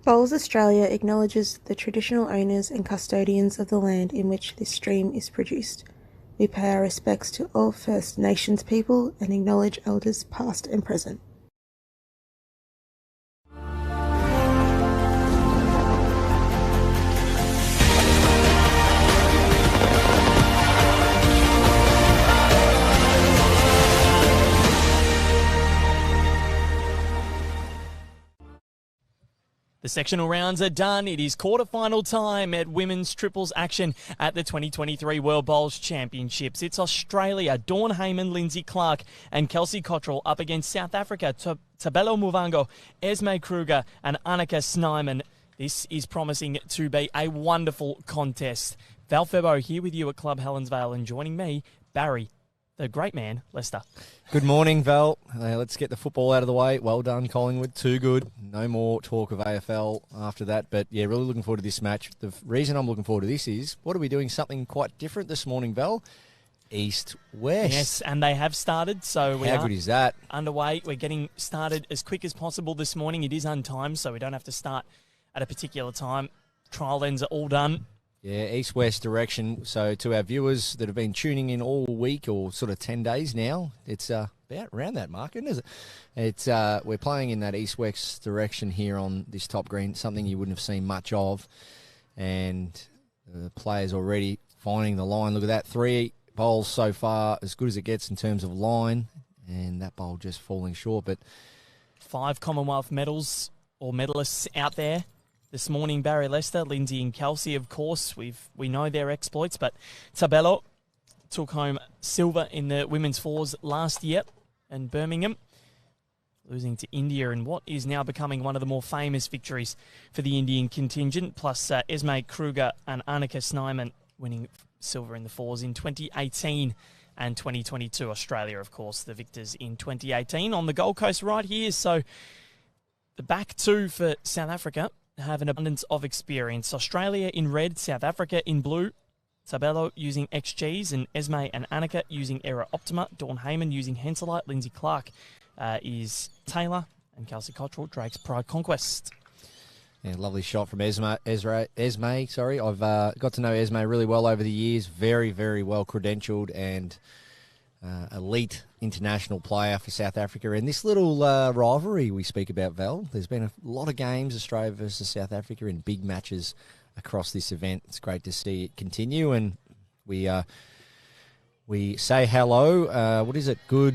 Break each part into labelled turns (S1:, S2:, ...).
S1: Bowls Australia acknowledges the traditional owners and custodians of the land in which this stream is produced. We pay our respects to all First Nations people and acknowledge elders past and present.
S2: The sectional rounds are done. It is quarterfinal time at women's triples action at the 2023 World Bowls Championships. It's Australia, Dawn Heyman, Lindsay Clark and Kelsey Cottrell up against South Africa, Tabelo Muvango, Esme Kruger and Annika Snyman. This is promising to be a wonderful contest. Val Febo here with you at Club Helensvale and joining me, Barry, the great man, Lester.
S3: Good morning, Val. Let's get the football out of the way. Well done, Collingwood. Too good. No more talk of AFL after that. But, yeah, really looking forward to this match. The reason I'm looking forward to this is, what are we doing something quite different this morning, Val? East-West.
S2: Yes, and they have started. So
S3: How good is that?
S2: Underway. We're getting started as quick as possible this morning. It is untimed, so we don't have to start at a particular time. Trial ends are all done.
S3: Yeah, east-west direction. So to our viewers that have been tuning in all week or sort of 10 days now, it's about around that mark, isn't it? It's we're playing in that east-west direction here on this top green, something you wouldn't have seen much of. And the players already finding the line. Look at that, 3 bowls so far, as good as it gets in terms of line. And that bowl just falling short. But
S2: 5 Commonwealth medals or medalists out there this morning. Barry, Lester, Lindsay and Kelsey, of course. We know their exploits, but Tabelo took home silver in the women's fours last year in Birmingham, losing to India in what is now becoming one of the more famous victories for the Indian contingent, plus Esme Kruger and Annika Snyman winning silver in the fours in 2018 and 2022. Australia, of course, the victors in 2018 on the Gold Coast right here. So the back two for South Africa have an abundance of experience. Australia in red, South Africa in blue. Tabelo using XGs and Esme and Annika using Era Optima. Dawn Heyman using Henselite. Lindsay Clark is Taylor. And Kelsey Cottrell, Drake's Pride Conquest.
S3: Yeah, lovely shot from Esme. Sorry, I've got to know Esme really well over the years. Very, very well credentialed and elite international player for South Africa. And this little rivalry we speak about, Val, there's been a lot of games, Australia versus South Africa, in big matches across this event. It's great to see it continue. And we say hello. What is it? Good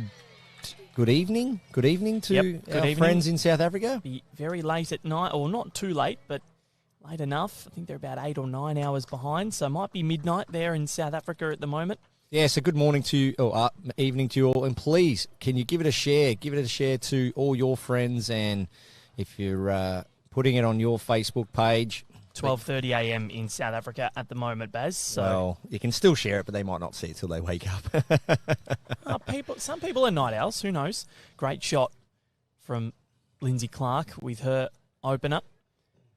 S3: evening? Good evening to our friends in South Africa.
S2: Be very late at night, or not too late, but late enough. I think they're about 8 or 9 hours behind, so it might be midnight there in South Africa at the moment.
S3: Yeah, so good morning to you, or evening to you all. And please, can you give it a share? Give it a share to all your friends. And if you're putting it on your Facebook page.
S2: 12:30 a.m. in South Africa at the moment, Baz. So.
S3: Well, you can still share it, but they might not see it till they wake up.
S2: Some people are night owls. Who knows? Great shot from Lindsay Clark with her opener.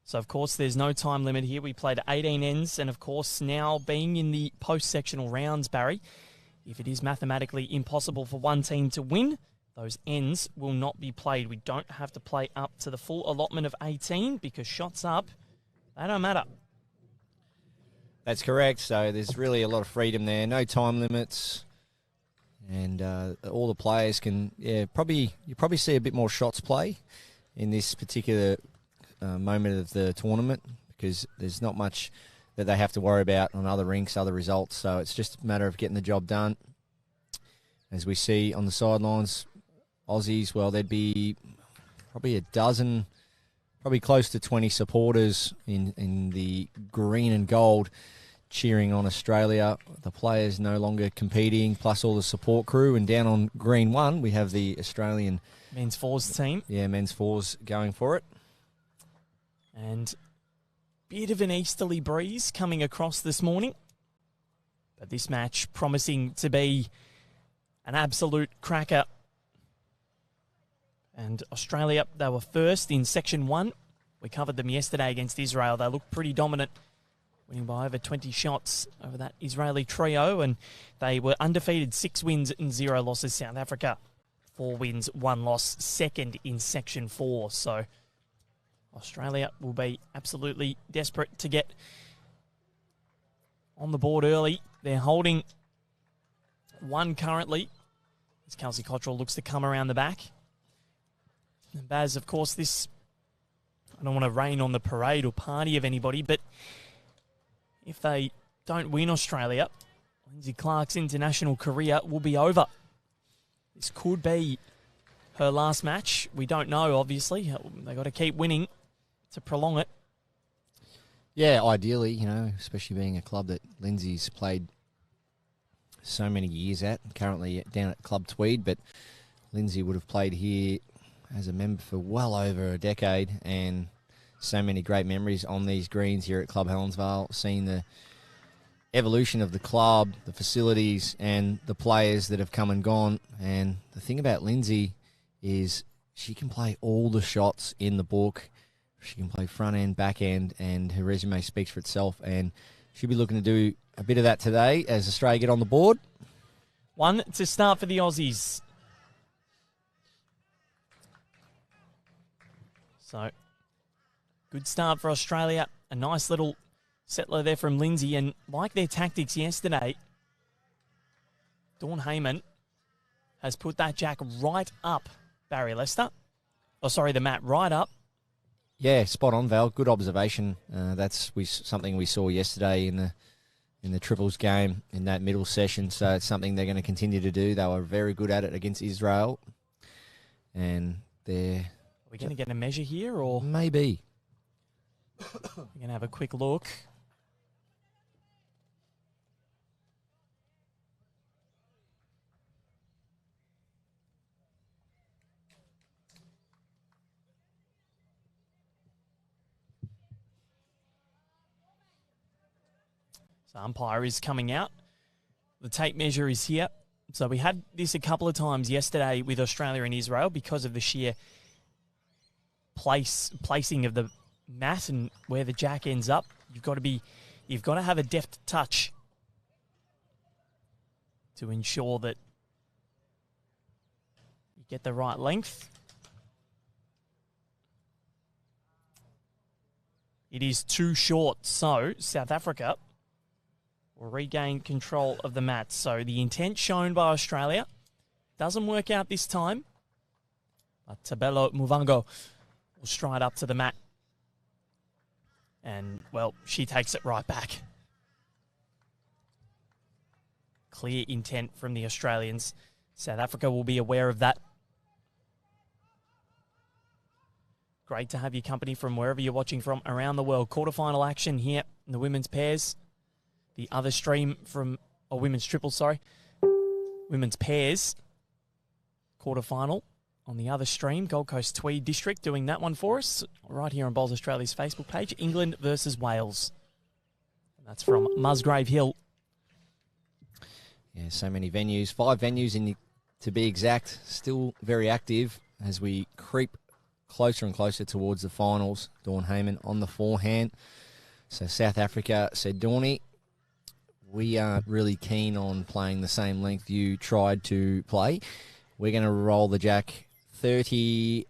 S2: So, of course, there's no time limit here. We played 18 ends, and, of course, now being in the post-sectional rounds, Barry, if it is mathematically impossible for one team to win, those ends will not be played. We don't have to play up to the full allotment of 18 because shots up, they don't matter.
S3: That's correct. So there's really a lot of freedom there. No time limits. And all the players can, you probably see a bit more shots play in this particular moment of the tournament, because there's not much that they have to worry about on other rinks, other results. So it's just a matter of getting the job done. As we see on the sidelines, Aussies, well, there'd be probably a dozen, probably close to 20 supporters in the green and gold cheering on Australia. The players no longer competing, plus all the support crew. And down on green one, we have the Australian
S2: men's fours team.
S3: Yeah, men's fours going for it.
S2: And bit of an easterly breeze coming across this morning. But this match promising to be an absolute cracker. And Australia, they were first in Section 1. We covered them yesterday against Israel. They looked pretty dominant, winning by over 20 shots over that Israeli trio. And they were undefeated, 6 wins and 0 losses. South Africa, 4 wins, 1 loss, second in Section 4. So Australia will be absolutely desperate to get on the board early. They're holding one currently as Kelsey Cottrell looks to come around the back. And Baz, of course, this, I don't want to rain on the parade or party of anybody, but if they don't win Australia, Lindsay Clark's international career will be over. This could be her last match. We don't know, obviously. They've got to keep winning to prolong it.
S3: Yeah, ideally, you know, especially being a club that Lindsay's played so many years at, currently down at Club Tweed, but Lindsay would have played here as a member for well over a decade, and so many great memories on these greens here at Club Helensvale, seeing the evolution of the club, the facilities, and the players that have come and gone. And the thing about Lindsay is she can play all the shots in the book. She can play front end, back end, and her resume speaks for itself. And she'll be looking to do a bit of that today as Australia get on the board.
S2: One to start for the Aussies. So, good start for Australia. A nice little settler there from Lindsay. And like their tactics yesterday, Dawn Heyman has put that jack right up Barry Lester. Oh, sorry, the mat right up.
S3: Yeah, spot on, Val. Good observation. That's something we saw yesterday in the triples game in that middle session. So it's something they're going to continue to do. They were very good at it against Israel, and they're.
S2: Are we going to get a measure here, or
S3: maybe?
S2: We're going to have a quick look. So umpire is coming out. The tape measure is here. So we had this a couple of times yesterday with Australia and Israel because of the sheer placing of the mat and where the jack ends up. You've got to have a deft touch to ensure that you get the right length. It is too short, so South Africa will regain control of the mat. So the intent shown by Australia doesn't work out this time. But Tabelo Muvango will stride up to the mat. And, well, she takes it right back. Clear intent from the Australians. South Africa will be aware of that. Great to have your company from wherever you're watching from around the world. Quarterfinal action here in the women's pairs. The other stream from, women's triple, sorry. Women's pairs. Quarterfinal on the other stream. Gold Coast Tweed District doing that one for us. Right here on Bowls Australia's Facebook page. England versus Wales. And that's from Musgrave Hill.
S3: Yeah, so many venues. 5 venues to be exact. Still very active as we creep closer and closer towards the finals. Dawn Heyman on the forehand. So South Africa said, Dawny, we aren't really keen on playing the same length you tried to play. We're going to roll the jack 33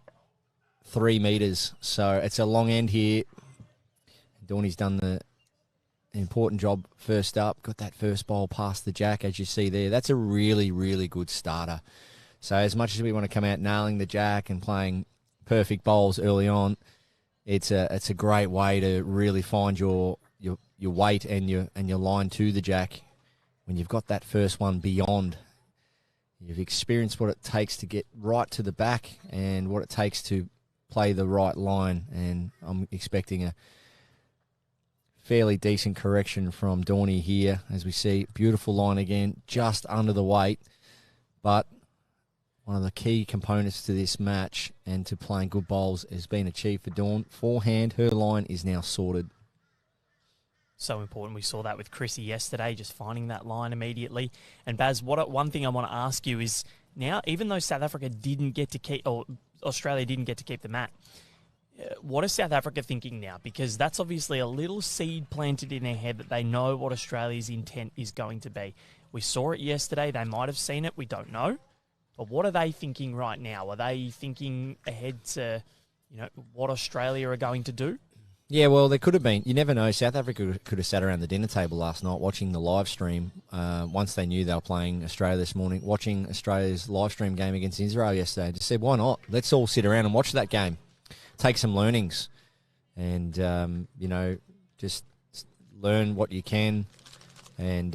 S3: metres. So it's a long end here. Dawny's done the important job first up. Got that first bowl past the jack, as you see there. That's a really, really good starter. So as much as we want to come out nailing the jack and playing perfect bowls early on, it's a great way to really find your weight and your line to the jack. When you've got that first one beyond, you've experienced what it takes to get right to the back and what it takes to play the right line. And I'm expecting a fairly decent correction from Dawny here, as we see. Beautiful line again, just under the weight. But one of the key components to this match and to playing good bowls has been achieved for Dawn. Forehand, her line is now sorted.
S2: So important. We saw that with Chrissy yesterday, just finding that line immediately. And Baz, one thing I want to ask you is now, even though South Africa didn't get to keep, or Australia didn't get to keep the mat, what is South Africa thinking now? Because that's obviously a little seed planted in their head that they know what Australia's intent is going to be. We saw it yesterday. They might have seen it. We don't know. But what are they thinking right now? Are they thinking ahead to what Australia are going to do.
S3: Yeah, well, there could have been. You never know. South Africa could have sat around the dinner table last night watching the live stream. Once they knew they were playing Australia this morning, watching Australia's live stream game against Israel yesterday, just said, why not? Let's all sit around and watch that game, take some learnings, and, just learn what you can. And,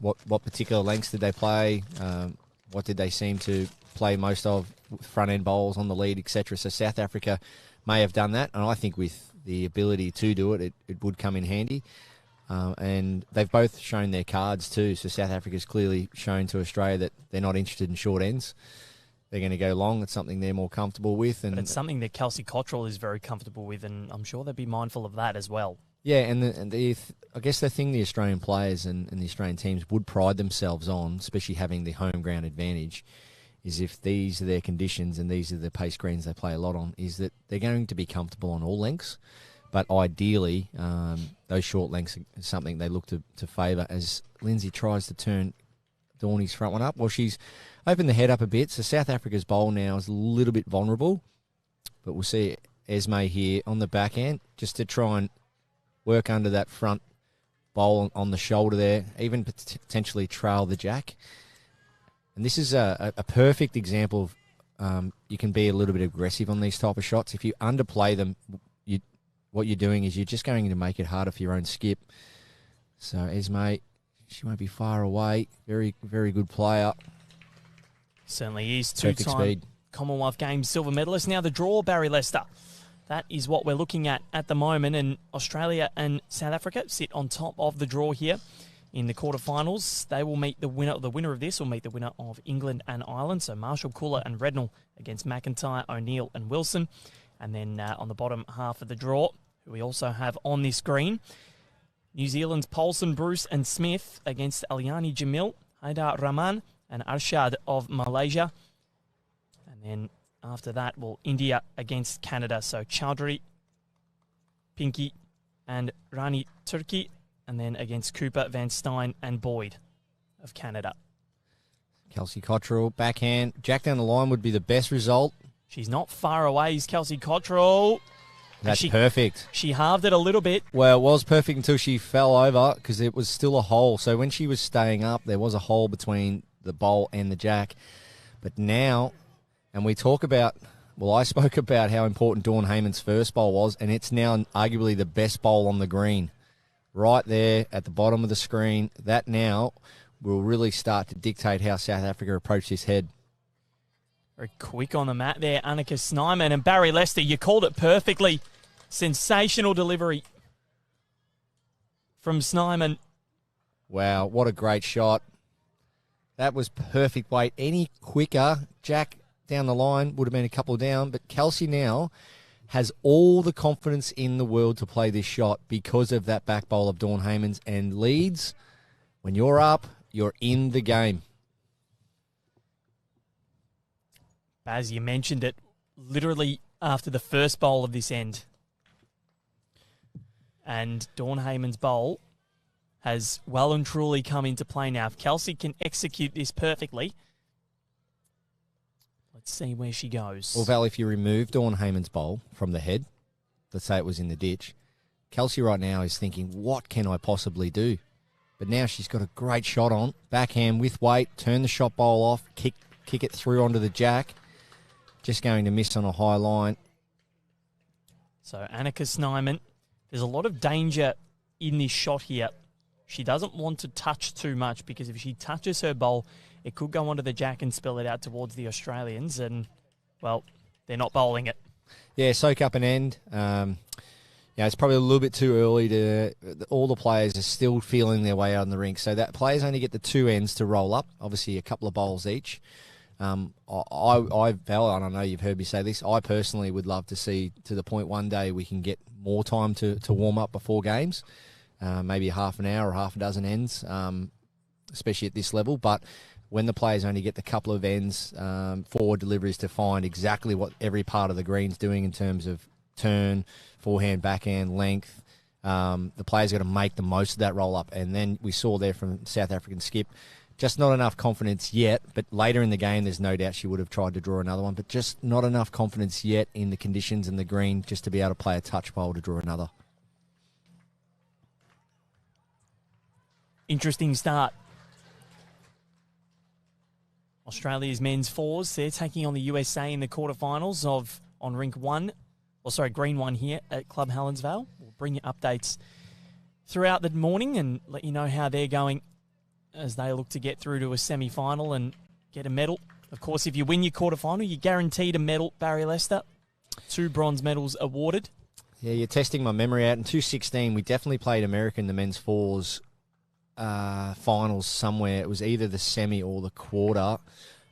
S3: what particular lengths did they play? What did they seem to play most of? Front-end bowls on the lead, etc. So South Africa may have done that, and I think with the ability to do it, it would come in handy. And they've both shown their cards too. So South Africa's clearly shown to Australia that they're not interested in short ends. They're going to go long. It's something they're more comfortable with. And
S2: but it's something that Kelsey Cottrell is very comfortable with, and I'm sure they'd be mindful of that as well.
S3: Yeah, I guess the thing the Australian players and the Australian teams would pride themselves on, especially having the home ground advantage, is if these are their conditions and these are the pace greens they play a lot on, is that they're going to be comfortable on all lengths. But ideally, those short lengths are something they look to favour as Lindsay tries to turn Dawnie's front one up. Well, she's opened the head up a bit, so South Africa's bowl now is a little bit vulnerable. But we'll see Esme here on the back end just to try and work under that front bowl on the shoulder there, even potentially trail the jack. And this is a perfect example of you can be a little bit aggressive on these type of shots. If you underplay them, what you're doing is you're just going to make it harder for your own skip. So Esme, she won't be far away. Very, very good player.
S2: Certainly is. Two-time Commonwealth Games silver medalist. Now the draw, Barry Lester. That is what we're looking at the moment. And Australia and South Africa sit on top of the draw here. In the quarterfinals, they will meet the winner. The winner of this will meet the winner of England and Ireland. So Marshall, Cooler and Rednall against McIntyre, O'Neill and Wilson. And then on the bottom half of the draw, who we also have on this screen, New Zealand's Paulson, Bruce and Smith against Aliani Jamil, Haidar Rahman and Arshad of Malaysia. And then after that, India against Canada. So Chowdhury, Pinky and Rani Turki. And then against Cooper, Van Stein and Boyd of Canada.
S3: Kelsey Cottrell, backhand. Jack down the line would be the best result.
S2: She's not far away, is Kelsey Cottrell.
S3: That's perfect.
S2: She halved it a little bit.
S3: Well, it was perfect until she fell over because it was still a hole. So when she was staying up, there was a hole between the bowl and the jack. But now, and we talk about, I spoke about how important Dawn Heyman's first bowl was, and it's now arguably the best bowl on the green. Right there at the bottom of the screen. That now will really start to dictate how South Africa approach this head.
S2: Very quick on the mat there, Annika Snyman. And Barry Lester, you called it perfectly. Sensational delivery from Snyman.
S3: Wow, what a great shot. That was perfect weight. Any quicker, Jack down the line would have been a couple down. But Kelsey now has all the confidence in the world to play this shot because of that back bowl of Dawn Heyman's, and leads, when you're up, you're in the game.
S2: Baz, you mentioned it literally after the first bowl of this end. And Dawn Heyman's bowl has well and truly come into play now. If Kelsey can execute this perfectly, let's see where she goes.
S3: Well, Val, if you remove Dawn Heyman's bowl from the head, let's say it was in the ditch, Kelsey right now is thinking, what can I possibly do? But now she's got a great shot on. Backhand with weight, turn the shot bowl off, kick it through onto the jack. Just going to miss on a high line.
S2: So Annika Snyman, there's a lot of danger in this shot here. She doesn't want to touch too much because if she touches her bowl, it could go onto the jack and spill it out towards the Australians. And, well, they're not bowling it.
S3: Yeah, soak up an end. It's probably a little bit too early to. All the players are still feeling their way out in the rink, so that players only get the two ends to roll up. Obviously, a couple of bowls each. Val, I don't know you've heard me say this. I personally would love to see to the point one day we can get more time to warm up before games, maybe half an hour or half a dozen ends, especially at this level. But when the players only get the couple of ends, forward deliveries to find exactly what every part of the green's doing in terms of turn, forehand, backhand, length. The players got to make the most of that roll-up. And then we saw there from South African skip, Just not enough confidence yet, but later in the game, there's no doubt she would have tried to draw another one, but just not enough confidence yet in the conditions and the green just to be able to play a touch bowl to draw another.
S2: Interesting start. Australia's men's fours, they're taking on the USA in the quarterfinals on rink one, green one here at Club Helensvale. We'll bring you updates throughout the morning and let you know how they're going as they look to get through to a semi-final and get a medal. Of course, if you win your quarterfinal, you're guaranteed a medal, Barry Lester. 2 bronze medals awarded.
S3: Yeah, you're testing my memory out. In 2016, we definitely played America in the men's fours finals somewhere. It was either the semi or the quarter.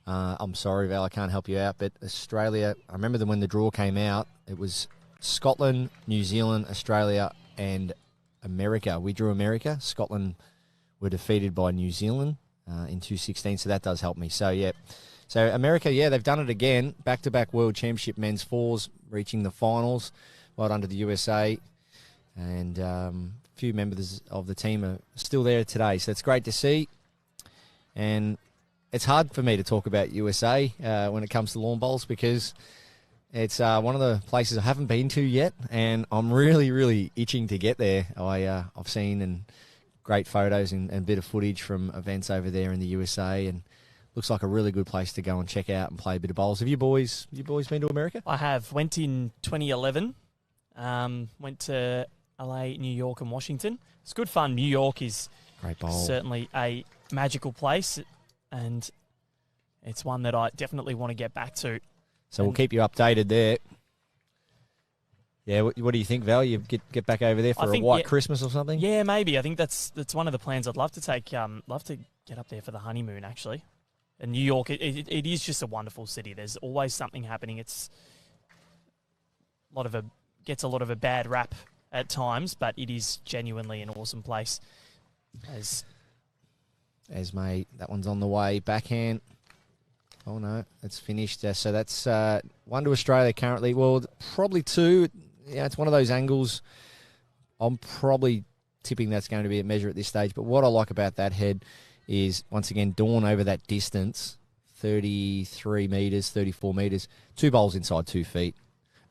S3: I'm sorry, Val, I can't help you out, but Australia, I remember when the draw came out, it was Scotland, New Zealand, Australia, and America. We drew America. Scotland were defeated by New Zealand in 2016, so that does help me. So, yeah. So, America, yeah, they've done it again. Back-to-back World Championship men's fours, reaching the finals. Well done to the USA. And a few members of the team are still there today, so it's great to see. And it's hard for me to talk about USA when it comes to lawn bowls because it's one of the places I haven't been to yet, and I'm really, really itching to get there. I've seen great photos and a bit of footage from events over there in the USA, and looks like a really good place to go and check out and play a bit of bowls. Have you boys been to America?
S2: I have. Went in 2011. Went to LA, New York, and Washington. It's good fun. New York is
S3: great bowl.
S2: Certainly a magical place, and it's one that I definitely want to get back to.
S3: So we'll keep you updated there. Yeah, what do you think, Val? You get back over there for a white Christmas or something?
S2: Yeah, maybe. I think that's one of the plans I'd love to take. Love to get up there for the honeymoon, actually. And New York, it is just a wonderful city. There's always something happening. It's gets a lot of a bad rap at times, but it is genuinely an awesome place.
S3: Esme, that one's on the way. Backhand. Oh, no, it's finished. So that's 1 to Australia currently. Well, probably 2. Yeah, it's one of those angles. I'm probably tipping that's going to be a measure at this stage. But what I like about that head is, once again, Dawn over that distance, 33 metres, 34 metres, 2 bowls inside 2 feet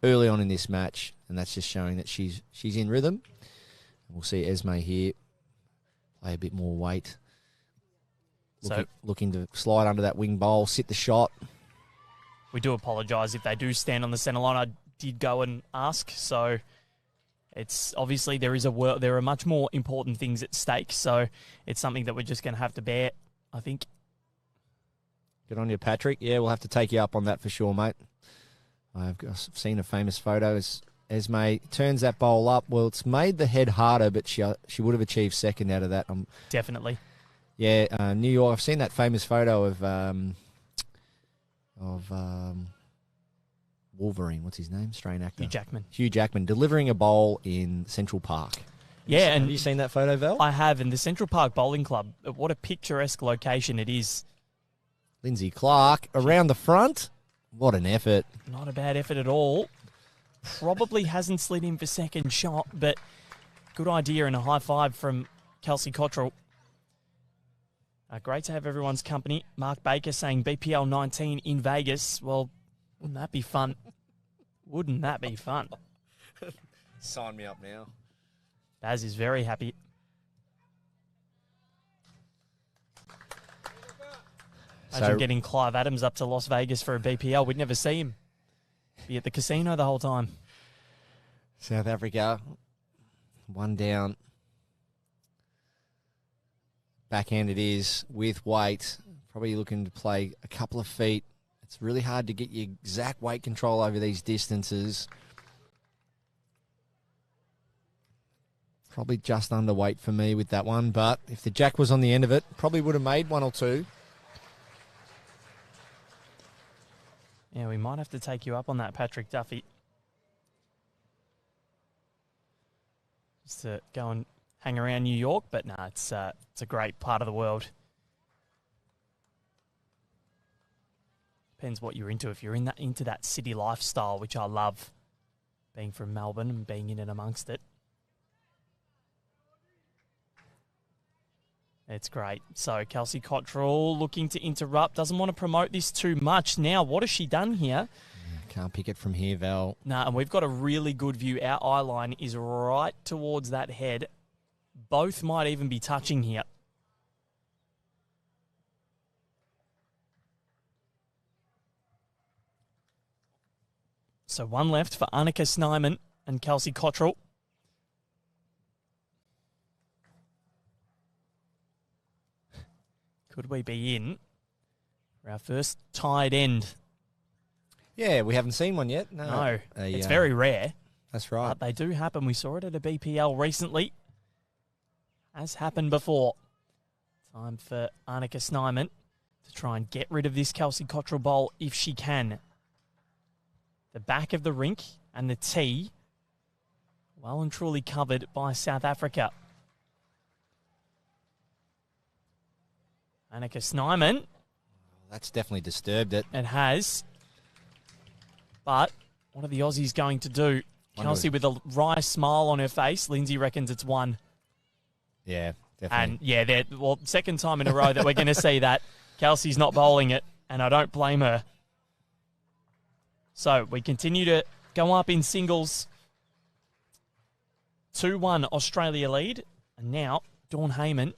S3: early on in this match. And that's just showing that she's in rhythm. We'll see Esme here play a bit more weight. Looking to slide under that wing bowl, sit the shot.
S2: We do apologise if they do stand on the centre line. I did go and ask, so it's obviously there are much more important things at stake. So it's something that we're just going to have to bear, I think.
S3: Good on you, Patrick. Yeah, we'll have to take you up on that for sure, mate. I've seen a famous photo as Esme turns that bowl up. Well, it's made the head harder, but she would have achieved second out of that.
S2: Definitely.
S3: Yeah, New York. I've seen that famous photo of Wolverine. What's his name? Australian actor. Hugh Jackman delivering a bowl in Central Park.
S2: Yeah, and
S3: have you seen that photo, Val?
S2: I have, in the Central Park Bowling Club. What a picturesque location it is.
S3: Lindsay Clark around the front. What an effort.
S2: Not a bad effort at all. Probably hasn't slid in for second shot, but good idea and a high five from Kelsey Cottrell. Great to have everyone's company. Mark Baker saying BPL 19 in Vegas. Well, wouldn't that be fun? Wouldn't that be fun?
S3: Sign me up now.
S2: Baz is very happy. Imagine getting Clive Adams up to Las Vegas for a BPL. We'd never see him. Be at the casino the whole time.
S3: South Africa, 1 down. Backhand it is with weight. Probably looking to play a couple of feet. It's really hard to get your exact weight control over these distances. Probably just underweight for me with that one, but if the jack was on the end of it, probably would have made 1 or 2.
S2: Yeah, we might have to take you up on that, Patrick Duffy. Just to go and hang around New York, but no, it's a great part of the world. Depends what you're into. If you're into that city lifestyle, which I love, being from Melbourne and being in and amongst it. It's great. So Kelsey Cottrell looking to interrupt, doesn't want to promote this too much. Now, what has she done here?
S3: Can't pick it from here, Val.
S2: No, and we've got a really good view. Our eye line is right towards that head. Both might even be touching here. So one left for Annika Snyman and Kelsey Cottrell. Could we be in for our first tied end?
S3: Yeah, we haven't seen one yet.
S2: No, it's very rare.
S3: That's right.
S2: But they do happen. We saw it at a BPL recently. As happened before. Time for Annika Snyman to try and get rid of this Kelsey Cottrell bowl if she can. The back of the rink and the tee well and truly covered by South Africa. Annika Snyman.
S3: That's definitely disturbed it.
S2: It has. But what are the Aussies going to do? Kelsey with a wry smile on her face. Lindsay reckons it's one.
S3: Yeah, definitely.
S2: And yeah, second time in a row that we're going to see that. Kelsey's not bowling it, and I don't blame her. So we continue to go up in singles. 2-1 Australia lead. And now Dawn Heyman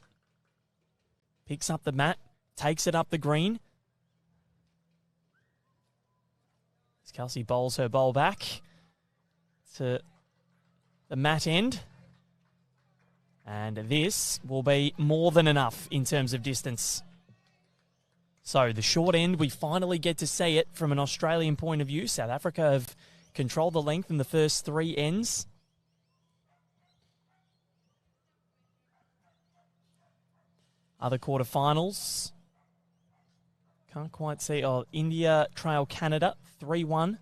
S2: picks up the mat, takes it up the green. As Kelsey bowls her bowl back to the mat end. And this will be more than enough in terms of distance. So the short end, we finally get to see it from an Australian point of view. South Africa have controlled the length in the first three ends. Other quarterfinals. Can't quite see. Oh, India trail Canada 3-1.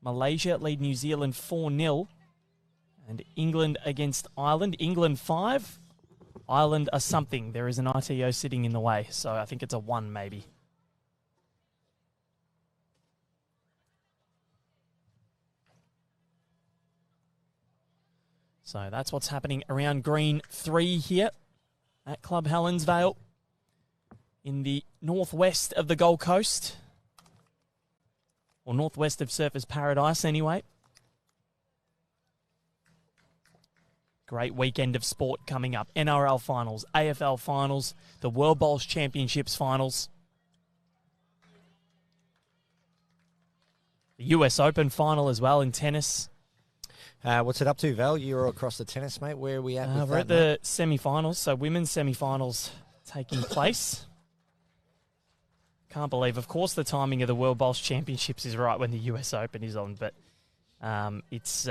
S2: Malaysia lead New Zealand 4-0. And England against Ireland. England 5. Ireland a something. There is an ITO sitting in the way. So I think it's a 1 maybe. So that's what's happening around green 3 here at Club Helensvale in the northwest of the Gold Coast. Or northwest of Surfers Paradise anyway. Great weekend of sport coming up. NRL finals, AFL finals, the World Bowls Championships finals. The US Open final as well in tennis.
S3: What's it up to, Val? You're across the tennis, mate. Where are we at with
S2: We're
S3: that,
S2: at the semi-finals, so women's semi-finals taking place. Can't believe, of course, the timing of the World Bowls Championships is right when the US Open is on, but it's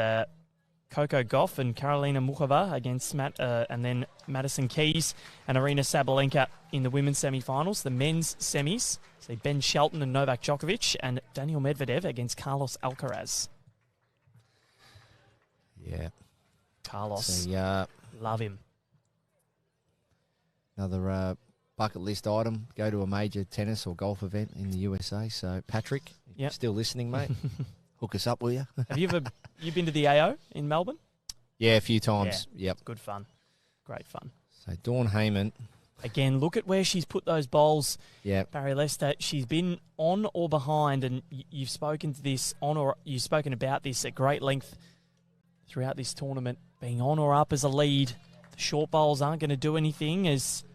S2: Coco Gauff and Karolina Muchova against and then Madison Keys and Arina Sabalenka in the women's semi-finals. The men's semis, see Ben Shelton and Novak Djokovic, and Daniel Medvedev against Carlos Alcaraz.
S3: Yeah.
S2: Carlos.
S3: So,
S2: love him.
S3: Another bucket list item, go to a major tennis or golf event in the USA. So, Patrick, if you're still listening, mate, hook us up, will you?
S2: Have you been to the AO in Melbourne?
S3: Yeah, a few times.
S2: Yeah,
S3: yep.
S2: Good fun. Great fun.
S3: So, Dawn Heyman.
S2: Again, look at where she's put those bowls.
S3: Yeah.
S2: Barry Lester, she's been on or behind, and you've spoken to this you've spoken about this at great length throughout this tournament, being on or up as a lead. The short bowls aren't going to do anything as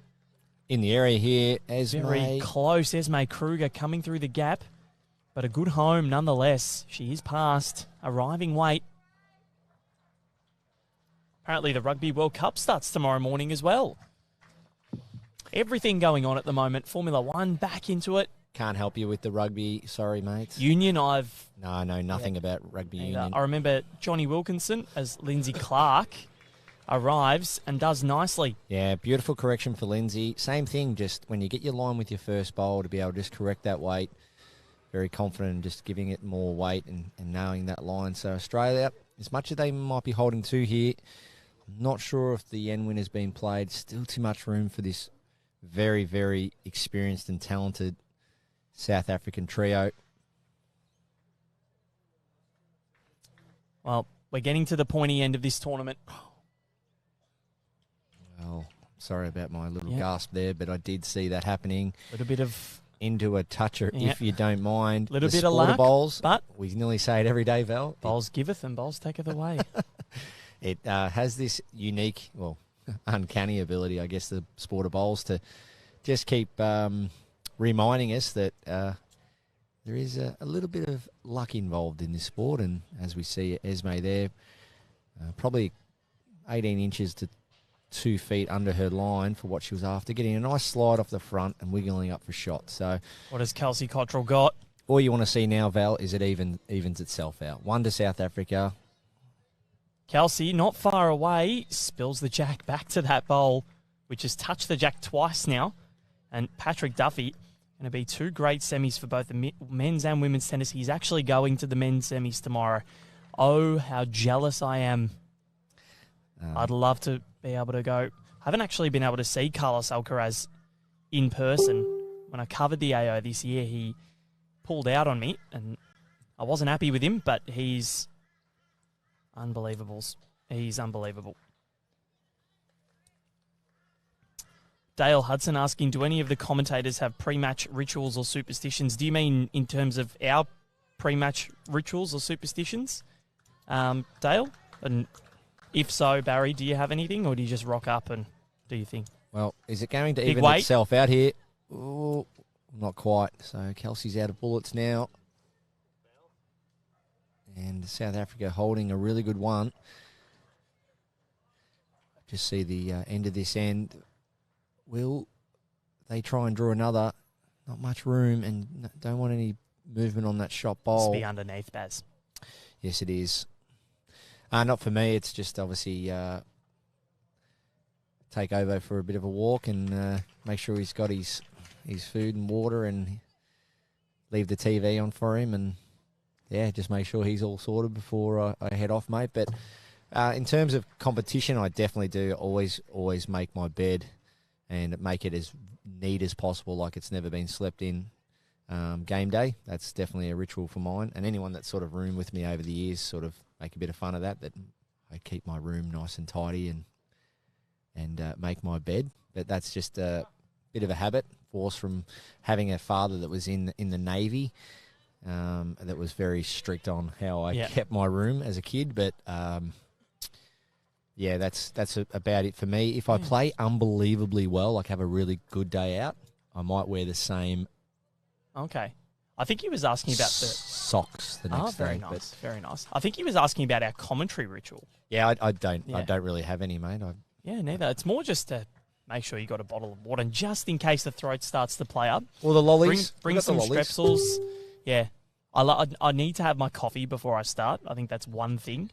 S3: in the area here, Esme.
S2: Very close. Esme Kruger coming through the gap, but a good home nonetheless. She is past, arriving weight. Apparently the Rugby World Cup starts tomorrow morning as well. Everything going on at the moment. Formula One back into it.
S3: Can't help you with the rugby. Sorry, mate.
S2: Union,
S3: No, I know nothing about rugby union.
S2: I remember Johnny Wilkinson as Lindsay Clark arrives and does nicely.
S3: Yeah, beautiful correction for Lindsay. Same thing, just when you get your line with your first bowl to be able to just correct that weight. Very confident in just giving it more weight and knowing that line. So Australia, as much as they might be holding 2 here, I'm not sure if the end win has been played. Still too much room for this very, very experienced and talented South African trio.
S2: Well, we're getting to the pointy end of this tournament.
S3: Well, Sorry about my little
S2: Yep.
S3: gasp there, but I did see that happening.
S2: A little bit of
S3: Into a toucher,
S2: Yeah.
S3: if you don't mind.
S2: Little
S3: The
S2: bit of
S3: Sporter
S2: luck,
S3: Bowls,
S2: but-
S3: we nearly say it every day, Val.
S2: bowls giveth and bowls taketh away.
S3: It has this unique, well, uncanny ability, I guess, the Sporter Bowls to just keep reminding us that there is a little bit of luck involved in this sport. And as we see Esme there, probably 18 inches to 2 feet under her line for what she was after, getting a nice slide off the front and wiggling up for shots. So
S2: What has Kelsey Cottrell got?
S3: all you want to see now, Val, is it evens itself out. 1 to South Africa.
S2: Kelsey, not far away, spills the jack back to that bowl, which has touched the jack twice now. And Patrick Duffy, going to be 2 great semis for both the men's and women's tennis. He's actually going to the men's semis tomorrow. Oh, how jealous I am. I'd love to be able to go. I haven't actually been able to see Carlos Alcaraz in person. When I covered the AO this year, he pulled out on me, and I wasn't happy with him, but he's unbelievable. He's unbelievable. Dale Hudson asking, do any of the commentators have pre-match rituals or superstitions? Do you mean in terms of our pre-match rituals or superstitions, Dale? And if so, Barry, do you have anything, or do you just rock up and do your thing?
S3: Well, is it going to
S2: Big
S3: even
S2: weight.
S3: itself out here? Ooh, not quite. So Kelsey's out of bullets now. And South Africa holding a really good one. Just see the end of this end. Will they try and draw another? Not much room, and don't want any movement on that shot bowl.
S2: Must be underneath, Baz.
S3: Yes, it is. Not for me. It's just obviously take over for a bit of a walk and make sure he's got his food and water, and leave the TV on for him, and yeah, just make sure he's all sorted before I head off, mate. But in terms of competition, I definitely do always make my bed and make it as neat as possible, like it's never been slept in. Game day, that's definitely a ritual for mine. And anyone that's sort of roomed with me over the years sort of make a bit of fun of that I keep my room nice and tidy and make my bed. But that's just a bit of a habit, forced from having a father that was in the Navy, that was very strict on how I kept my room as a kid. But yeah, that's about it for me. If I play unbelievably well, like have a really good day out, I might wear the same
S2: Okay. I think he was asking about the
S3: socks the next
S2: very
S3: day.
S2: nice,
S3: But
S2: very nice. I think he was asking about our commentary ritual.
S3: yeah, I don't
S2: Yeah.
S3: really have any, mate.
S2: Yeah, neither. It's more just to make sure you got a bottle of water, and just in case the throat starts to play up,
S3: Well, the lollies.
S2: bring
S3: We got
S2: some
S3: the lollies.
S2: strepsils. Yeah, I need to have my coffee before I start. I think that's one thing,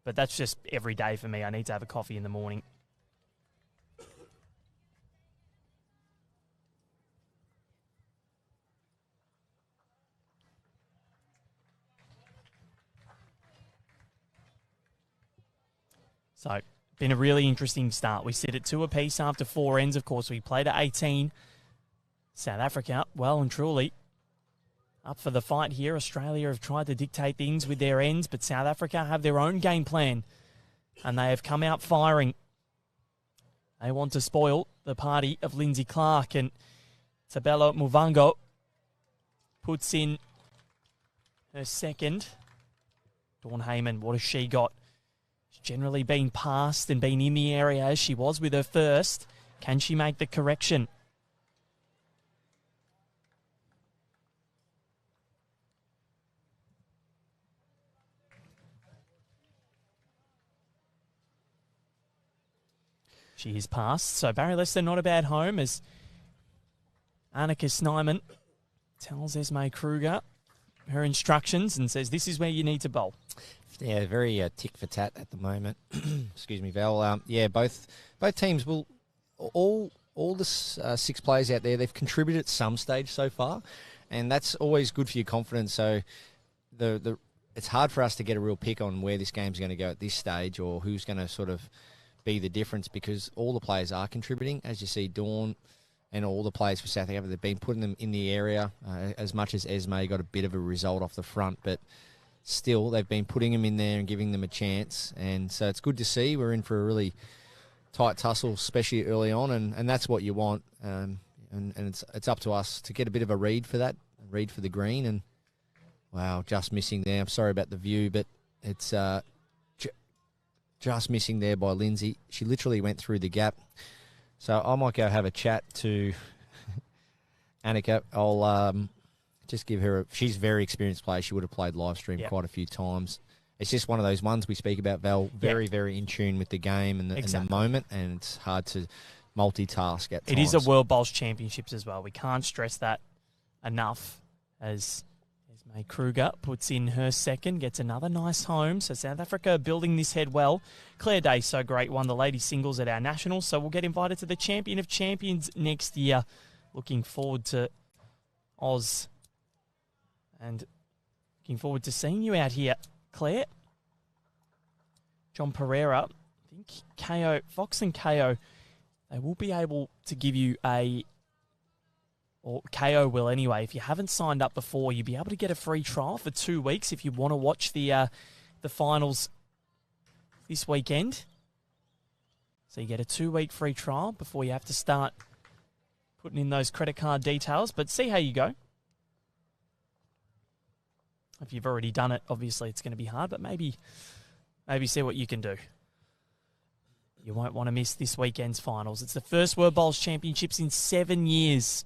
S2: but that's just every day for me. I need to have a coffee in the morning. So, been a really interesting start. We sit at 2 apiece after 4 ends. Of course, we played at 18. South Africa, well and truly, up for the fight here. Australia have tried to dictate things with their ends, but South Africa have their own game plan, and they have come out firing. They want to spoil the party of Lindsay Clark, and Tabelo Muvango puts in her second. Dawn Heyman, what has she got? She's generally been passed and been in the area as she was with her first. Can she make the correction? She is passed. So Barry Lester not a bad home as Annika Snyman tells Esme Kruger her instructions and says, this is where you need to bowl.
S3: Yeah, very tick for tat at the moment. Excuse me, Val. Yeah, both teams will all the 6 players out there. They've contributed at some stage so far, and that's always good for your confidence. So it's hard for us to get a real pick on where this game's going to go at this stage, or who's going to sort of be the difference, because all the players are contributing. As you see, Dawn and all the players for South Africa, they've been putting them in the area. As much as Esme got a bit of a result off the front, but still they've been putting them in there and giving them a chance. And so it's good to see. We're in for a really tight tussle, especially early on, and that's what you want. And it's up to us to get a bit of a read for that, read for the green. And wow, just missing there. I'm sorry about the view, but it's just missing there by Lindsay. She literally went through the gap. So I might go have a chat to Annika. I'll just give her she's a very experienced player. She would have played live stream quite a few times. It's just one of those ones we speak about, Val, very, very in tune with the game and the moment, and it's hard to multitask at times.
S2: It is a World Bowls Championships as well. We can't stress that enough as May Kruger puts in her second, gets another nice home. So South Africa building this head well. Claire Day, so great, won the ladies singles at our nationals, so we'll get invited to the Champion of Champions next year. Looking forward to Oz and looking forward to seeing you out here, Claire. John Pereira, I think KO, Fox and KO, they will be able to give you or KO will anyway. If you haven't signed up before, you'll be able to get a free trial for 2 weeks if you want to watch the finals this weekend. So you get a 2-week free trial before you have to start putting in those credit card details. But see how you go. If you've already done it, obviously it's going to be hard, but maybe see what you can do. You won't want to miss this weekend's finals. It's the first World Bowls Championships in 7 years,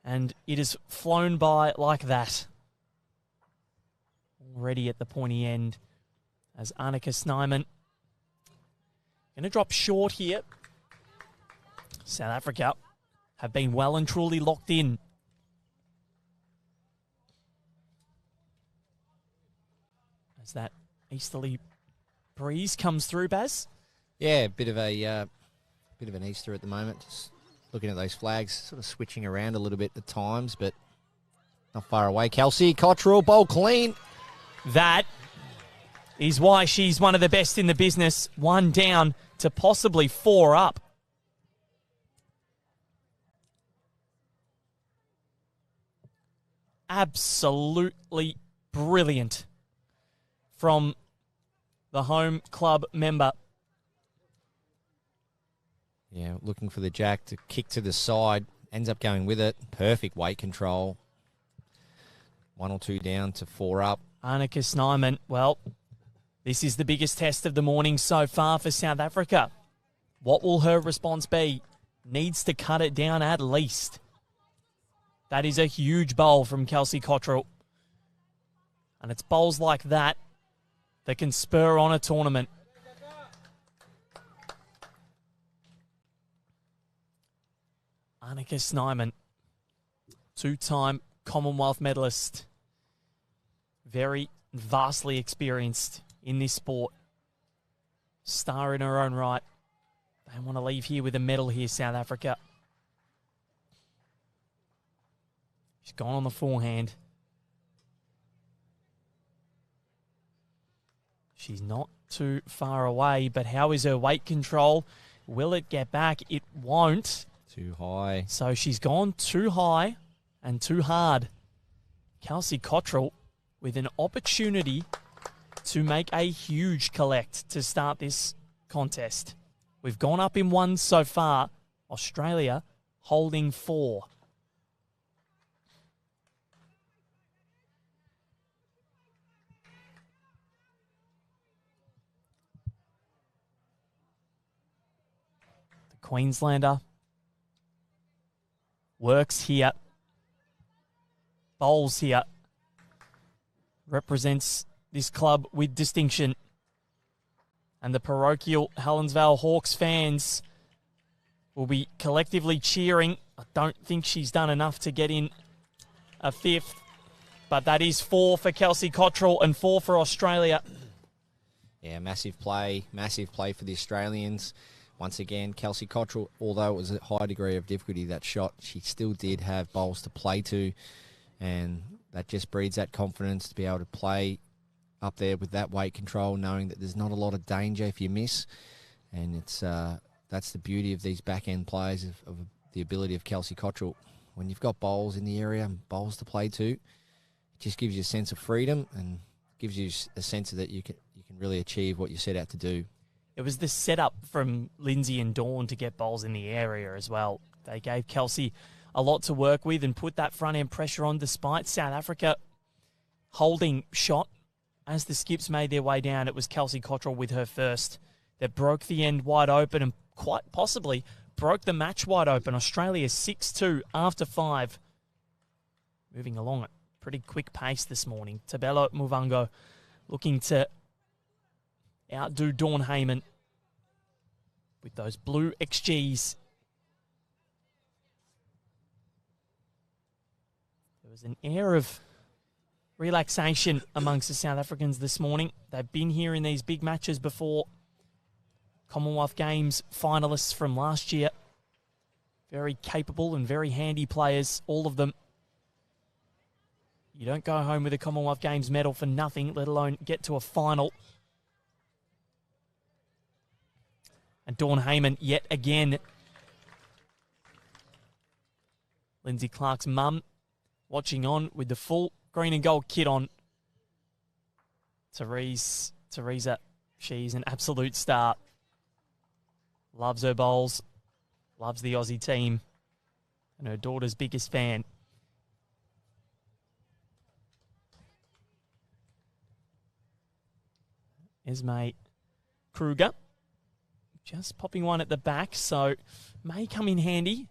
S2: and it has flown by like that. Already at the pointy end as Annika Snyman going to drop short here. South Africa have been well and truly locked in. As that easterly breeze comes through, Baz.
S3: Yeah, bit of an Easter at the moment. Just looking at those flags, sort of switching around a little bit at times, but not far away. Kelsey Cottrell, bowl clean.
S2: That is why she's one of the best in the business. 1 down to possibly 4 up. Absolutely brilliant from the home club member.
S3: Yeah, looking for the jack to kick to the side. Ends up going with it. Perfect weight control. 1 or 2 down to 4 up.
S2: Annika Snyman, well, this is the biggest test of the morning so far for South Africa. What will her response be? Needs to cut it down at least. That is a huge bowl from Kelsey Cottrell. And it's bowls like that that can spur on a tournament. Annika Snyman, 2-time Commonwealth medalist. Very vastly experienced in this sport. Star in her own right. They want to leave here with a medal here, South Africa. She's gone on the forehand. She's not too far away, but how is her weight control? Will it get back? It won't.
S3: Too high.
S2: So she's gone too high and too hard. Kelsey Cottrell with an opportunity to make a huge collect to start this contest. We've gone up in 1 so far. Australia holding 4. The Queenslander works here, bowls here, represents this club with distinction. And the parochial Helensvale Hawks fans will be collectively cheering. I don't think she's done enough to get in a 5th, but that is 4 for Kelsey Cottrell and 4 for Australia.
S3: Yeah, massive play for the Australians. Once again, Kelsey Cottrell, although it was a high degree of difficulty, that shot, she still did have bowls to play to, and that just breeds that confidence to be able to play up there with that weight control, knowing that there's not a lot of danger if you miss. And it's that's the beauty of these back-end players, of the ability of Kelsey Cottrell. When you've got bowls in the area and bowls to play to, it just gives you a sense of freedom and gives you a sense that you can really achieve what you set out to do.
S2: it was the setup from Lindsay and Dawn to get bowls in the area as well. They gave Kelsey a lot to work with and put that front end pressure on, despite South Africa holding shot. As the skips made their way down, it was Kelsey Cottrell with her first that broke the end wide open and quite possibly broke the match wide open. Australia 6-2 after 5. Moving along at pretty quick pace this morning. Tabelo Muvango looking to outdo Dawn Heyman with those blue XGs. There was an air of relaxation amongst the South Africans this morning. They've been here in these big matches before. Commonwealth Games finalists from last year. Very capable and very handy players, all of them. You don't go home with a Commonwealth Games medal for nothing, let alone get to a final. And Dawn Heyman yet again. Lindsay Clark's mum watching on with the full green and gold kit on. Teresa, she's an absolute star. Loves her bowls, loves the Aussie team, and her daughter's biggest fan. Esme Kruger just popping one at the back, so may come in handy.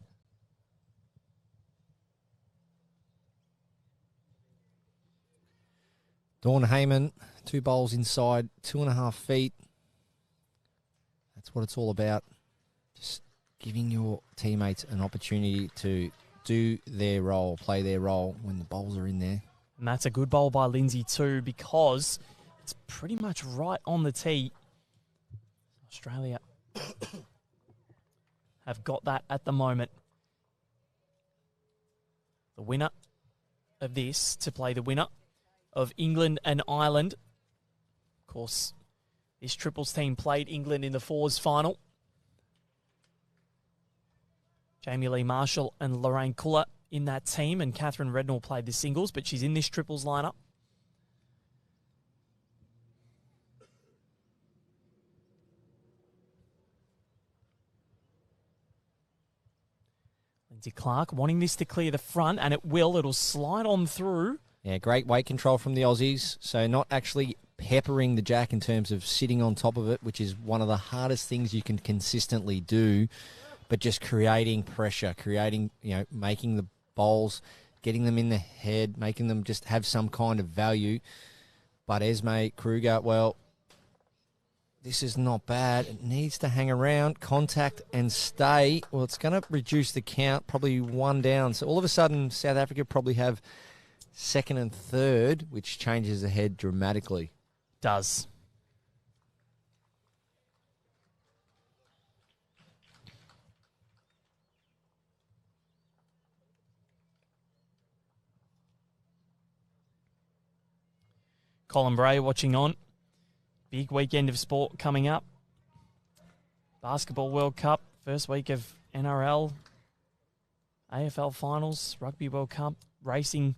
S3: Dawn Heyman, 2 bowls inside, 2.5 feet. That's what it's all about. Just giving your teammates an opportunity to do their role, play their role when the bowls are in there.
S2: And that's a good bowl by Lindsay too, because it's pretty much right on the tee. Australia have got that at the moment. The winner of this to play the winner of England and Ireland. Of course, this triples team played England in the fours final. Jamie Lee Marshall and Lorraine Kuller in that team, and Catherine Rednall played the singles, but she's in this triples lineup. Lindsay Clark wanting this to clear the front, and it will. It'll slide on through.
S3: Yeah, great weight control from the Aussies. So not actually peppering the jack in terms of sitting on top of it, which is one of the hardest things you can consistently do, but just creating pressure, making the bowls, getting them in the head, making them just have some kind of value. But Esme Kruger, well, this is not bad. It needs to hang around, contact and stay. Well, it's going to reduce the count, probably 1 down. So all of a sudden, South Africa probably have second and third, which changes the head dramatically.
S2: Does. Colin Bray watching on. Big weekend of sport coming up. Basketball World Cup, first week of NRL, AFL finals, Rugby World Cup, racing,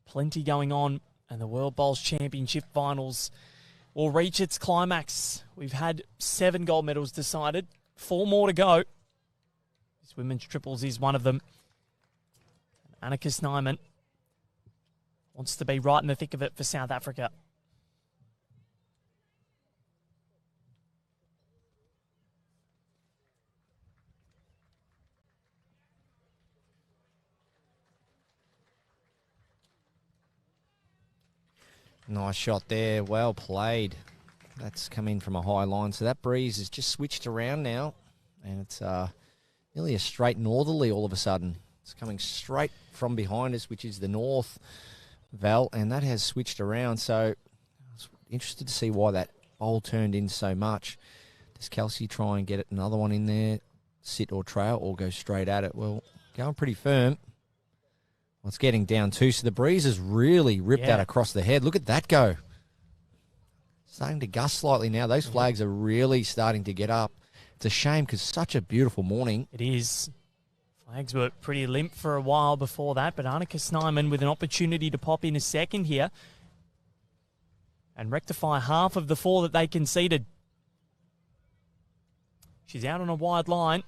S2: plenty going on, and the World Bowls Championship finals will reach its climax. We've had 7 gold medals decided, 4 more to go. This women's triples is one of them. Annika Snyman wants to be right in the thick of it for South Africa.
S3: Nice shot there. Well played. That's come in from a high line. So that breeze has just switched around now. And it's nearly a straight northerly all of a sudden. It's coming straight from behind us, which is the north, Val. And that has switched around. So I was interested to see why that bowl turned in so much. Does Kelsey try and get it another one in there, sit or trail, or go straight at it? Well, going pretty firm. Well, it's getting down too, so the breeze has really ripped out across the head. Look at that go. Starting to gust slightly now. Those flags are really starting to get up. It's a shame because such a beautiful morning.
S2: It is. Flags were pretty limp for a while before that, but Annika Snyman with an opportunity to pop in a second here and rectify half of the 4 that they conceded. She's out on a wide line,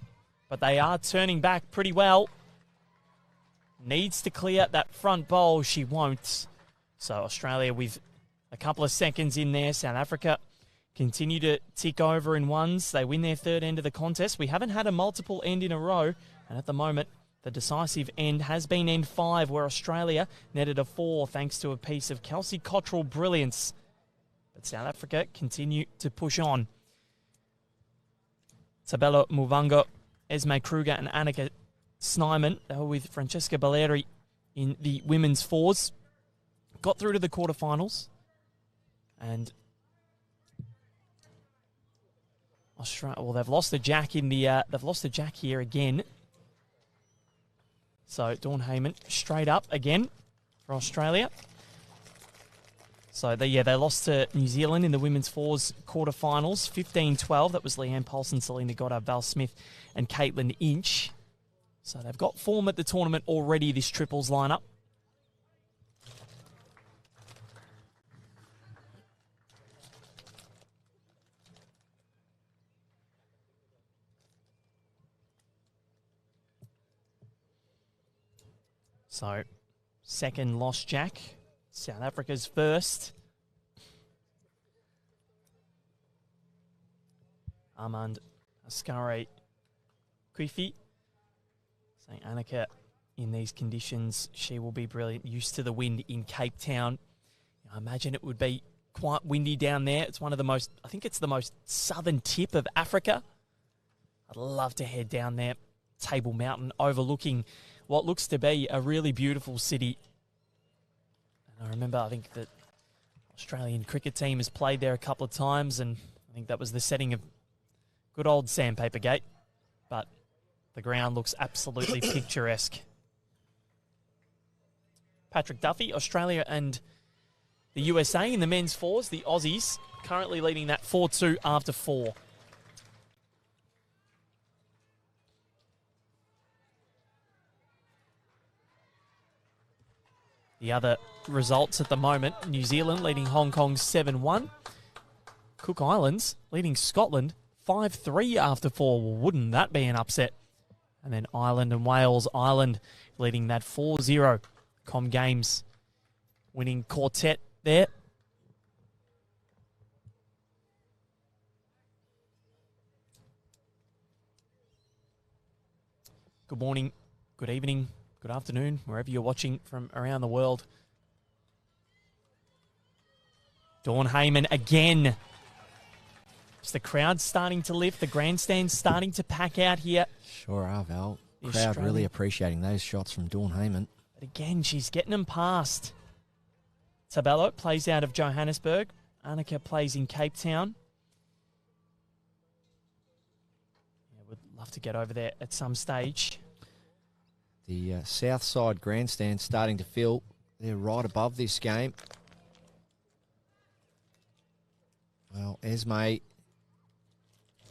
S2: but they are turning back pretty well. Needs to clear that front bowl. She won't. So Australia with a couple of seconds in there. South Africa continue to tick over in ones. They win their third end of the contest. We haven't had a multiple end in a row. And at the moment, the decisive end has been end 5, where Australia netted a 4 thanks to a piece of Kelsey Cottrell brilliance. But South Africa continue to push on. Tabelo Muvanga, Esme Kruger and Annika Snyman, they were with Francesca Balleri in the women's fours. Got through to the quarterfinals. And Australia, well, they've lost the jack in the they've lost the jack here again. So Dawn Heyman straight up again for Australia. So they lost to New Zealand in the women's fours quarterfinals, 15-12. That was Leanne Paulson, Selena Goddard, Val Smith, and Caitlin Inch. So they've got form at the tournament already, this triples lineup. So, second lost jack. South Africa's first. Armand Ascari Quifi. Saying Annika, in these conditions, she will be brilliant. Used to the wind in Cape Town. I imagine it would be quite windy down there. It's one of the most, I think it's the most southern tip of Africa. I'd love to head down there. Table Mountain overlooking what looks to be a really beautiful city. And I remember, I think that Australian cricket team has played there a couple of times, and I think that was the setting of good old Sandpaper Gate. But the ground looks absolutely picturesque. Patrick Duffy, Australia and the USA in the men's fours. The Aussies currently leading that 4-2 after 4. The other results at the moment, New Zealand leading Hong Kong 7-1. Cook Islands leading Scotland 5-3 after 4. Well, wouldn't that be an upset? And then Ireland and Wales. Ireland leading that 4-0. Com Games winning quartet there. Good morning, good evening, good afternoon, wherever you're watching from around the world. Dawn Heyman again. Is the crowd starting to lift? The grandstand's starting to pack out here.
S3: Sure are, Val. Crowd really appreciating those shots from Dawn Heyman.
S2: But again, she's getting them past. Tabelo plays out of Johannesburg. Annika plays in Cape Town. Yeah, would love to get over there at some stage.
S3: The south side grandstand starting to fill. They're right above this game. Well, Esme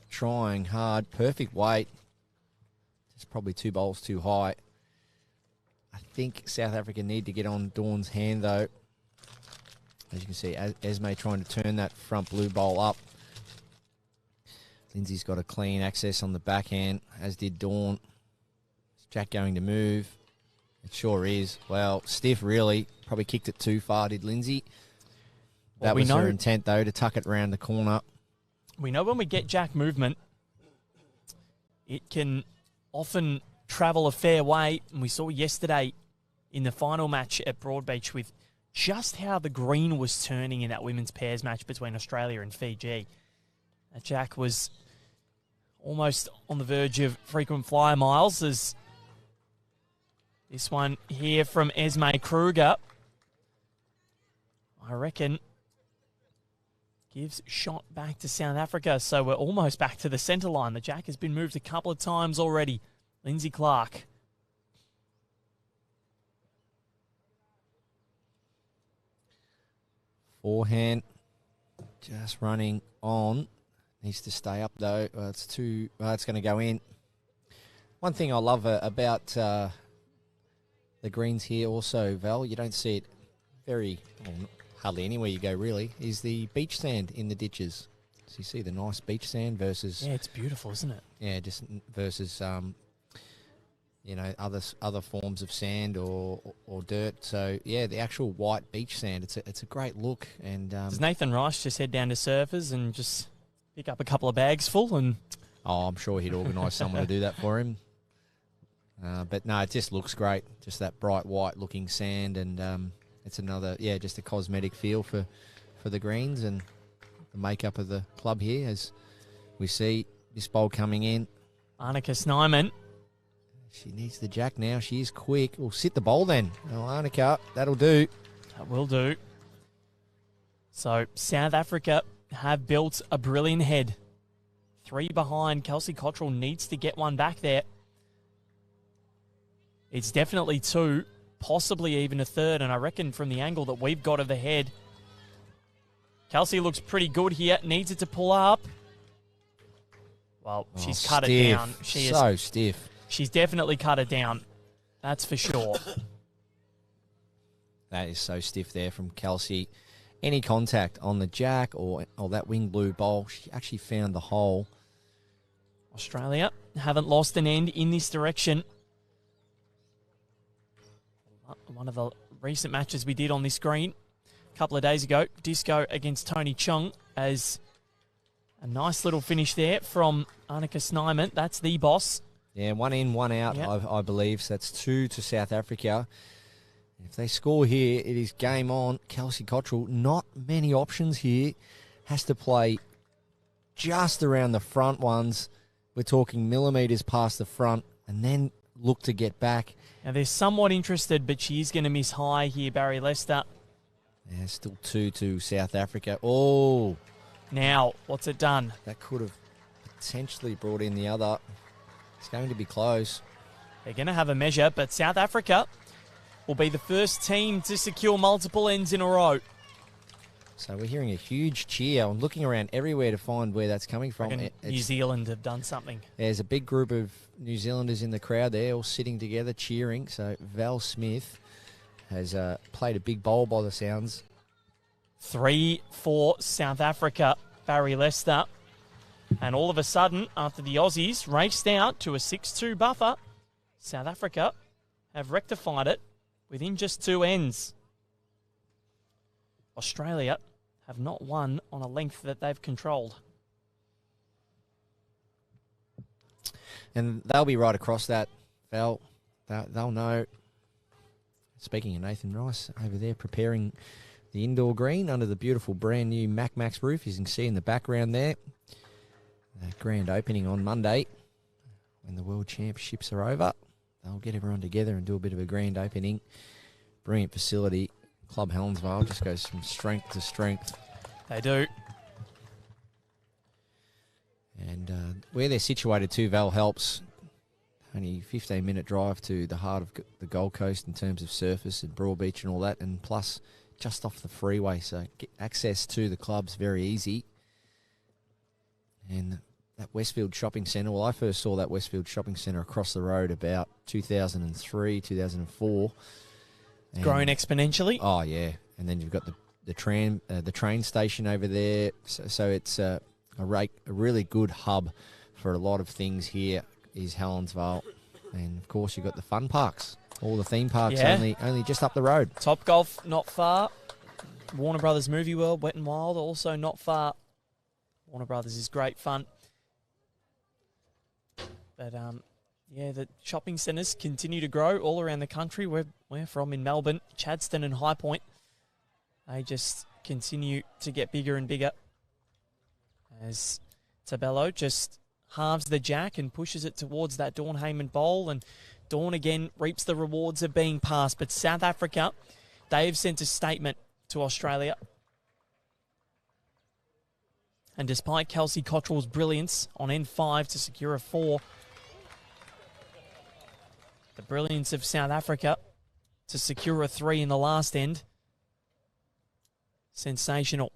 S3: trying hard. Perfect weight. Just probably 2 bowls too high. I think South Africa need to get on Dawn's hand, though. As you can see, Esme trying to turn that front blue bowl up. Lindsay's got a clean access on the backhand, as did Dawn. Is Jack going to move? It sure is. Well, stiff, really. Probably kicked it too far, did Lindsay. That was her intent, though, to tuck it around the corner.
S2: We know when we get Jack movement, it can often travel a fair way. And we saw yesterday in the final match at Broadbeach with just how the green was turning in that women's pairs match between Australia and Fiji. Jack was almost on the verge of frequent flyer miles, as this one here from Esme Kruger, I reckon, gives shot back to South Africa. So we're almost back to the centre line. The jack has been moved a couple of times already. Lindsay Clark.
S3: Forehand just running on. Needs to stay up, though. It's going to go in. One thing I love about the greens here also, Val, you don't see it hardly anywhere you go, really, is the beach sand in the ditches. So you see the nice beach sand versus
S2: Yeah, it's beautiful, isn't it?
S3: yeah, just versus other forms of sand or dirt. So yeah, the actual white beach sand. It's a great look. And
S2: Does Nathan Rice just head down to Surfers and just pick up a couple of bags full? And
S3: I'm sure he'd organise someone to do that for him. But no, it just looks great. Just that bright white looking sand, and it's another just a cosmetic feel for the greens and the makeup of the club here. As we see this bowl coming in,
S2: Arnica Snyman.
S3: She needs the jack now. She is quick. We'll sit the bowl then. Oh, Arnica, that'll do.
S2: That will do. So South Africa have built a brilliant head. 3 behind. Kelsey Cottrell needs to get one back there. It's definitely 2, possibly even a third, and I reckon from the angle that we've got of the head, Kelsey looks pretty good here. Needs it to pull up. Well, she's cut
S3: stiff.
S2: it down. She is
S3: so stiff.
S2: She's definitely cut it down. That's for sure.
S3: That is so stiff there from Kelsey. Any contact on the jack or that wing blue bowl, she actually found the hole.
S2: Australia haven't lost an end in this direction. One of the recent matches we did on this green a couple of days ago, Disco against Tony Chung, as a nice little finish there from Arnica Snyman. That's the boss.
S3: Yeah, 1 in, 1 out,
S2: Yep.
S3: I believe. So that's 2 to South Africa. If they score here, it is game on. Kelsey Cottrell, not many options here. Has to play just around the front ones. We're talking millimetres past the front, and then look to get back.
S2: Now they're somewhat interested, but she is going to miss high here, Barry Lester.
S3: Yeah, still 2 to South Africa. Oh,
S2: Now, what's it done?
S3: that could have potentially brought in the other. It's going to be close.
S2: They're going to have a measure, but South Africa will be the first team to secure multiple ends in a row.
S3: So we're hearing a huge cheer. I'm looking around everywhere to find where that's coming from.
S2: New Zealand have done something.
S3: There's a big group of New Zealanders in the crowd there, all sitting together, cheering. So Val Smith has played a big bowl by the sounds.
S2: 3 for South Africa, Barry Lester. And all of a sudden, after the Aussies raced out to a 6-2 buffer, South Africa have rectified it within just 2 ends. Australia have not won on a length that they've controlled.
S3: And they'll be right across that, Val. They'll know. Speaking of Nathan Rice, over there preparing the indoor green under the beautiful brand new Max roof. You can see in the background there. The grand opening on Monday when the World Championships are over. They'll get everyone together and do a bit of a grand opening. Brilliant facility. Club Helensvale just goes from strength to strength.
S2: They do.
S3: And where they're situated too, Val helps. Only 15-minute drive to the heart of the Gold Coast in terms of surface and Broadbeach and all that, and plus just off the freeway, so access to the club's very easy. And that Westfield Shopping Centre, well, I first saw that Westfield Shopping Centre across the road about 2003, 2004.
S2: It's grown exponentially.
S3: Oh, yeah. And then you've got the train station over there. So it's a really good hub for a lot of things here is Helensvale. And, of course, you've got the fun parks. All the theme parks only just up the road.
S2: Top Golf, not far. Warner Brothers Movie World, Wet n Wild, also not far. Warner Brothers is great fun. But, the shopping centres continue to grow all around the country. We're from in Melbourne, Chadstone and High Point. They just continue to get bigger and bigger as Tabello just halves the jack and pushes it towards that Dawn Heyman bowl, and Dawn again reaps the rewards of being passed. But South Africa, they've sent a statement to Australia. And despite Kelsey Cottrell's brilliance on N5 to secure a 4, the brilliance of South Africa to secure a 3 in the last end, sensational.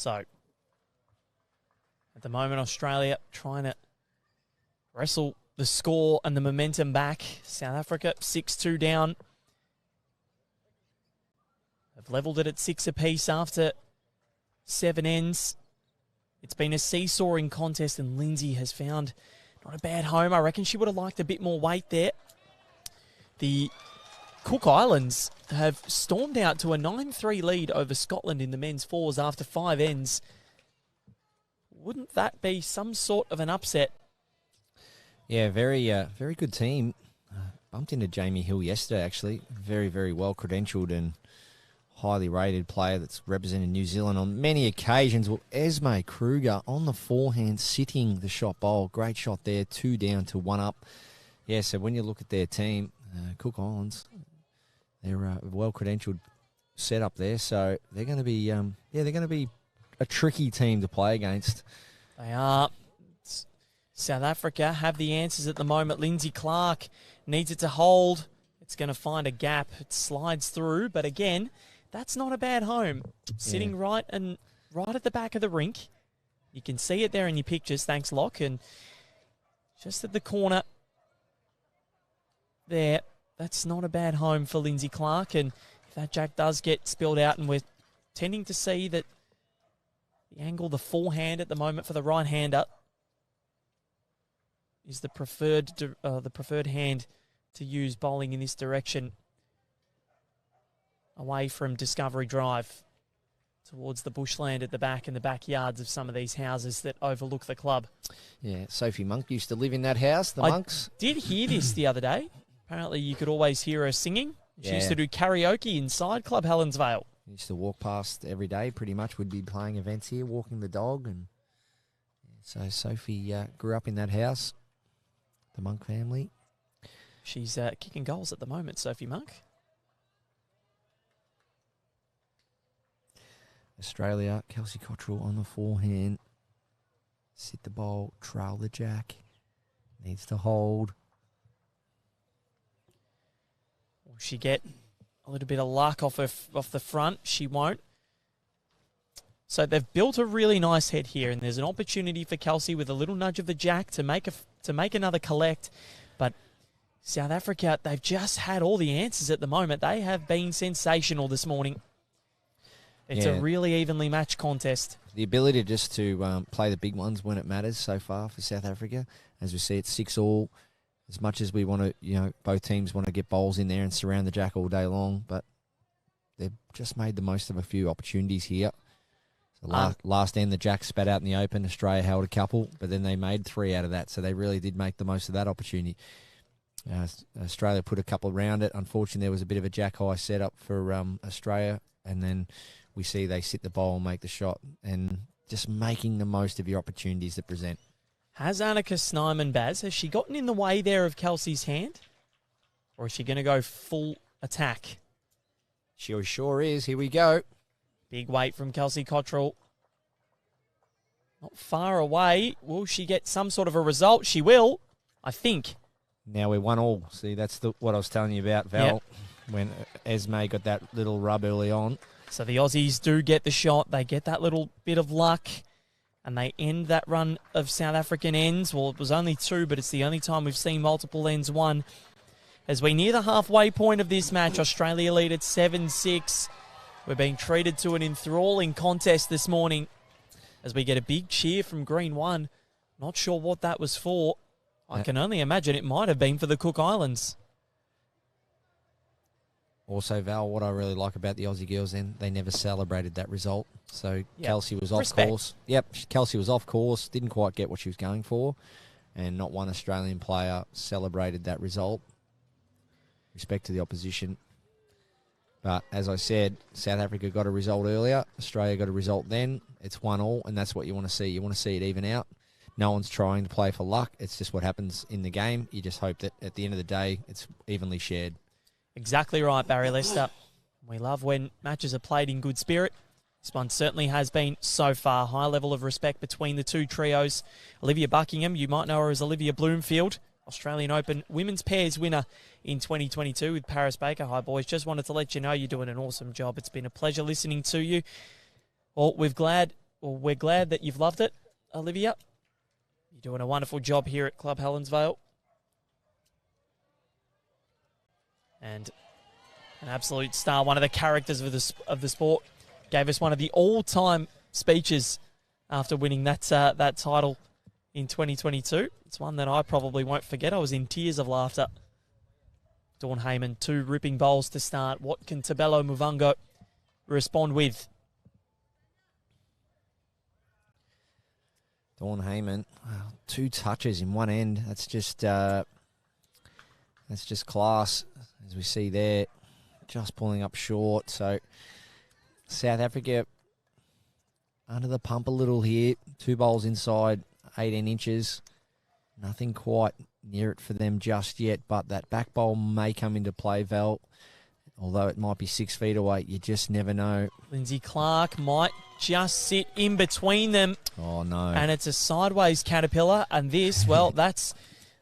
S2: So, at the moment, Australia trying to wrestle the score and the momentum back. South Africa 6-2 down. They've levelled it at 6 apiece after 7 ends. It's been a seesawing contest, and Lindsay has found not a bad home. I reckon she would have liked a bit more weight there. The Cook Islands have stormed out to a 9-3 lead over Scotland in the men's fours after 5 ends. Wouldn't that be some sort of an upset?
S3: Yeah, very good team. Bumped into Jamie Hill yesterday, actually. Very, very well credentialed and highly rated player that's represented New Zealand on many occasions. Well, Esme Kruger on the forehand, sitting the shot bowl. Great shot there, 2 down to 1 up. Yeah, so when you look at their team, Cook Islands, they're a well-credentialed setup there. So they're going to be, they're going to be a tricky team to play against.
S2: They are. South Africa have the answers at the moment. Lindsay Clark needs it to hold. It's going to find a gap. It slides through, but again, that's not a bad home. Sitting right at the back of the rink. You can see it there in your pictures. Thanks, Locke. And just at the corner there, that's not a bad home for Lindsay Clark. And if that jack does get spilled out, and we're tending to see that the angle, the forehand at the moment for the right-hander is the preferred hand to use bowling in this direction, away from Discovery Drive towards the bushland at the back and the backyards of some of these houses that overlook the club.
S3: Yeah, Sophie Monk used to live in that house, the Monks.
S2: Did hear this the other day. Apparently you could always hear her singing. She used to do karaoke inside Club Helensvale.
S3: Used to walk past every day, pretty much. Would be playing events here, walking the dog. And so Sophie grew up in that house, the Monk family.
S2: She's kicking goals at the moment, Sophie Monk.
S3: Australia, Kelsey Cottrell on the forehand. Sit the bowl, trail the jack. Needs to hold.
S2: Will she get a little bit of luck off the front? She won't. So they've built a really nice head here, and there's an opportunity for Kelsey with a little nudge of the jack to make another collect. But South Africa, they've just had all the answers at the moment. They have been sensational this morning. It's a really evenly matched contest.
S3: The ability just to play the big ones when it matters so far for South Africa. As we see, it's 6-all. As much as we want to, both teams want to get bowls in there and surround the jack all day long, but they've just made the most of a few opportunities here. So last end, the jack spat out in the open. Australia held a couple, but then they made 3 out of that, so they really did make the most of that opportunity. Australia put a couple around it. Unfortunately, there was a bit of a jack high setup for Australia, and then we see they sit the bowl and make the shot, and just making the most of your opportunities that present.
S2: Has Annika Snyman, Baz, has she gotten in the way there of Kelsey's hand? Or is she going to go full attack?
S3: She sure is. Here we go.
S2: Big weight from Kelsey Cottrell. Not far away. Will she get some sort of a result? She will, I think.
S3: Now we're 1-all. See, that's what I was telling you about, Val, when Esme got that little rub early on.
S2: So the Aussies do get the shot. They get that little bit of luck, and they end that run of South African ends. Well, it was only 2, but it's the only time we've seen multiple ends won. As we near the halfway point of this match, Australia lead at 7-6. We're being treated to an enthralling contest this morning as we get a big cheer from Green 1. Not sure what that was for. I can only imagine it might have been for the Cook Islands.
S3: Also, Val, what I really like about the Aussie girls, then they never celebrated that result. So Kelsey was off course. Yep, Kelsey was off course, didn't quite get what she was going for, and not one Australian player celebrated that result. Respect to the opposition. But as I said, South Africa got a result earlier. Australia got a result then. It's 1-all, and that's what you want to see. You want to see it even out. No one's trying to play for luck. It's just what happens in the game. You just hope that at the end of the day, it's evenly shared.
S2: Exactly right, Barry Lester. We love when matches are played in good spirit. This one certainly has been so far. High level of respect between the two trios. Olivia Buckingham, you might know her as Olivia Bloomfield, Australian Open Women's Pairs winner in 2022 with Paris Baker. Hi, boys. Just wanted to let you know you're doing an awesome job. It's been a pleasure listening to you. Well, we're glad Well, we're glad that you've loved it, Olivia. You're doing a wonderful job here at Club Helensvale. And an absolute star, one of the characters of the sport. Gave us one of the all-time speeches after winning that title in 2022. It's one that I probably won't forget. I was in tears of laughter. Dawn Heyman, 2 ripping bowls to start. What can Tabelo Muvungo respond with?
S3: Dawn Heyman, wow, 2 touches in one end. That's just class, as we see there. Just pulling up short. So South Africa under the pump a little here. 2 bowls inside, 18 inches. Nothing quite near it for them just yet, but that back bowl may come into play, Val. Although it might be 6 feet away, you just never know.
S2: Lindsay Clark might just sit in between them.
S3: Oh, no.
S2: And it's a sideways caterpillar. And this, well, that's,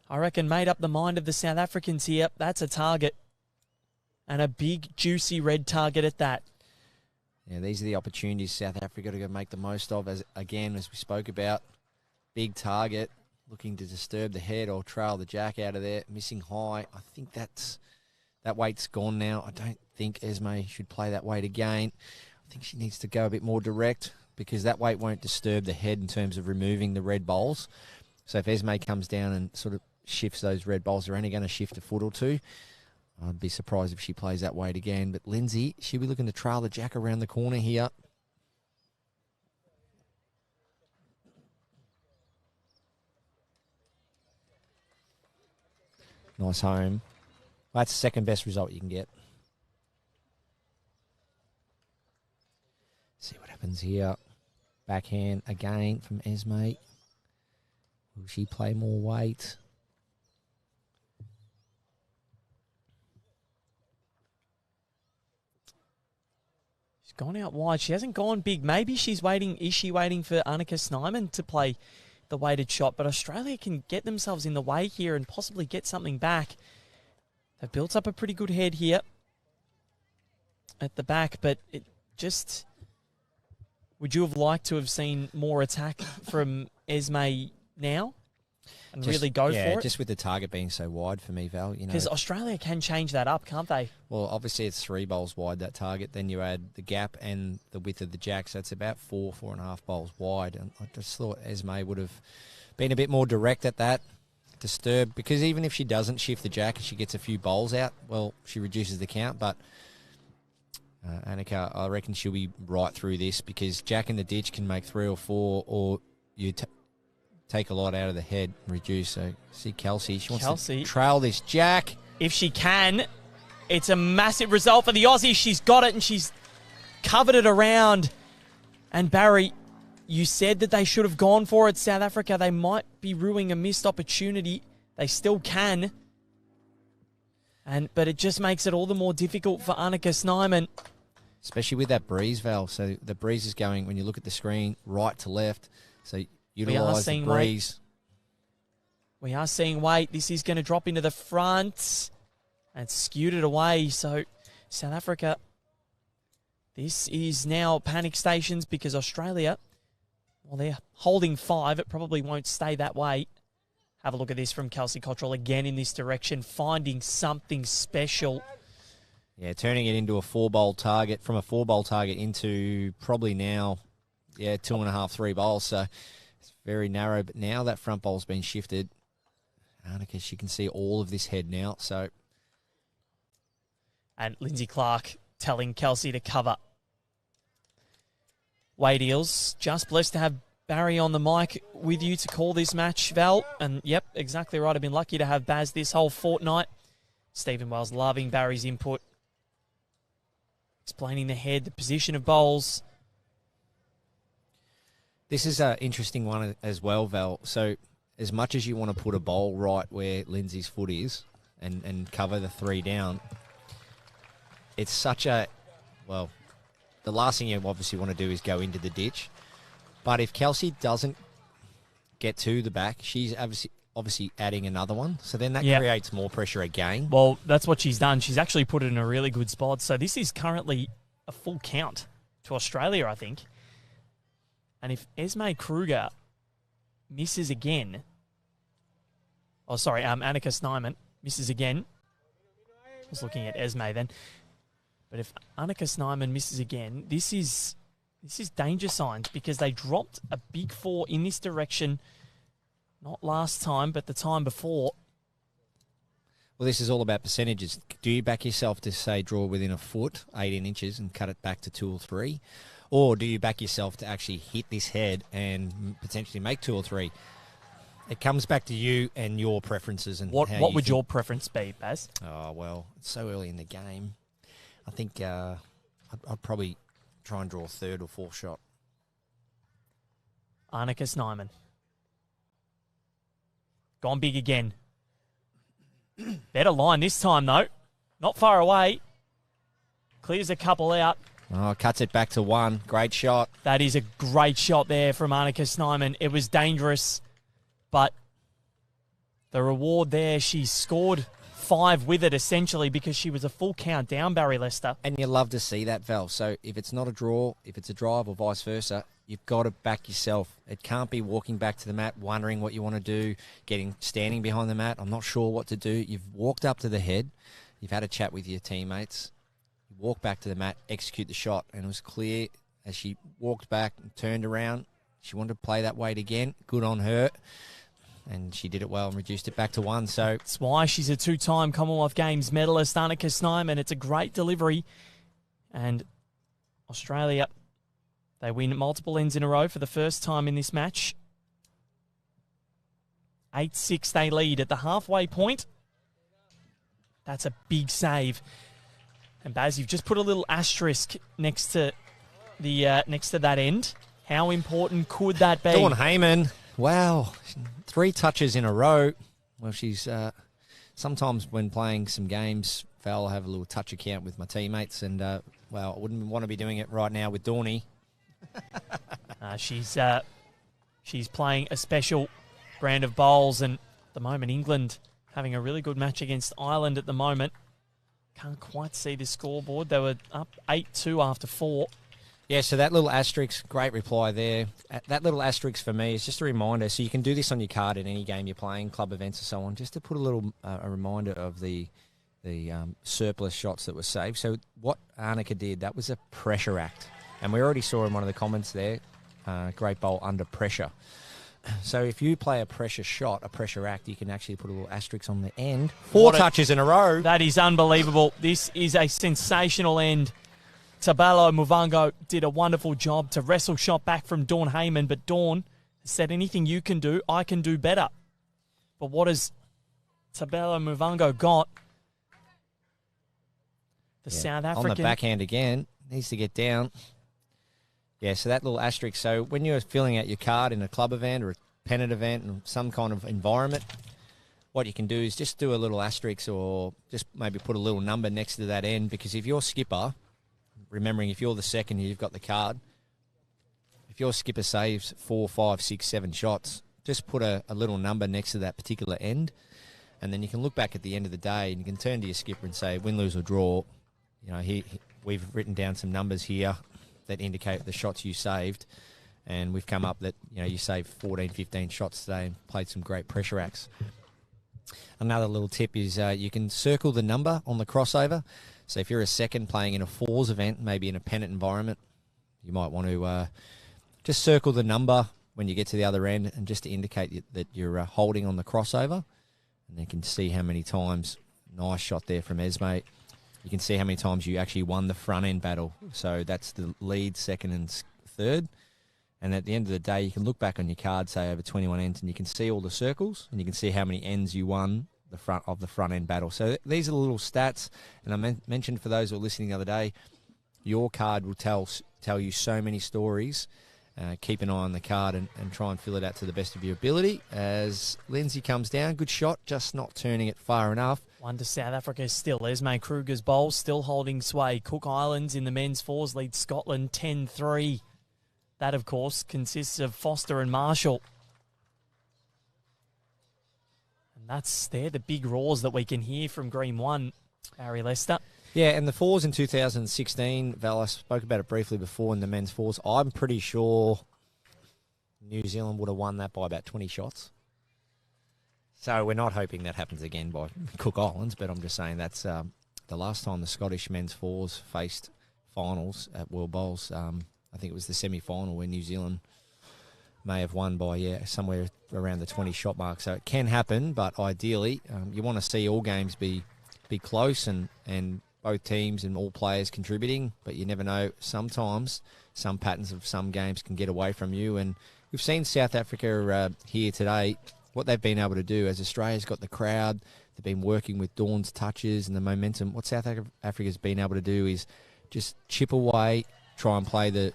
S2: I reckon, made up the mind of the South Africans here. That's a target. And a big, juicy red target at that.
S3: Yeah, these are the opportunities South Africa to make the most of. As we spoke about, big target, looking to disturb the head or trail the jack out of there, missing high. I think that weight's gone now. I don't think Esme should play that weight again. I think she needs to go a bit more direct because that weight won't disturb the head in terms of removing the red bowls. So if Esme comes down and sort of shifts those red bowls, they're only going to shift a foot or two. I'd be surprised if she plays that weight again. But Lindsay, she'll be looking to trail the jack around the corner here. Nice home. That's the second best result you can get. See what happens here. Backhand again from Esme. Will she play more weight?
S2: She's gone out wide. She hasn't gone big. Maybe she's waiting. Is she waiting for Annika Snyman to play the weighted shot? But Australia can get themselves in the way here and possibly get something back. They've built up a pretty good head here at the back, but it just... Would you have liked to have seen more attack from Esme now and really go for it?
S3: Just with the target being so wide for me, Val.
S2: Because Australia can change that up, can't they?
S3: Well, obviously it's 3 bowls wide, that target. Then you add the gap and the width of the jack, so it's about 4.5 bowls wide. And I just thought Esme would have been a bit more direct at that. Disturbed, because even if she doesn't shift the jack and she gets a few bowls out, well, she reduces the count. But Annika, I reckon she'll be right through this because jack in the ditch can make 3 or 4, or you take a lot out of the head and reduce. So see Kelsey, she wants to trail this jack.
S2: If she can, it's a massive result for the Aussie. She's got it and she's covered it around. And Barry, you said that they should have gone for it, South Africa. They might be ruining a missed opportunity. They still can. But it just makes it all the more difficult for Annika Snyman.
S3: Especially with that breeze, Val. So the breeze is going, when you look at the screen, right to left. So utilise the breeze.
S2: We are seeing weight. This is going to drop into the front. And skewed it away. So South Africa, this is now panic stations because Australia... Well, they're holding 5. It probably won't stay that way. Have a look at this from Kelsey Cottrell again in this direction, finding something special.
S3: Yeah, turning it into a 4-bowl target, from a 4-bowl target into probably now, 2.5, 3 bowls. So it's very narrow, but now that front bowl's been shifted. Annika, she can see all of this head now. So,
S2: and Lindsay Clark telling Kelsey to cover. Wade Eels, just blessed to have Barry on the mic with you to call this match, Val. And, yep, exactly right. I've been lucky to have Baz this whole fortnight. Stephen Wells loving Barry's input. Explaining the head, the position of bowls.
S3: This is an interesting one as well, Val. So, as much as you want to put a bowl right where Lindsay's foot is and cover the 3 down, it's such a, well... The last thing you obviously want to do is go into the ditch. But if Kelsey doesn't get to the back, she's obviously adding another one. So then that creates more pressure again.
S2: Well, that's what she's done. She's actually put it in a really good spot. So this is currently a full count to Australia, I think. And if Esme Kruger misses again, Annika Snyman misses again. I was looking at Esme then. But if Annika Snyman misses again, this is danger signs because they dropped a big 4 in this direction, not last time, but the time before.
S3: Well, this is all about percentages. Do you back yourself to, say, draw within a foot, 18 inches, and cut it back to 2 or 3? Or do you back yourself to actually hit this head and potentially make 2 or 3? It comes back to you and your preferences. And
S2: what would your preference be, Baz?
S3: Oh, well, it's so early in the game. I think I'd probably try and draw a 3rd or 4th shot.
S2: Annika Snyman. Gone big again. Better line this time, though. Not far away. Clears a couple out.
S3: Oh, cuts it back to 1. Great shot.
S2: That is a great shot there from Annika Snyman. It was dangerous, but the reward there, she scored 5 with it, essentially, because she was a full count down, Barry Lester.
S3: And you love to see that, Val. So if it's not a draw, if it's a drive or vice versa, you've got to back yourself. It can't be walking back to the mat, wondering what you want to do, standing behind the mat. I'm not sure what to do. You've walked up to the head. You've had a chat with your teammates. You walk back to the mat, execute the shot. And it was clear as she walked back and turned around, she wanted to play that weight again. Good on her. And she did it well and reduced it back to 1. So
S2: that's why she's a 2-time Commonwealth Games medalist, Annika Snyman. It's a great delivery. And Australia, they win multiple ends in a row for the first time in this match. 8-6 they lead at the halfway point. That's a big save. And Baz, you've just put a little asterisk next to that end. How important could that be?
S3: Dawn Heyman, wow, 3 touches in a row. Well, she's sometimes when playing some games, Val, I have a little touch account with my teammates, and I wouldn't want to be doing it right now with Dawny.
S2: She's playing a special brand of bowls, and at the moment England having a really good match against Ireland at the moment. Can't quite see the scoreboard. They were up 8-2 after 4.
S3: Yeah, so that little asterisk, great reply there. That little asterisk for me is just a reminder. So you can do this on your card in any game you're playing, club events and so on, just to put a little a reminder of the surplus shots that were saved. So what Annika did, that was a pressure act. And we already saw in one of the comments there, great bowl under pressure. So if you play a pressure shot, a pressure act, you can actually put a little asterisk on the end. 4 touches in a row.
S2: That is unbelievable. This is a sensational end. Tabalo Muvango did a wonderful job to wrestle shot back from Dawn Heyman, but Dawn said, anything you can do, I can do better. But what has Tabalo Muvango got? The South African...
S3: On the backhand again, needs to get down. Yeah, so that little asterisk. So when you're filling out your card in a club event or a pennant event and some kind of environment, what you can do is just do a little asterisk or just maybe put a little number next to that end, because if your skipper, remembering if you're the second and you've got the card, if your skipper saves 4, 5, 6, 7 shots, just put a little number next to that particular end, and then you can look back at the end of the day and you can turn to your skipper and say, win, lose or draw, you know, we've written down some numbers here that indicate the shots you saved, and we've come up that, you know, you saved 14, 15 shots today and played some great pressure acts. Another little tip is you can circle the number on the crossover. So if you're a second playing in a fours event, maybe in a pennant environment, you might want to just circle the number when you get to the other end, and just to indicate that you're holding on the crossover. And you can see how many times, nice shot there from Esme, you can see how many times you actually won the front end battle. So that's the lead, second and third. And at the end of the day, you can look back on your card, say over 21 ends, and you can see all the circles, and you can see how many ends you won the front end battle. So these are the little stats. And I mentioned for those who are listening the other day, your card will tell you so many stories. Keep an eye on the card and try and fill it out to the best of your ability. As Lindsay comes down, good shot, just not turning it far enough.
S2: One to South Africa still. Esme Kruger's bowl still holding sway. Cook Islands in the men's fours lead Scotland 10-3. That, of course, consists of Foster and Marshall. And they're the big roars that we can hear from Green 1, Barry Lester.
S3: Yeah, and the fours in 2016, Val, I spoke about it briefly before in the men's fours. I'm pretty sure New Zealand would have won that by about 20 shots. So we're not hoping that happens again by Cook Islands, but I'm just saying that's the last time the Scottish men's fours faced finals at World Bowls. I think it was the semi-final where New Zealand may have won by, somewhere around the 20-shot mark. So it can happen, but ideally you want to see all games be close and both teams and all players contributing, but you never know. Sometimes some patterns of some games can get away from you, and we've seen South Africa here today, what they've been able to do as Australia's got the crowd. They've been working with Dawn's touches and the momentum. What South Africa's been able to do is just chip away, try and play the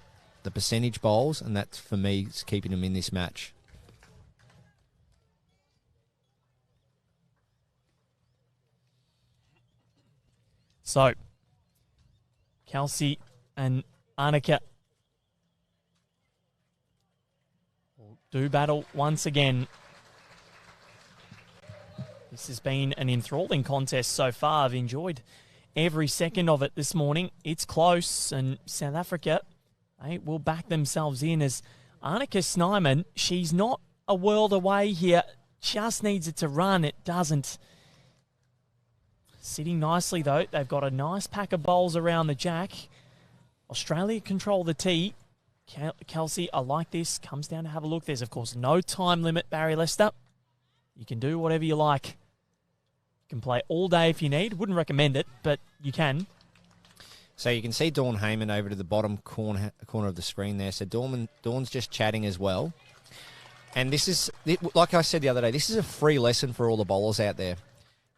S3: percentage bowls, and that's, for me, is keeping them in this match.
S2: So, Kelsey and Annika will do battle once again. This has been an enthralling contest so far. I've enjoyed every second of it this morning. It's close, and South Africa, they will back themselves in as Annika Snyman, she's not a world away here, just needs it to run. It doesn't. Sitting nicely, though. They've got a nice pack of bowls around the jack. Australia control the tee. Kelsey, I like this. Comes down to have a look. There's, of course, no time limit, Barry Lester. You can do whatever you like. You can play all day if you need. Wouldn't recommend it, but you can.
S3: So you can see Dawn Heyman over to the bottom corner of the screen there. So Dawn's just chatting as well. And this is, like I said the other day, this is a free lesson for all the bowlers out there.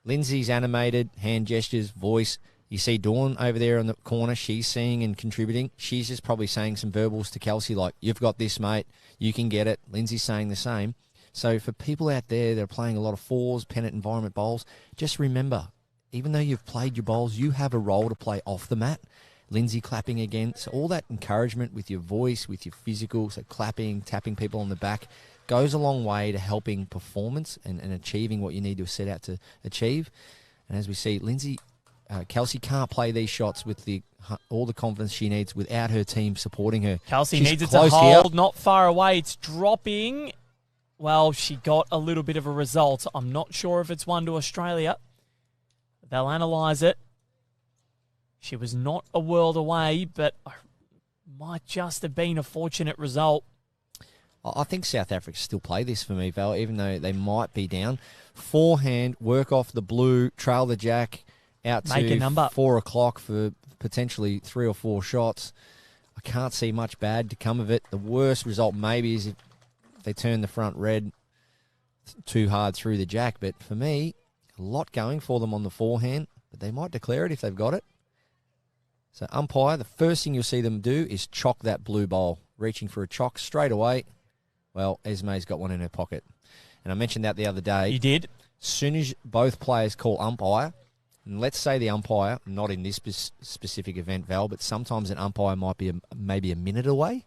S3: Lindsay's animated, hand gestures, voice. You see Dawn over there in the corner. She's seeing and contributing. She's just probably saying some verbals to Kelsey like, you've got this, mate. You can get it. Lindsay's saying the same. So for people out there that are playing a lot of fours, pennant environment bowls, just remember, even though you've played your bowls, you have a role to play off the mat. Lindsay clapping again. So all that encouragement with your voice, with your physical, so clapping, tapping people on the back, goes a long way to helping performance and achieving what you need to set out to achieve. And as we see, Kelsey can't play these shots with all the confidence she needs without her team supporting her.
S2: Kelsey
S3: She's
S2: needs it to
S3: close
S2: hold,
S3: here.
S2: not far away. It's dropping. Well, she got a little bit of a result. I'm not sure if it's one to Australia. They'll analyse it. She was not a world away, but might just have been a fortunate result.
S3: I think South Africa still play this for me, Val, even though they might be down. Forehand, work off the blue, trail the jack out
S2: Make a
S3: to
S2: number.
S3: 4 o'clock for potentially 3 or 4 shots. I can't see much bad to come of it. The worst result maybe is if they turn the front red too hard through the jack. But for me, a lot going for them on the forehand, but they might declare it if they've got it. So umpire, the first thing you'll see them do is chock that blue bowl, reaching for a chock straight away. Well, Esme's got one in her pocket. And I mentioned that the other day.
S2: You did.
S3: As soon as both players call umpire, and let's say the umpire, not in this specific event, Val, but sometimes an umpire might be maybe a minute away.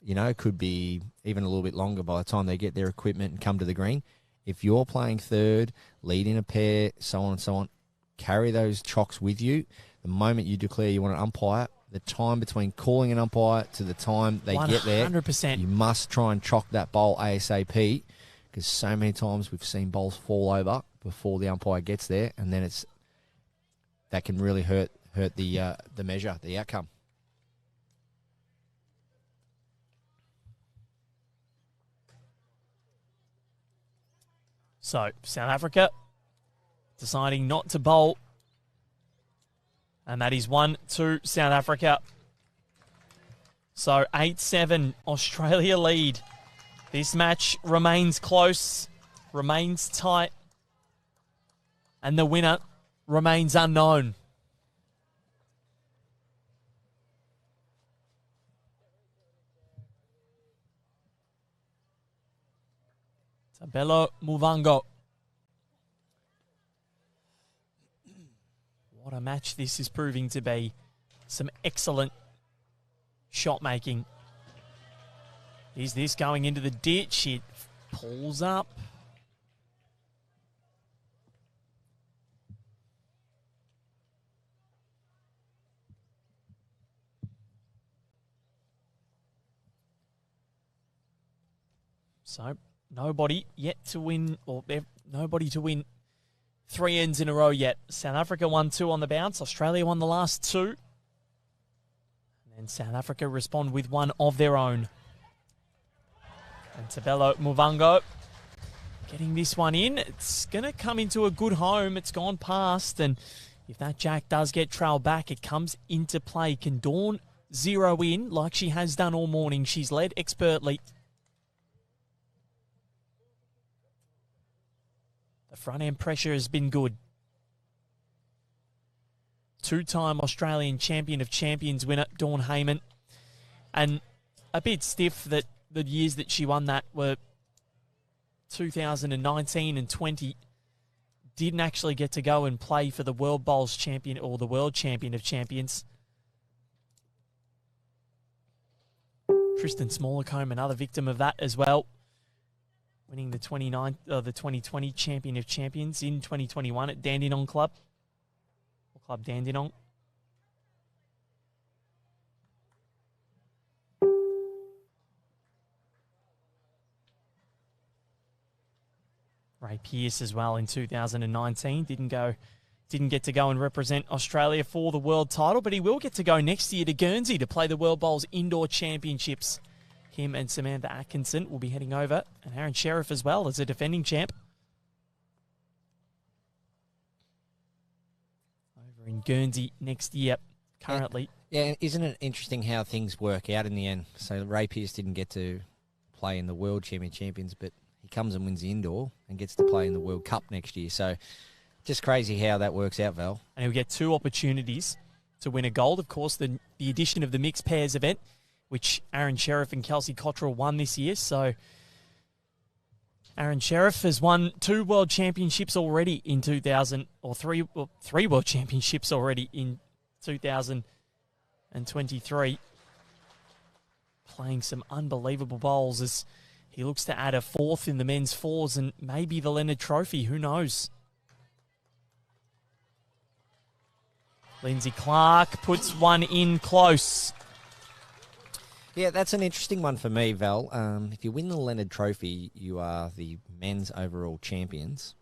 S3: You know, could be even a little bit longer by the time they get their equipment and come to the green. If you're playing third, lead in a pair, so on and so on, carry those chocks with you. The moment you declare you want an umpire, the time between calling an umpire to the time they get there,
S2: 100%.
S3: you must try and chock that bowl ASAP, because so many times we've seen bowls fall over before the umpire gets there, and then that can really hurt the measure, the outcome.
S2: So, South Africa deciding not to bowl. And that is 1-2 South Africa. So 8-7 Australia lead. This match remains close, remains tight, and the winner remains unknown. Tabelo Muvango. What a match this is proving to be. Some excellent shot making. Is this going into the ditch? It pulls up. So nobody yet to win, or nobody to win 3 ends in a row yet. South Africa won 2 on the bounce. Australia won the last 2. And then South Africa respond with 1 of their own. And Tabelo Muvango getting this one in. It's going to come into a good home. It's gone past, and if that jack does get trailed back, it comes into play. Can Dawn zero in like she has done all morning? She's led expertly. The front end pressure has been good. 2-time Australian champion of champions winner, Dawn Heyman. And a bit stiff that the years that she won that were 2019 and 20. Didn't actually get to go and play for the World Bowls champion or the World Champion of Champions. Tristan Smallacombe, another victim of that as well. Winning the 2020 Champion of Champions in 2021 at Dandenong Club. Or Club Dandenong. Ray Pearce as well in 2019. Didn't get to go and represent Australia for the world title, but he will get to go next year to Guernsey to play the World Bowls Indoor Championships. Him and Samantha Atkinson will be heading over, and Aaron Sheriff as well as a defending champ. Over in Guernsey next year, currently.
S3: Yeah, isn't it interesting how things work out in the end? So Ray Pearce didn't get to play in the World Champions, but he comes and wins the indoor and gets to play in the World Cup next year. So just crazy how that works out, Val.
S2: And he'll get 2 opportunities to win a gold. Of course, the addition of the mixed pairs event, which Aaron Sheriff and Kelsey Cottrell won this year. So Aaron Sheriff has won 2 world championships already in 2000, or 3 world championships already in 2023. Playing some unbelievable bowls as he looks to add a 4th in the men's 4s and maybe the Leonard Trophy. Who knows? Lindsay Clark puts one in close.
S3: Yeah, that's an interesting one for me, Val. If you win the Leonard Trophy, you are the men's overall champions.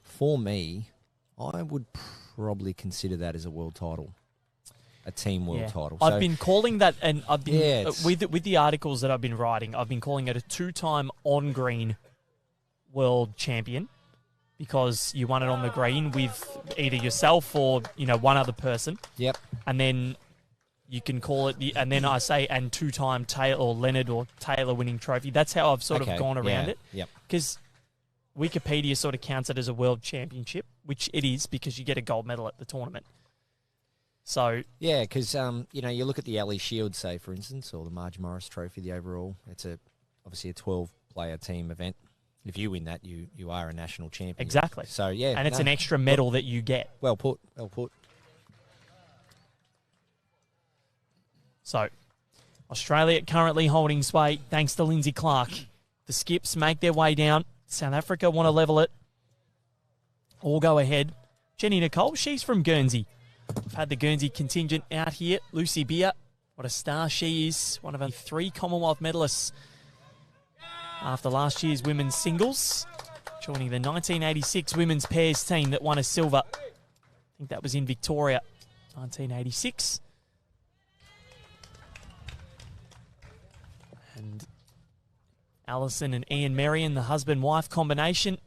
S3: For me, I would probably consider that as a world title. A team world title.
S2: I've been calling that, and I've been with the articles that I've been writing, I've been calling it a 2-time on-green world champion because you won it on the green with either yourself or one other person.
S3: Yep.
S2: And then you can call it and then I say 2-time Taylor or Leonard or Taylor winning trophy. That's how I've sort of gone around it.
S3: Yep.
S2: Because Wikipedia sort of counts it as a world championship, which it is because you get a gold medal at the tournament. So
S3: yeah, because you look at the Ali Shield, say for instance, or the Marge Morris Trophy, the overall. It's obviously a 12-player team event. If you win that, you are a national champion.
S2: Exactly.
S3: So yeah,
S2: and it's an extra medal that you get.
S3: Well put. Well put.
S2: So Australia currently holding sway thanks to Lindsay Clark. The skips make their way down. South Africa want to level it. All go ahead. Jenny Nicole, she's from Guernsey. We've had the Guernsey contingent out here. Lucy Beer, what a star she is. One of our 3 Commonwealth medalists after last year's women's singles. Joining the 1986 women's pairs team that won a silver. I think that was in Victoria, 1986. And Alison and Ian Marion, the husband-wife combination,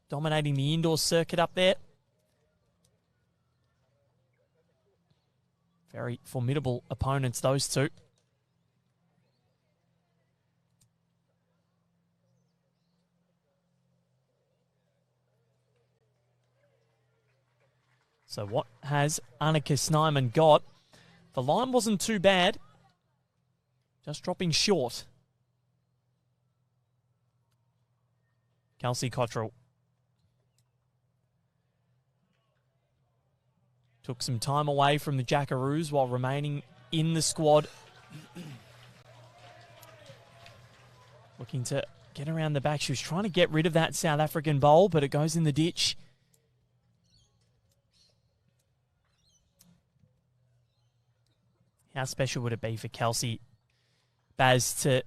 S2: dominating the indoor circuit up there. Very formidable opponents, those two. So what has Annika Snyman got? The line wasn't too bad. Just dropping short. Kelsey Cottrell. Took some time away from the Jackaroos while remaining in the squad. Looking to get around the back. She was trying to get rid of that South African bowl, but it goes in the ditch. How special would it be for Kelsey Baz to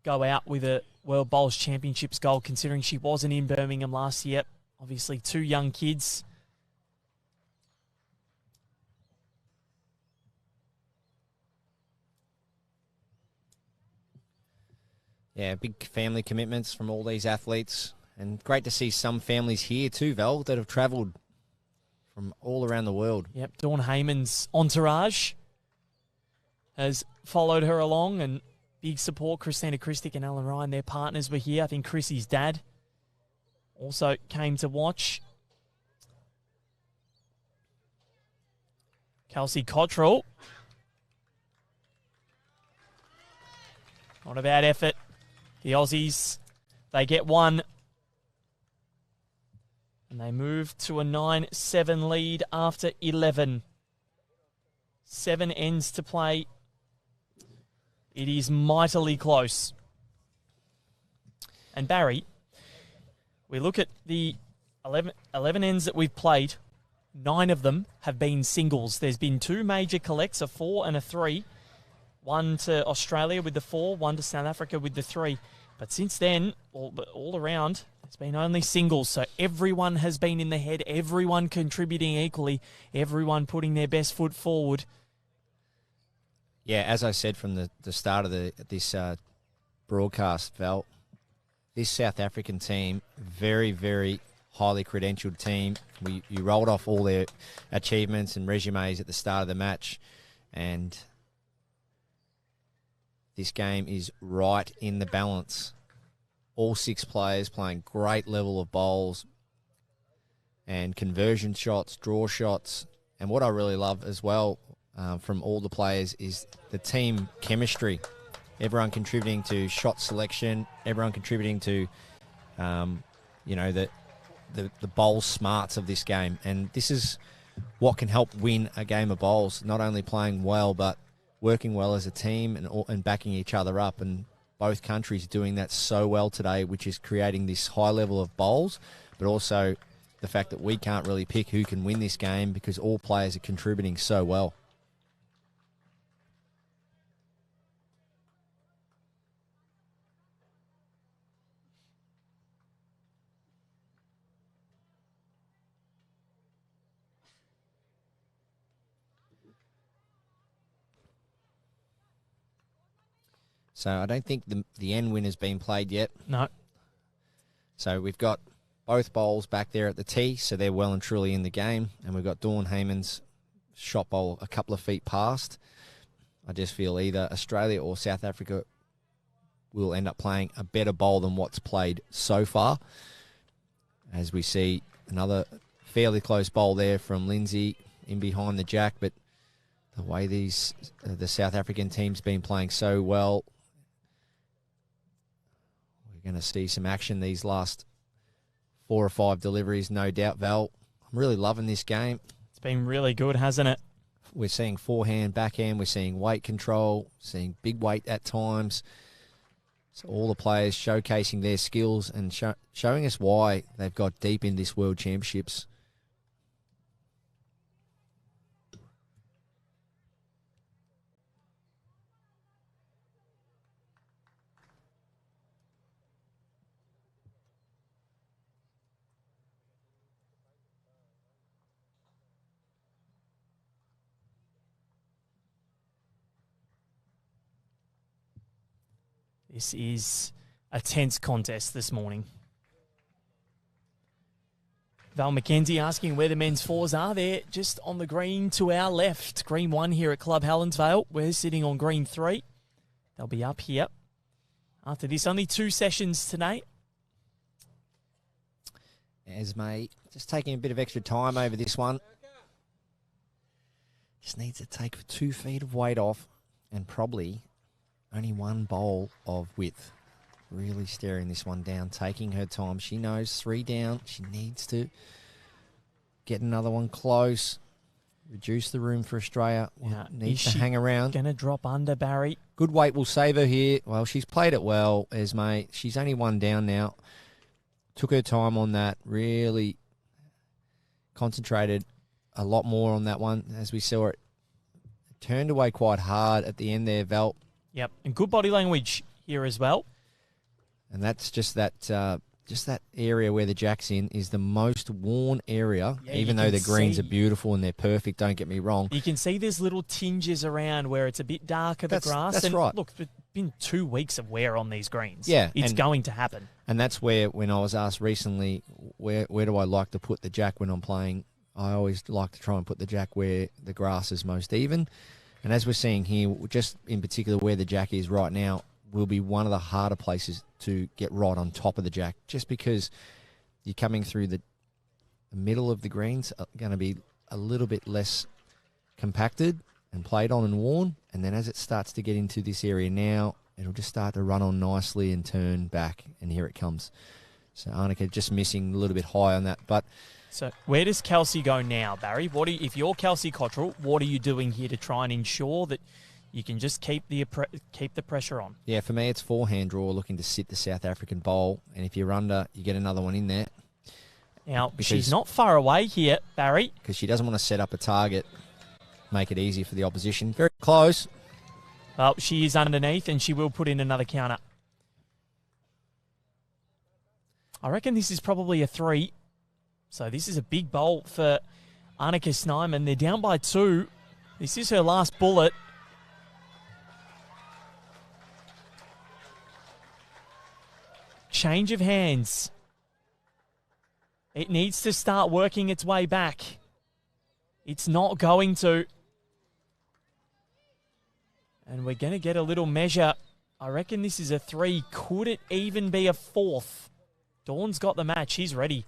S2: go out with a World Bowls Championships gold, considering she wasn't in Birmingham last year. Obviously, 2 young kids.
S3: Yeah, big family commitments from all these athletes. And great to see some families here too, Val, that have travelled from all around the world.
S2: Yep, Dawn Heyman's entourage has followed her along, and big support. Christina Christic and Alan Ryan, their partners, were here. I think Chrissy's dad also came to watch. Kelsey Cottrell. Not a bad effort. The Aussies, they get one. And they move to a 9-7 lead after 11. 7 ends to play. It is mightily close. And Barry, we look at the 11 ends that we've played. 9 of them have been singles. There's been 2 major collects, a 4 and a 3. 1 to Australia with the 4, 1 to South Africa with the 3. But since then, all around, it's been only singles. So everyone has been in the head, everyone contributing equally, everyone putting their best foot forward.
S3: Yeah, as I said from the start of this broadcast, Val, this South African team, very, very highly credentialed team. You rolled off all their achievements and resumes at the start of the match, and this game is right in the balance. All 6 players playing great level of bowls and conversion shots, draw shots. And what I really love as well from all the players is the team chemistry. Everyone contributing to shot selection, everyone contributing to, the bowl smarts of this game. And this is what can help win a game of bowls, not only playing well, but working well as a team and backing each other up. And both countries doing that so well today, which is creating this high level of bowls, but also the fact that we can't really pick who can win this game because all players are contributing so well. So I don't think the end win has been played yet.
S2: No.
S3: So we've got both bowls back there at the tee, so they're well and truly in the game. And we've got Dawn Heyman's shot bowl a couple of feet past. I just feel either Australia or South Africa will end up playing a better bowl than what's played so far. As we see another fairly close bowl there from Lindsay in behind the jack, but the way the South African team's been playing so well, we're going to see some action these last 4 or 5 deliveries, no doubt, Val. I'm really loving this game.
S2: It's been really good, hasn't it?
S3: We're seeing forehand, backhand. We're seeing weight control, seeing big weight at times. So all the players showcasing their skills and showing us why they've got deep in this World Championships.
S2: This is a tense contest this morning. Val McKenzie asking where the men's 4s are. There just on the green to our left. Green 1 here at Club Helensvale. We're sitting on green 3. They'll be up here. After this, only 2 sessions tonight.
S3: Esme just taking a bit of extra time over this one. Just needs to take 2 feet of weight off and probably only 1 bowl of width. Really staring this one down, taking her time. She knows 3 down. She needs to get another one close. Reduce the room for Australia. Needs to hang around.
S2: Going to drop under, Barry.
S3: Good weight will save her here. Well, she's played it well, Esme. She's only 1 down now. Took her time on that. Really concentrated a lot more on that one as we saw it. Turned away quite hard at the end there, Val.
S2: Yep, and good body language here as well.
S3: And that's just that area where the jack's in is the most worn area,
S2: Yeah,
S3: even
S2: you
S3: though
S2: can
S3: the greens
S2: see-
S3: are beautiful and they're perfect, don't get me wrong.
S2: You can see there's little tinges around where it's a bit darker, the grass.
S3: That's
S2: and
S3: right.
S2: Look, there's been 2 weeks of wear on these greens.
S3: Yeah,
S2: It's
S3: and-
S2: going to happen.
S3: And that's where, when I was asked recently, where do I like to put the jack when I'm playing, I always like to try and put the jack where the grass is most even. And as we're seeing here, just in particular where the jack is right now, will be one of the harder places to get right on top of the jack, just because you're coming through the middle of the greens are going to be a little bit less compacted and played on and worn. And then as it starts to get into this area now, it'll just start to run on nicely and turn back, and here it comes. So Arnica just missing a little bit high on that. But
S2: So where does Kelsey go now, Barry? If you're Kelsey Cottrell, what are you doing here to try and ensure that you can just keep the pressure on?
S3: yeah, for me, it's forehand draw, looking to sit the South African bowl. And if you're under, you get another one in there,
S2: Now,
S3: Because-
S2: she's not far away here, Barry.
S3: because she doesn't want to set up a target, make it easy for the opposition. Very close.
S2: Well, she is underneath and she will put in another counter. I reckon this is probably a 3. So this is a big bowl for Annika Snyman. They're down by 2. This is her last bullet. Change of hands. It needs to start working its way back. It's not going to. And we're going to get a little measure. I reckon this is a 3. Could it even be a 4th? Dawn's got the match. She's ready.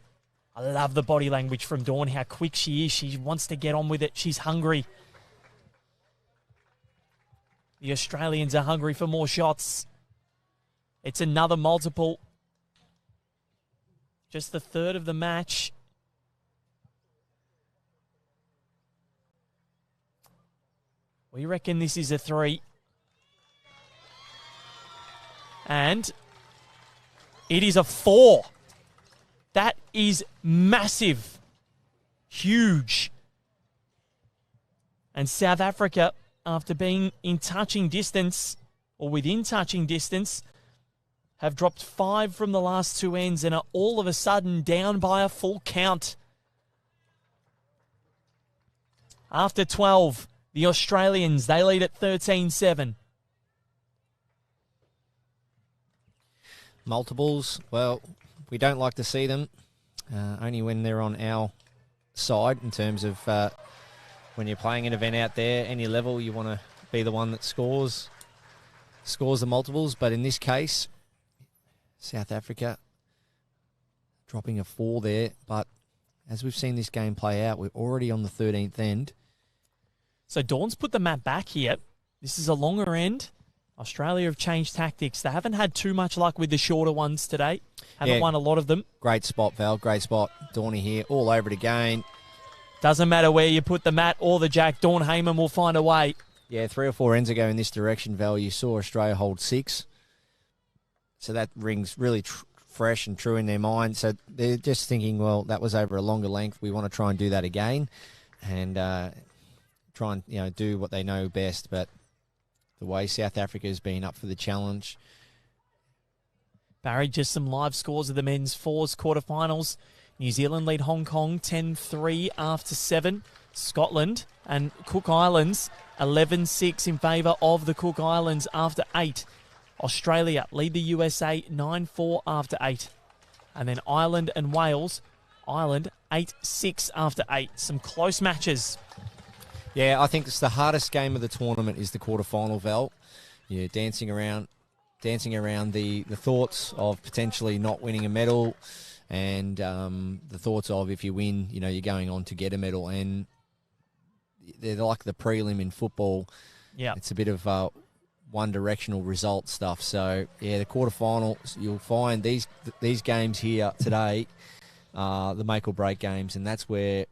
S2: I love the body language from Dawn, how quick she is. She wants to get on with it. She's hungry. The Australians are hungry for more shots. It's another multiple. Just the 3rd of the match. We reckon this is a 3. And it is a 4. That is massive. Huge. And South Africa, after being in touching distance, or within touching distance, have dropped 5 from the last 2 ends and are all of a sudden down by a full count. After 12, the Australians, they lead at 13-7.
S3: Multiples, well, we don't like to see them, only when they're on our side in terms of when you're playing an event out there, any level, you want to be the one that scores the multiples. But in this case, South Africa dropping a 4 there. But as we've seen this game play out, we're already on the 13th end.
S2: So Dawn's put the mat back here. This is a longer end. Australia have changed tactics. They haven't had too much luck with the shorter ones today. Haven't won a lot of them.
S3: Great spot, Val. Great spot. Dawny here, all over it again.
S2: Doesn't matter where you put the mat or the jack. Dawn Heyman will find a way.
S3: Yeah, 3 or 4 ends ago in this direction, Val, you saw Australia hold 6. So that rings really fresh and true in their mind. So they're just thinking, well, that was over a longer length. We want to try and do that again and try and do what they know best. But the way South Africa has been up for the challenge.
S2: Barry, just some live scores of the men's fours quarterfinals. New Zealand lead Hong Kong 10-3 after 7. Scotland and Cook Islands 11-6 in favour of the Cook Islands after 8. Australia lead the USA 9-4 after 8. And then Ireland and Wales, Ireland 8-6 after 8. Some close matches.
S3: Yeah, I think it's the hardest game of the tournament is the quarterfinal, Val. You're dancing around the thoughts of potentially not winning a medal and the thoughts of if you win, you're going on to get a medal. And they're like the prelim in football.
S2: Yeah.
S3: It's a bit of one-directional result stuff. So, yeah, the quarterfinals, you'll find these games here today are the make-or-break games, and that's where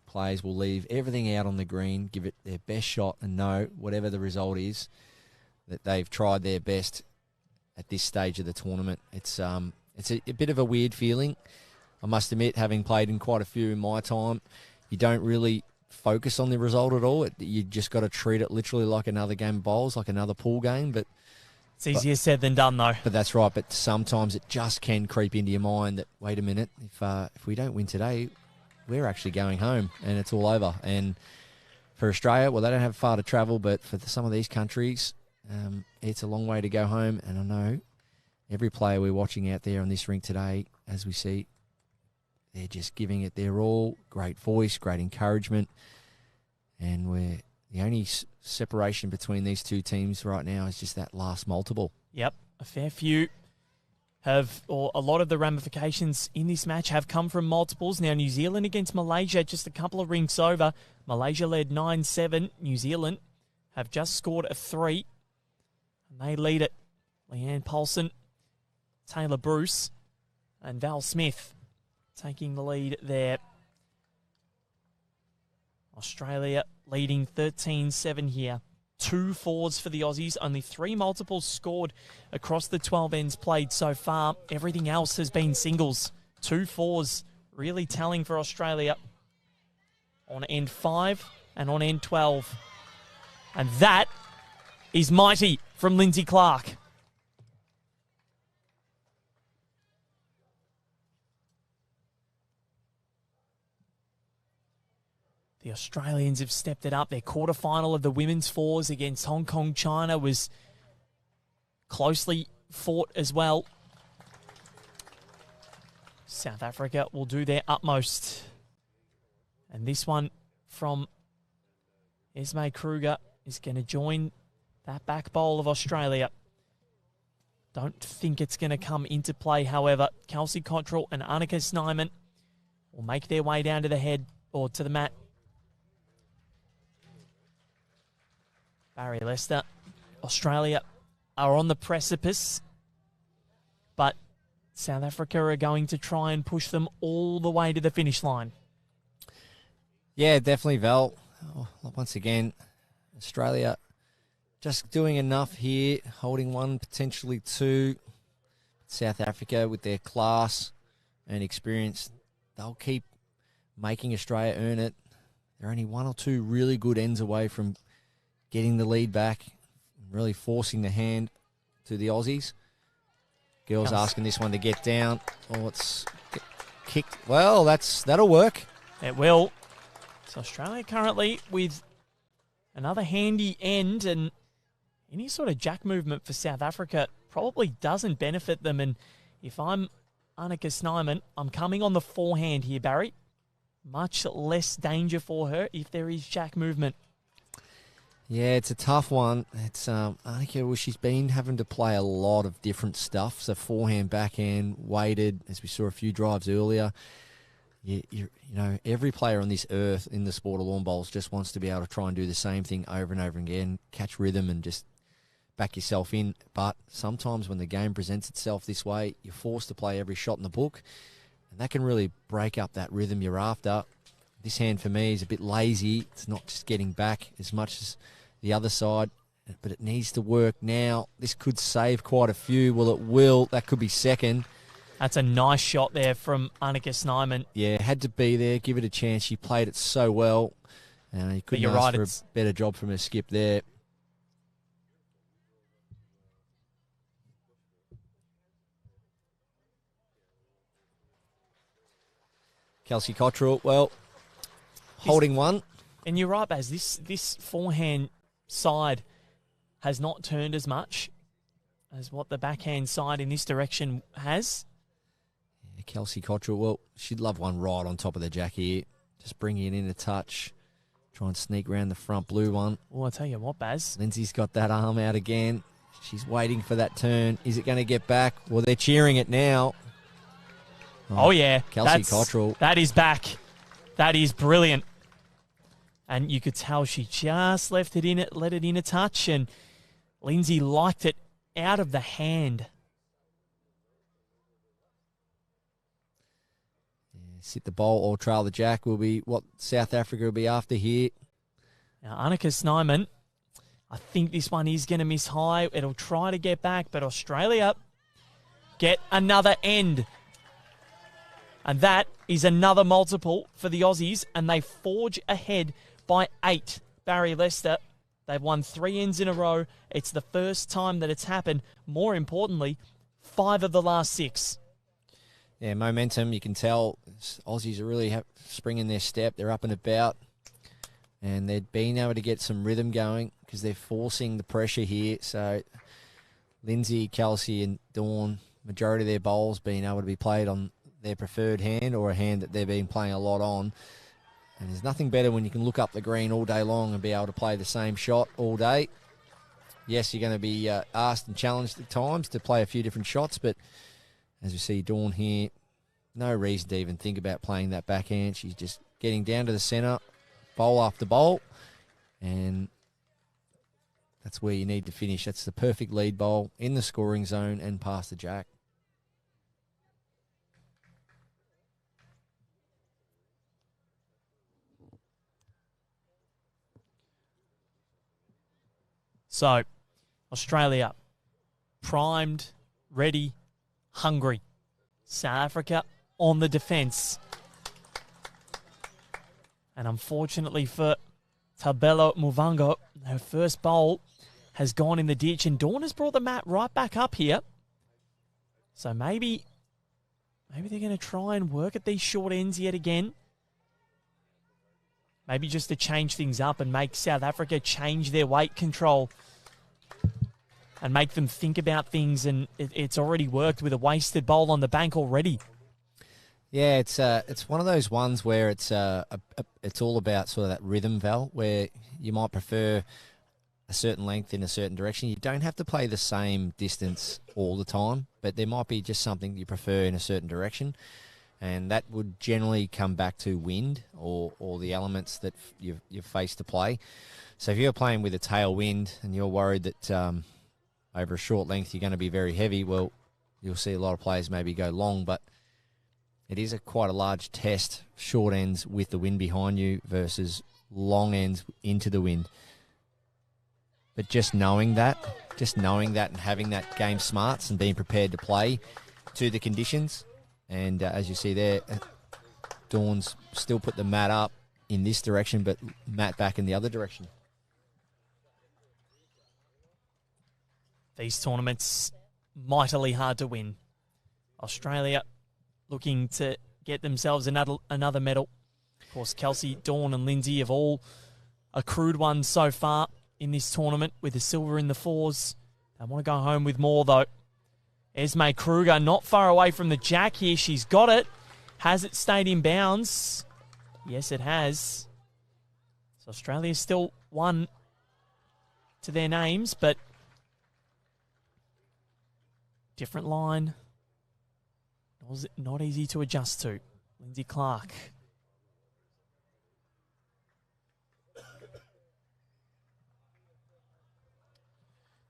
S3: players will leave everything out on the green, give it their best shot, and know, whatever the result is, that they've tried their best at this stage of the tournament. It's a bit of a weird feeling, I must admit, having played in quite a few in my time. You don't really focus on the result at all. You just got to treat it literally like another game of bowls, like another pool game. But
S2: It's easier said than done, though.
S3: But that's right. But sometimes it just can creep into your mind that, wait a minute, if we don't win today, we're actually going home and it's all over. And for Australia, well, they don't have far to travel, but for some of these countries, it's a long way to go home. And I know every player we're watching out there on this rink today, as we see, they're just giving it their all. Great voice, great encouragement. And the only separation between these two teams right now is just that last multiple.
S2: Yep, a fair few or a lot of the ramifications in this match have come from multiples. Now, New Zealand against Malaysia, just a couple of rinks over. Malaysia led 9-7. New Zealand have just scored a 3. And they lead it. Leanne Paulson, Taylor Bruce, and Val Smith taking the lead there. Australia leading 13-7 here. 2 fours for the Aussies. Only 3 multiples scored across the 12 ends played so far. Everything else has been singles. 2 fours really telling for Australia on end 5 and on end 12. And that is mighty from Lindsay Clark. The Australians have stepped it up. Their quarterfinal of the women's fours against Hong Kong, China was closely fought as well. South Africa will do their utmost. And this one from Esme Kruger is going to join that back bowl of Australia. Don't think it's going to come into play, however. Kelsey Cottrell and Annika Snyman will make their way down to the head or to the mat. Barry Lester, Australia are on the precipice, but South Africa are going to try and push them all the way to the finish line.
S3: Yeah, definitely, Val. Once again, Australia just doing enough here, holding 1, potentially 2. South Africa, with their class and experience, they'll keep making Australia earn it. They're only 1 or 2 really good ends away from getting the lead back, really forcing the hand to the Aussies. Girls asking this one to get down. Oh, it's kicked. Well, that'll work.
S2: It will. So Australia currently with another handy end, and any sort of jack movement for South Africa probably doesn't benefit them. And if I'm Annika Snyman, I'm coming on the forehand here, Barry. Much less danger for her if there is jack movement.
S3: Yeah, it's a tough one. It's Annika, well, she's been having to play a lot of different stuff. So forehand, backhand, weighted, as we saw a few drives earlier. You know, every player on this earth in the sport of lawn bowls just wants to be able to try and do the same thing over and over again, catch rhythm and just back yourself in. But sometimes when the game presents itself this way, you're forced to play every shot in the book, and that can really break up that rhythm you're after. This hand for me is a bit lazy. It's not just getting back as much as the other side, but it needs to work now. This could save quite a few. Well, it will. That could be second.
S2: That's a nice shot there from Annika Snyman.
S3: Yeah, had to be there. Give it a chance. She played it so well. You couldn't ask for a better job from her skip there. Kelsey Cottrell, well, holding one.
S2: And you're right, Baz. This forehand side has not turned as much as what the backhand side in this direction has.
S3: Yeah, Kelsey Cottrell, well, she'd love one right on top of the jack here. Just bringing it in a touch. Try and sneak around the front blue one.
S2: Well, I'll tell you what, Baz.
S3: Lindsay's got that arm out again. She's waiting for that turn. Is it going to get back? Well, they're cheering it now.
S2: Oh yeah.
S3: Kelsey Cottrell.
S2: That is back. That is brilliant. And you could tell she just let it in a touch, and Lindsay liked it out of the hand.
S3: Yeah, sit the bowl or trail the jack will be what South Africa will be after here.
S2: Now, Annika Snyman, I think this one is going to miss high. It'll try to get back, but Australia get another end. And that is another multiple for the Aussies, and they forge ahead by 8. Barry Lester, They've won 3 ends in a row. It's the first time that it's happened. More importantly, 5 of the last 6.
S3: Yeah, momentum. You can tell Aussies are really spring in their step. They're up and about. And they're being able to get some rhythm going because they're forcing the pressure here. So Lindsay, Kelsey and Dawn, majority of their bowls being able to be played on their preferred hand or a hand that they've been playing a lot on. And there's nothing better when you can look up the green all day long and be able to play the same shot all day. Yes, you're going to be asked and challenged at times to play a few different shots, but as we see Dawn here, no reason to even think about playing that backhand. She's just getting down to the centre, bowl after bowl, and that's where you need to finish. That's the perfect lead bowl in the scoring zone and past the jack.
S2: So, Australia, primed, ready, hungry. South Africa on the defence. And unfortunately for Tabelo Muvango, her first bowl has gone in the ditch, and Dawn has brought the mat right back up here. So maybe they're going to try and work at these short ends yet again. Maybe just to change things up and make South Africa change their weight control and make them think about things. And it's already worked with a wasted bowl on the bank already.
S3: Yeah, it's one of those ones where it's all about sort of that rhythm, Val, where you might prefer a certain length in a certain direction. You don't have to play the same distance all the time, but there might be just something you prefer in a certain direction. And that would generally come back to wind or the elements that you've faced to play. So if you're playing with a tailwind and you're worried that over a short length you're going to be very heavy, well, you'll see a lot of players maybe go long, but it is quite a large test, short ends with the wind behind you versus long ends into the wind. But just knowing that and having that game smarts and being prepared to play to the conditions. And as you see there, Dawn's still put the mat up in this direction, but mat back in the other direction.
S2: These tournaments, mightily hard to win. Australia looking to get themselves another medal. Of course, Kelsey, Dawn and Lindsay have all accrued one so far in this tournament with the silver in the 4s. They want to go home with more, though. Esme Kruger not far away from the jack here. She's got it. Has it stayed in bounds? Yes, it has. So Australia's still one to their names, but different line. Not easy to adjust to. Lindsay Clark.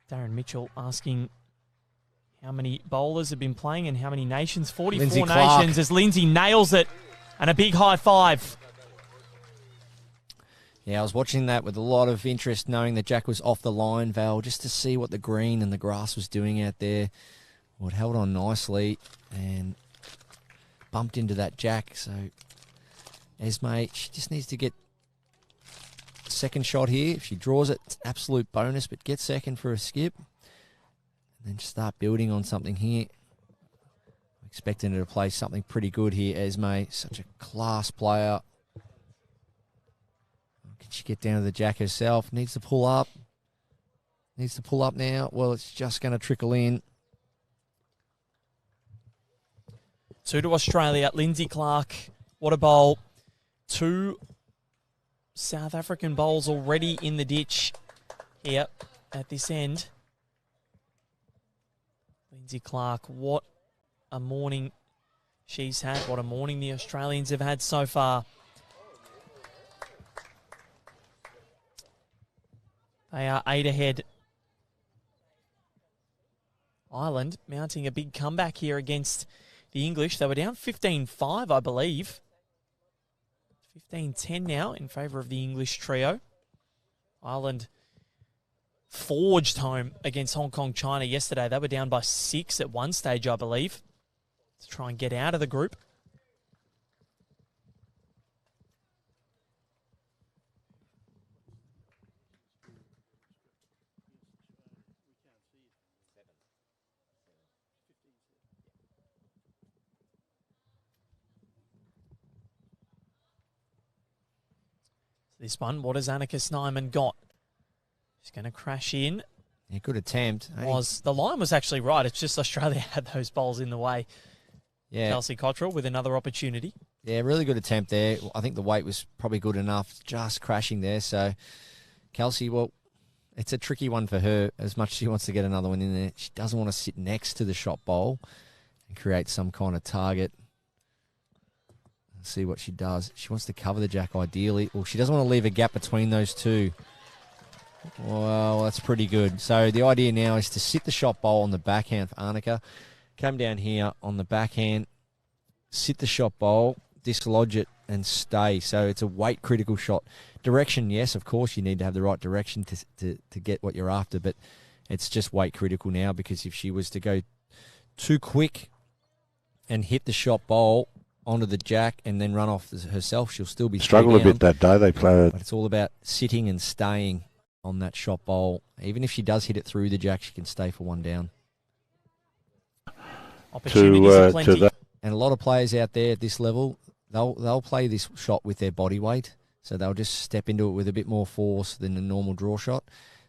S2: Darren Mitchell asking how many bowlers have been playing and how many nations. 44 nations as Lindsay nails it. And a big high five.
S3: Yeah, I was watching that with a lot of interest, knowing that Jack was off the line, Val, just to see what the green and the grass was doing out there. Well, it held on nicely and bumped into that jack. So Esme, she just needs to get the second shot here. If she draws it, it's an absolute bonus, but get second for a skip. And then just start building on something here. I'm expecting her to play something pretty good here, Esme. Such a class player. Can she get down to the jack herself? Needs to pull up. Needs to pull up now. Well, it's just going to trickle in.
S2: 2 to Australia. Lindsay Clark, what a bowl. 2 South African bowls already in the ditch here at this end. Lindsay Clark, what a morning she's had. What a morning the Australians have had so far. They are 8 ahead. Ireland mounting a big comeback here against the English. They were down 15-5, I believe. 15-10 now in favour of the English trio. Ireland forged home against Hong Kong, China yesterday. They were down by 6 at one stage, I believe, to try and get out of the group. this one. What has Annika Snyman got? She's going to crash in.
S3: Yeah, good attempt.
S2: The line was actually right. It's just Australia had those bowls in the way.
S3: Yeah.
S2: Kelsey Cottrell with another opportunity.
S3: Yeah, really good attempt there. I think the weight was probably good enough, just crashing there. So, Kelsey, well, it's a tricky one for her. As much as she wants to get another one in there, she doesn't want to sit next to the shot bowl and create some kind of target. Let's see what she does. She wants to cover the jack ideally. Well, she doesn't want to leave a gap between those two. Well, that's pretty good. So the idea now is to sit the shot bowl on the backhand for Annika. Come down here on the backhand, sit the shot bowl, dislodge it, and stay. So it's a weight critical shot. Direction, yes, of course, you need to have the right direction to get what you're after, but it's just weight critical now, because if she was to go too quick and hit the shot bowl onto the jack and then run off herself, she'll still be
S4: struggled a bit that day. They played,
S3: but it's all about sitting and staying on that shot bowl. Even if she does hit it through the jack, she can stay for one down.
S2: Opportunities plenty.
S3: And a lot of players out there at this level, they'll play this shot with their body weight. So they'll just step into it with a bit more force than a normal draw shot.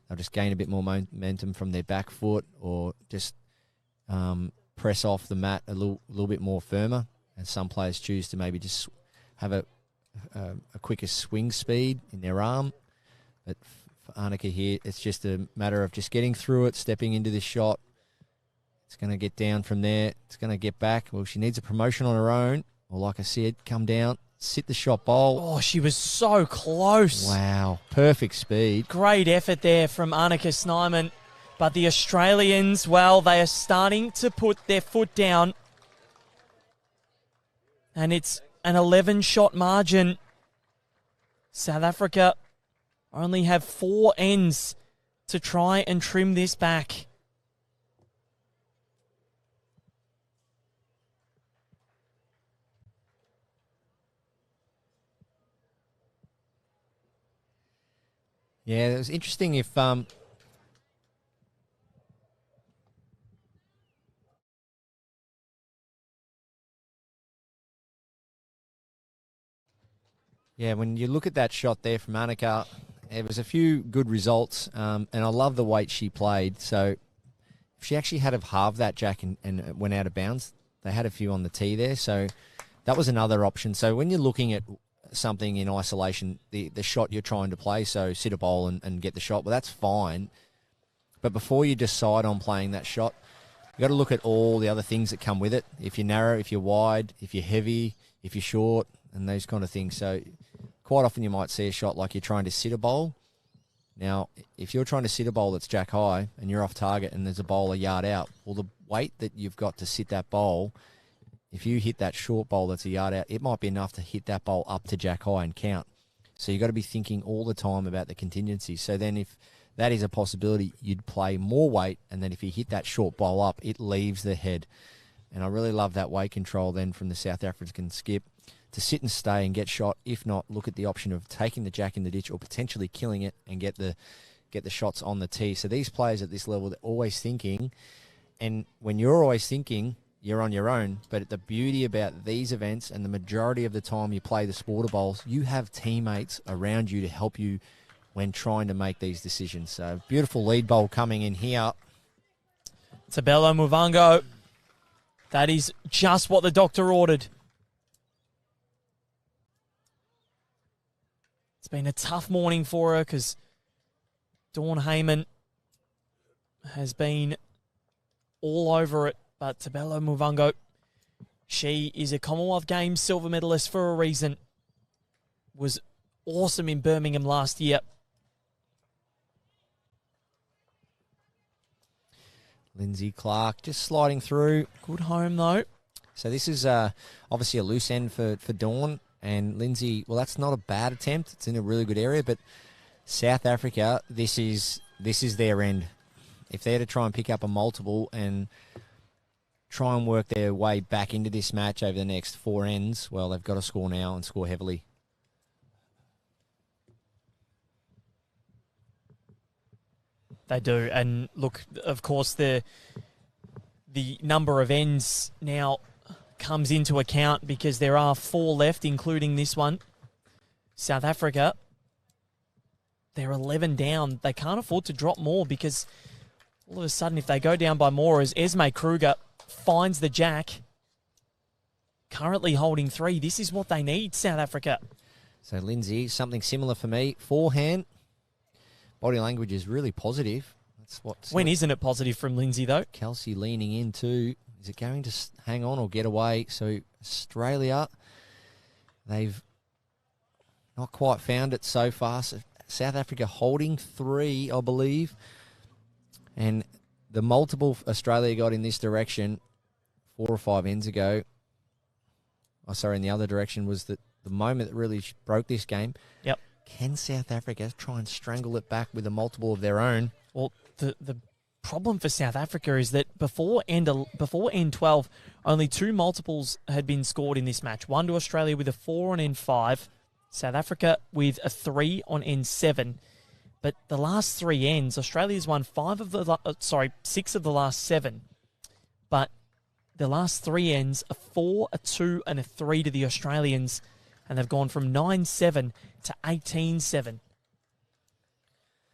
S3: They'll just gain a bit more momentum from their back foot, or just press off the mat a little bit more firmer. And some players choose to maybe just have a quicker swing speed in their arm. But for Annika here, it's just a matter of just getting through it, stepping into this shot. It's going to get down from there. It's going to get back. Well, she needs a promotion on her own. Or like I said, come down, sit the shot bowl.
S2: Oh, she was so close.
S3: Wow. Perfect speed.
S2: Great effort there from Annika Snyman. But the Australians, well, they are starting to put their foot down. And it's an 11-shot margin. South Africa only have 4 ends to try and trim this back.
S3: Yeah, it was interesting if when you look at that shot there from Annika, there was a few good results, and I love the weight she played. So if she actually had have halved that jack and went out of bounds, they had a few on the tee there. So that was another option. So when you're looking at something in isolation, the shot you're trying to play, so sit a bowl and get the shot, well, that's fine. But before you decide on playing that shot, you got to look at all the other things that come with it. If you're narrow, if you're wide, if you're heavy, if you're short, and those kind of things. So quite often you might see a shot like you're trying to sit a bowl. Now, if you're trying to sit a bowl that's jack high and you're off target and there's a bowl a yard out, well, the weight that you've got to sit that bowl, if you hit that short bowl that's a yard out, it might be enough to hit that bowl up to jack high and count. So you've got to be thinking all the time about the contingencies. So then if that is a possibility, you'd play more weight, and then if you hit that short bowl up, it leaves the head. And I really love that weight control then from the South African skip to sit and stay and get shot. If not, look at the option of taking the jack in the ditch or potentially killing it and get the shots on the tee. So these players at this level, they're always thinking, and when you're always thinking, you're on your own. But the beauty about these events, and the majority of the time you play the Sporter Bowls, you have teammates around you to help you when trying to make these decisions. So beautiful lead bowl coming in here.
S2: Tabelo Muvango. That is just what the doctor ordered. It's been a tough morning for her because Dawn Heyman has been all over it. But Tabelo Muvango, she is a Commonwealth Games silver medalist for a reason. Was awesome in Birmingham last year.
S3: Lindsay Clark just sliding through.
S2: Good home, though.
S3: So this is obviously a loose end for Dawn. And Lindsay, well, that's not a bad attempt. It's in a really good area. But South Africa, this is their end. If they're to try and pick up a multiple and try and work their way back into this match over the next 4 ends, well, they've got to score now and score heavily.
S2: They do. And look, of course, the number of ends now comes into account because there are 4 left, including this one. South Africa they're 11 down. They can't afford to drop more because all of a sudden, if they go down by more, as Esme Kruger finds the jack, currently holding 3, this is what they need, South Africa.
S3: So, Lindsay, something similar for me. Forehand, body language is really positive. That's what.
S2: When isn't it positive from Lindsay, though?
S3: Kelsey leaning in too. Is it going to hang on or get away? So, Australia, they've not quite found it so far. So South Africa holding 3, I believe. And the multiple Australia got in this direction 4 or 5 ends ago. Oh, sorry, in the other direction was the moment that really broke this game.
S2: Yep.
S3: Can South Africa try and strangle it back with a multiple of their own?
S2: Well, the problem for South Africa is that before end 12, only 2 multiples had been scored in this match. One to Australia with a 4 on end 5, South Africa with a 3 on end 7. But the last 3 ends, Australia's won 6 of the last 7. But the last 3 ends, a 4, a 2, and a 3 to the Australians, and they've gone from 9-7 to 18-7.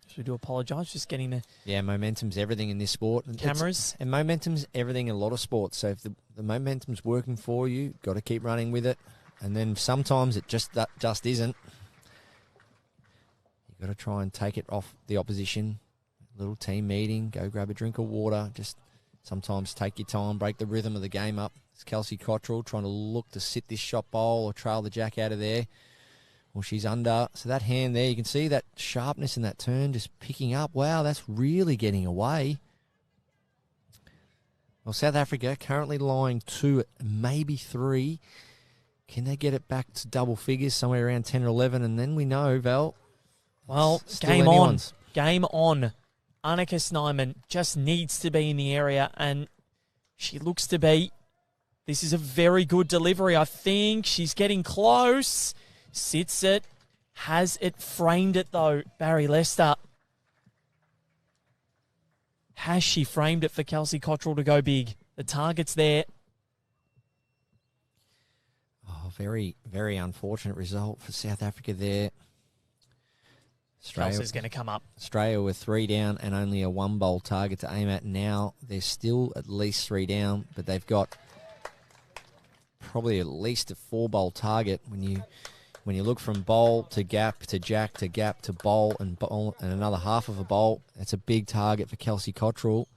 S2: So we do apologise, just getting the
S3: momentum's everything in this sport.
S2: Cameras.
S3: And momentum's everything in a lot of sports. So if the momentum's working for you, got to keep running with it. And then sometimes it just isn't. You've got to try and take it off the opposition. Little team meeting, go grab a drink of water. Just sometimes take your time, break the rhythm of the game up. It's Kelsey Cottrell trying to look to sit this shot bowl or trail the jack out of there. Well, she's under. So that hand there, you can see that sharpness in that turn just picking up. Wow, that's really getting away. Well, South Africa currently lying 2, maybe 3. Can they get it back to double figures, somewhere around 10 or 11? And then we know, Val.
S2: Well, game on. Game on. Annika Snyman just needs to be in the area, and she looks to be. This is a very good delivery. I think she's getting close. Sits it. Has it framed it, though, Barry Lester. Has she framed it for Kelsey Cottrell to go big? The target's there.
S3: Oh, very, very unfortunate result for South Africa there.
S2: Kelsey's going to come up.
S3: Australia were 3 down and only a 1-bowl target to aim at. Now they're still at least 3 down, but they've got probably at least a 4-bowl target. When you look from bowl to gap to jack to gap to bowl and another half of a bowl, that's a big target for Kelsey Cottrell.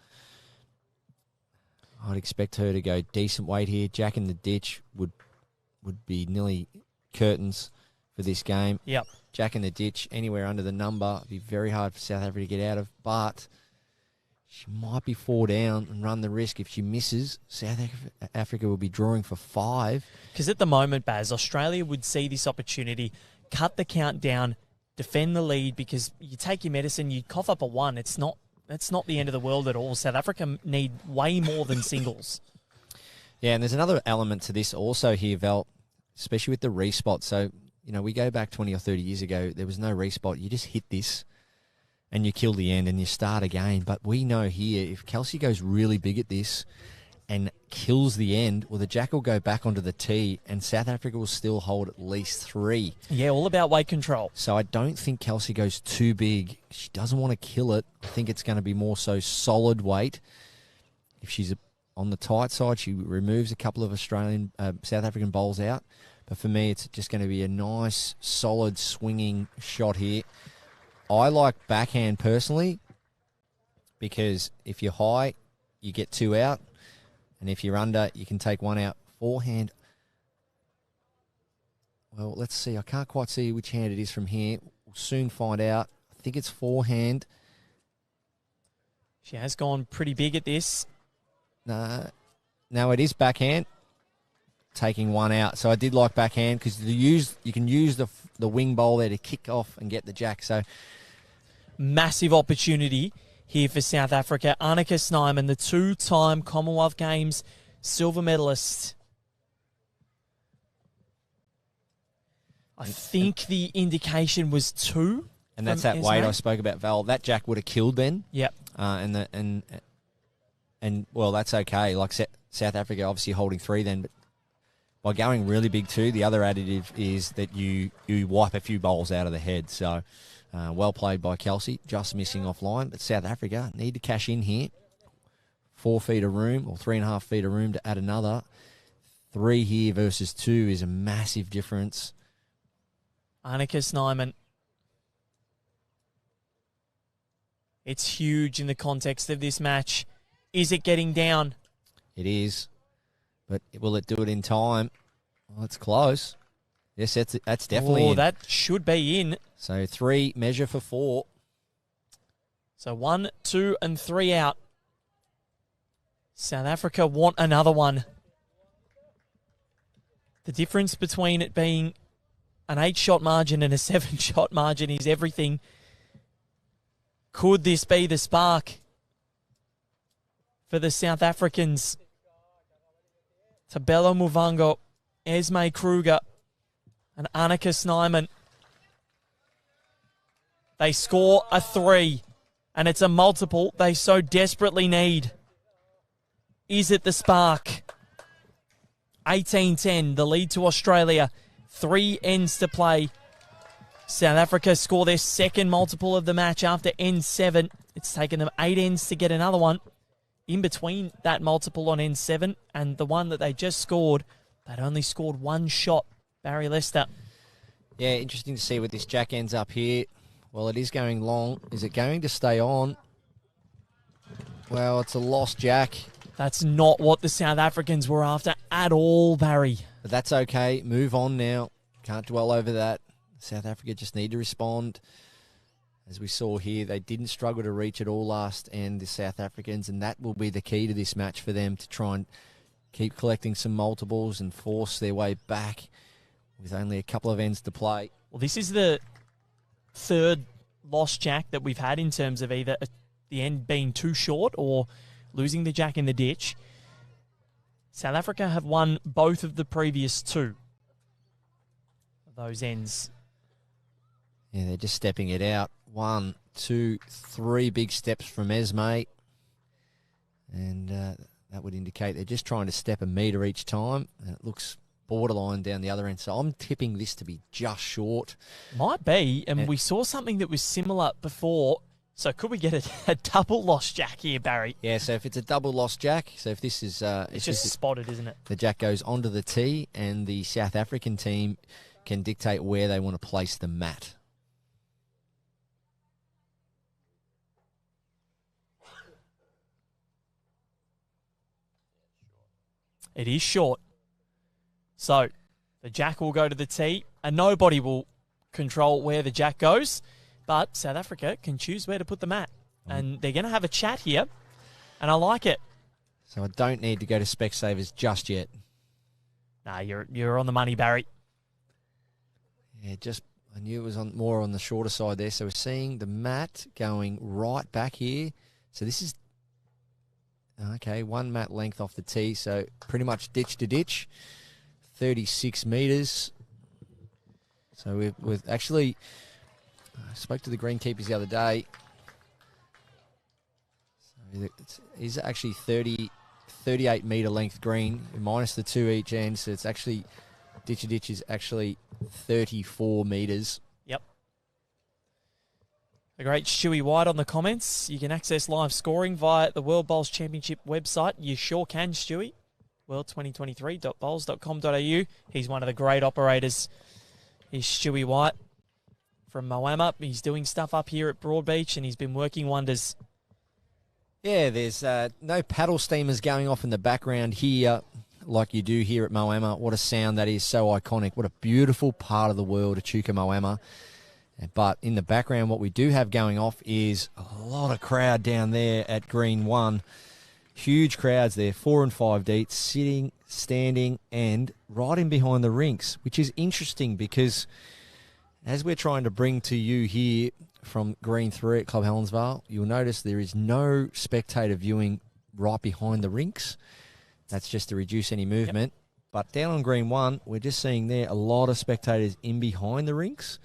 S3: I'd expect her to go decent weight here. Jack in the ditch would be nearly curtains for this game.
S2: Yep.
S3: Jack in the ditch, anywhere under the number, it'd be very hard for South Africa to get out of. But she might be 4 down and run the risk. If she misses, South Africa will be drawing for 5.
S2: Because at the moment, Baz, Australia would see this opportunity, cut the count down, defend the lead, because you take your medicine, you cough up a 1. That's not the end of the world at all. South Africa need way more than singles.
S3: Yeah, and there's another element to this also here, Val, especially with the respot. So, we go back 20 or 30 years ago, there was no respot. You just hit this and you kill the end and you start again. But we know here, if Kelsey goes really big at this and kills the end, well, the jack will go back onto the tee and South Africa will still hold at least 3.
S2: Yeah, all about weight control.
S3: So I don't think Kelsey goes too big. She doesn't want to kill it. I think it's going to be more so solid weight. If she's on the tight side, she removes a couple of South African bowls out. But for me, it's just going to be a nice, solid, swinging shot here. I like backhand personally because if you're high, you get 2 out. And if you're under, you can take 1 out. Forehand, well, let's see. I can't quite see which hand it is from here. We'll soon find out. I think it's forehand.
S2: She has gone pretty big at this.
S3: No, it is backhand. Taking 1 out. So I did like backhand because you can use the wing bowl there to kick off and get the jack. So
S2: massive opportunity here for South Africa. Annika Snyman, the 2-time Commonwealth Games silver medalist. I think the indication was 2.
S3: And that's that weight I spoke about, Val. That jack would have killed then.
S2: Yep.
S3: And well, that's okay. Like South Africa obviously holding 3 then, but by going really big too, the other additive is that you wipe a few bowls out of the head. So Well played by Kelsey, just missing offline. But South Africa need to cash in here. 4 feet of room, or 3.5 feet of room to add another. 3 here versus 2 is a massive difference.
S2: Annika Snyman. It's huge in the context of this match. Is it getting down?
S3: It is. But will it do it in time? Well, it's close. Yes, that's definitely in.
S2: That should be in.
S3: So 3, measure for 4.
S2: So 1, 2, and 3 out. South Africa want another one. The difference between it being an 8-shot margin and a 7-shot margin is everything. Could this be the spark for the South Africans? Tabelo Muvango, Esme Kruger, and Annika Snyman. They score a 3, and it's a multiple they so desperately need. Is it the spark? 18-10, the lead to Australia. 3 ends to play. South Africa score their second multiple of the match after end 7. It's taken them 8 ends to get another one. In between that multiple on end 7 and the one that they just scored, they'd only scored 1 shot. Barry Lester.
S3: Yeah, interesting to see what this jack ends up here. Well, it is going long. Is it going to stay on? Well, it's a lost jack.
S2: That's not what the South Africans were after at all, Barry.
S3: But that's okay. Move on now. Can't dwell over that. South Africa just need to respond. As we saw here, they didn't struggle to reach it all last end, the South Africans, and that will be the key to this match for them to try and keep collecting some multiples and force their way back with only a couple of ends to play.
S2: Well, this is the third lost jack that we've had in terms of either the end being too short or losing the jack in the ditch. South Africa have won both of the previous 2 of those ends.
S3: Yeah, they're just stepping it out. 1, 2, 3 big steps from Esme. And that would indicate they're just trying to step a metre each time. And it looks borderline down the other end. So I'm tipping this to be just short.
S2: Might be. And we saw something that was similar before. So could we get a double lost jack here, Barry?
S3: Yeah, so if it's a double lost jack, so if this is...
S2: it's just spotted, isn't it?
S3: The jack goes onto the tee and the South African team can dictate where they want to place the mat.
S2: It is short. So the jack will go to the tee and nobody will control where the jack goes. But South Africa can choose where to put the mat. And they're going to have a chat here. And I like it.
S3: So I don't need to go to Specsavers just yet.
S2: Nah, you're on the money, Barry.
S3: Yeah, I knew it was more on the shorter side there. So we're seeing the mat going right back here. So this is, okay, 1 mat length off the tee. So pretty much ditch to ditch. 36 metres. So we've actually... I spoke to the greenkeepers the other day. So it's actually 38 metre length green, minus the 2 each end. So it's actually, ditch to ditch is actually 34 metres.
S2: Yep. A great Stewie White on the comments. You can access live scoring via the World Bowls Championship website. You sure can, Stewie. world2023.bowls.com.au. He's one of the great operators. He's Stewie White from Moama. He's doing stuff up here at Broadbeach, and he's been working wonders.
S3: Yeah, there's no paddle steamers going off in the background here like you do here at Moama. What a sound that is, so iconic. What a beautiful part of the world, Echuca Moama. But in the background, what we do have going off is a lot of crowd down there at Green 1. Huge crowds there, 4 and 5 deep, sitting, standing, and right in behind the rinks, which is interesting because as we're trying to bring to you here from Green 3 at Club Helensvale, you'll notice there is no spectator viewing right behind the rinks. That's just to reduce any movement. Yep. But down on Green 1, we're just seeing there a lot of spectators in behind the rinks.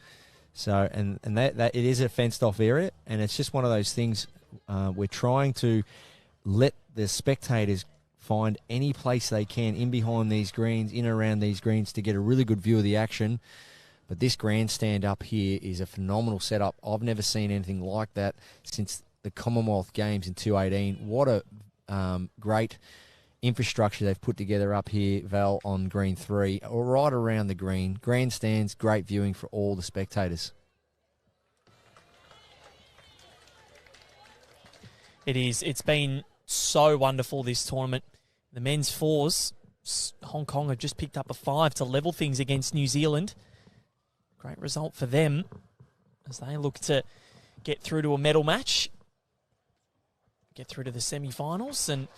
S3: So, and that it is a fenced-off area, and it's just one of those things we're trying to let the spectators find any place they can in behind these greens, in and around these greens, to get a really good view of the action. But this grandstand up here is a phenomenal setup. I've never seen anything like that since the Commonwealth Games in 2018. What a great infrastructure they've put together up here, Val, on Green 3, or right around the green. Grandstands, great viewing for all the spectators.
S2: It is. It's been so wonderful, this tournament. The men's fours, Hong Kong have just picked up a 5 to level things against New Zealand. Great result for them as they look to get through to a medal match, get through to the semi-finals. And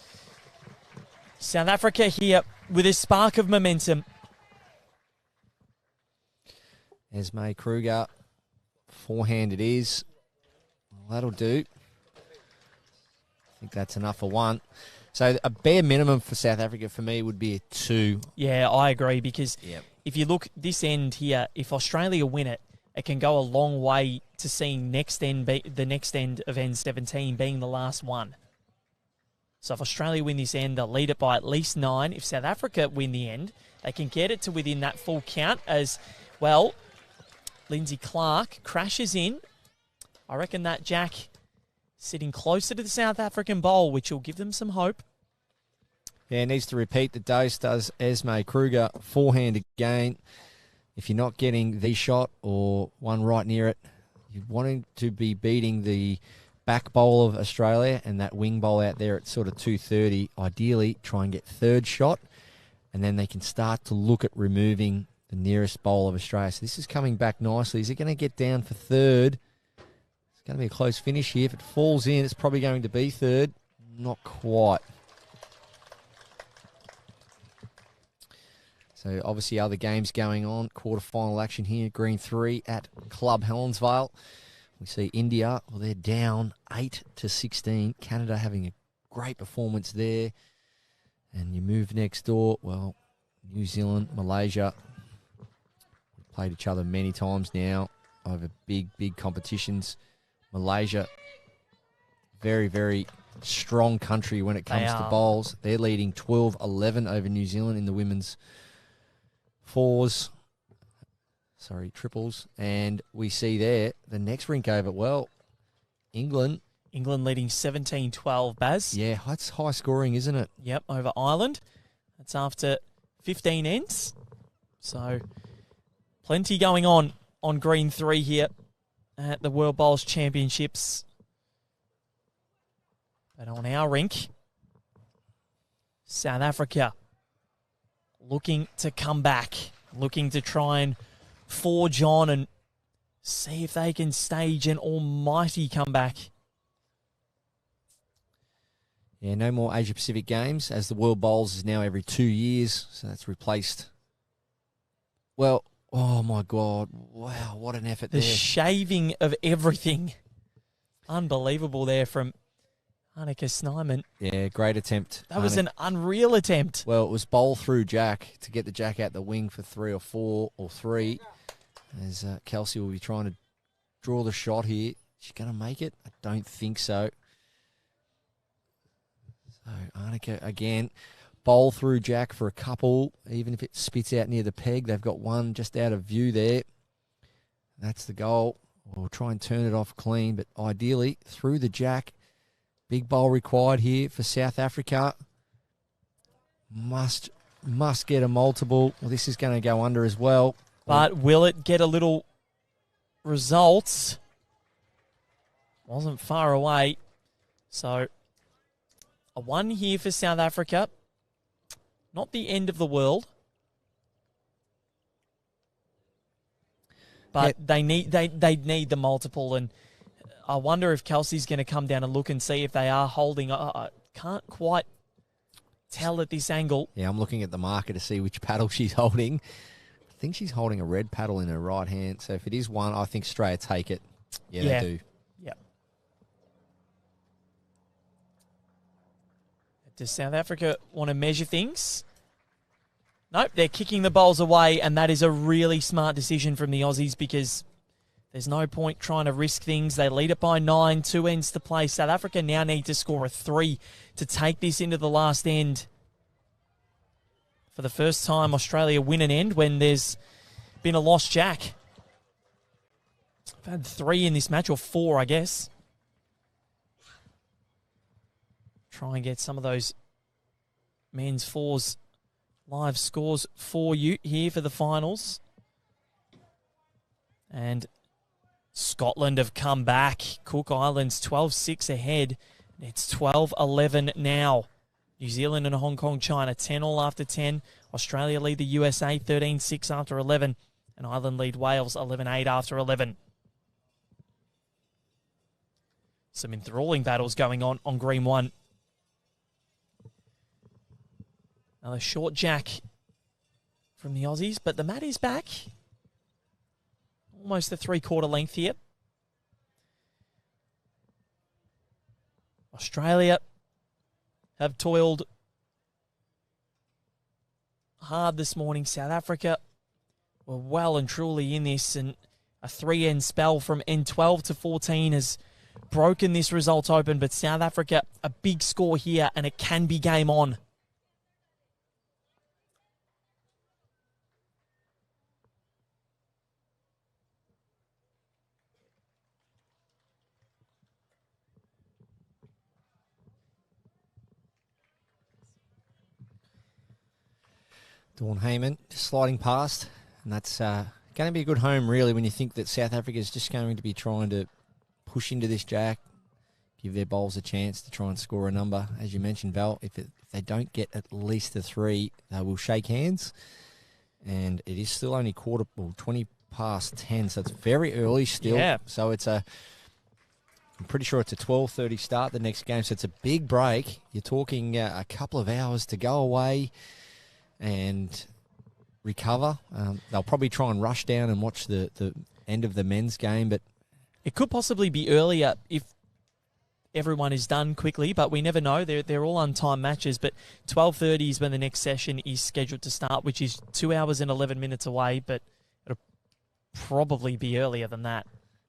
S2: South Africa here with a spark of momentum.
S3: Esme Kruger, forehand it is. Well, that'll do. I think that's enough for one. So a bare minimum for South Africa for me would be a 2.
S2: Yeah, I agree, because
S3: Yep.
S2: if you look this end here, if Australia win it, it can go a long way to seeing the next end of end 17 being the last one. So if Australia win this end, they'll lead it by at least 9. If South Africa win the end, they can get it to within that full count as well. Lindsay Clark crashes in. I reckon that jack sitting closer to the South African bowl, which will give them some hope.
S3: Yeah, needs to repeat the dose, does Esme Kruger. Forehand again. If you're not getting the shot or one right near it, you're wanting to be beating the back bowl of Australia and that wing bowl out there at sort of 230. Ideally, try and get third shot, and then they can start to look at removing the nearest bowl of Australia. So this is coming back nicely. Is it going to get down for third? It's going to be a close finish here. If it falls in, it's probably going to be third. Not quite. So obviously other games going on. Quarterfinal action here. Green 3 at Club Helensvale. We see India, well, they're down 8-16. Canada having a great performance there. And you move next door, well, New Zealand, Malaysia. We've played each other many times now over big, big competitions. Malaysia, very, very strong country when it comes to bowls. They're leading 12-11 over New Zealand in the women's triples. And we see there the next rink over. Well, England
S2: leading 17-12, Baz.
S3: Yeah, that's high scoring, isn't it?
S2: Yep, over Ireland. That's after 15 ends. So plenty going on Green 3 here at the World Bowls Championships. But on our rink, South Africa looking to come back, looking to try and forge on and see if they can stage an almighty comeback.
S3: Yeah, no more Asia-Pacific Games, as the World Bowls is now every 2 years, so that's replaced. Well, oh my God, wow, what an effort
S2: the
S3: there.
S2: The shaving of everything. Unbelievable there from Annika Snyman.
S3: Yeah, great attempt.
S2: That was an unreal attempt.
S3: Well, it was bowl through jack to get the jack out the wing for 3 or 4 or 3. As Kelsey will be trying to draw the shot here. She's going to make it? I don't think so. So Annika again, bowl through jack for a couple. Even if it spits out near the peg, they've got one just out of view there. That's the goal. We'll try and turn it off clean, but ideally through the jack. Big bowl required here for South Africa. Must get a multiple. Well, this is going to go under as well.
S2: But will it get a little results? Wasn't far away. So a 1 here for South Africa. Not the end of the world. But they need the multiple, and I wonder if Kelsey's going to come down and look and see if they are holding. I can't quite tell at this angle.
S3: Yeah, I'm looking at the marker to see which paddle she's holding. I think she's holding a red paddle in her right hand. So if it is one, I think Australia take it. Yeah, they do.
S2: Yeah. Does South Africa want to measure things? Nope, they're kicking the bowls away, and that is a really smart decision from the Aussies because there's no point trying to risk things. They lead it by 9, 2 ends to play. South Africa now need to score a 3 to take this into the last end. For the first time, Australia win an end when there's been a lost jack. had 3 in this match, or 4, I guess. Try and get some of those men's fours live scores for you here for the finals. And Scotland have come back. Cook Islands 12-6 ahead. It's 12-11 now. New Zealand and Hong Kong, China 10-all after 10. Australia lead the USA 13-6 after 11. And Ireland lead Wales 11-8 after 11. Some enthralling battles going on green 1. Another short jack from the Aussies, but the mat is back. Almost the 3/4 length here. Australia have toiled hard this morning. South Africa were well and truly in this, and a 3-end spell from end 12 to 14 has broken this result open, but South Africa, a big score here, and it can be game on.
S3: Dawn Heyman just sliding past, and that's going to be a good home, really, when you think that South Africa is just going to be trying to push into this jack, give their bowls a chance to try and score a number. As you mentioned, Val, if they don't get at least a 3, they will shake hands. And it is still only 20 past 10, so it's very early still.
S2: Yeah.
S3: So I'm pretty sure it's a 12:30 start the next game, so it's a big break. You're talking a couple of hours to go away and recover. They'll probably try and rush down and watch the end of the men's game, but
S2: it could possibly be earlier if everyone is done quickly, but we never know. They're all untimed matches, but 12:30 is when the next session is scheduled to start, which is 2 hours and 11 minutes away, but it'll probably be earlier than that.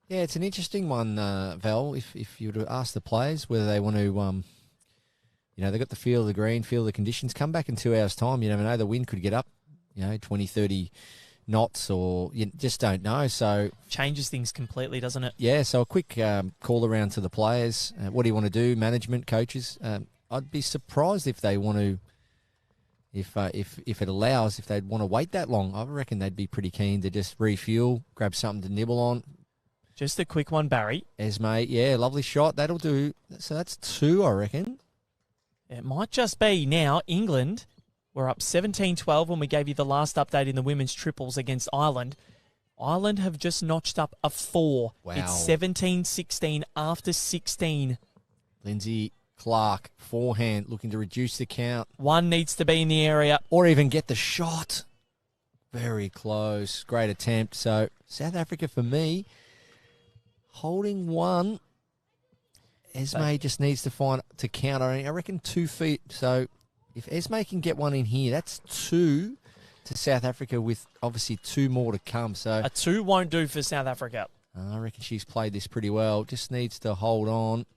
S3: Yeah, it's an interesting one, Val, if you were to ask the players whether they want to they've got the feel of the green, feel of the conditions. Come back in 2 hours' time. You never know. The wind could get up, 20, 30 knots, or you just don't know. So
S2: changes things completely, doesn't it?
S3: Yeah, so a quick call around to the players. What do you want to do, management, coaches? I'd be surprised if they want to, if it allows, if they'd want to wait that long. I reckon they'd be pretty keen to just refuel, grab something to nibble on.
S2: Just a quick one, Barry.
S3: Esme, yeah, lovely shot. That'll do. So that's 2, I reckon.
S2: It might just be now. England were up 17-12 when we gave you the last update in the women's triples against Ireland. Ireland have just notched up a 4.
S3: Wow.
S2: It's 17-16 after 16.
S3: Lindsay Clark, forehand, looking to reduce the count.
S2: 1 needs to be in the area.
S3: Or even get the shot. Very close. Great attempt. So South Africa, for me, holding 1. Esme just needs to count. I reckon 2 feet. So if Esme can get 1 in here, that's 2 to South Africa, with obviously 2 more to come. So
S2: a 2 won't do for South Africa.
S3: I reckon she's played this pretty well. Just needs to hold on.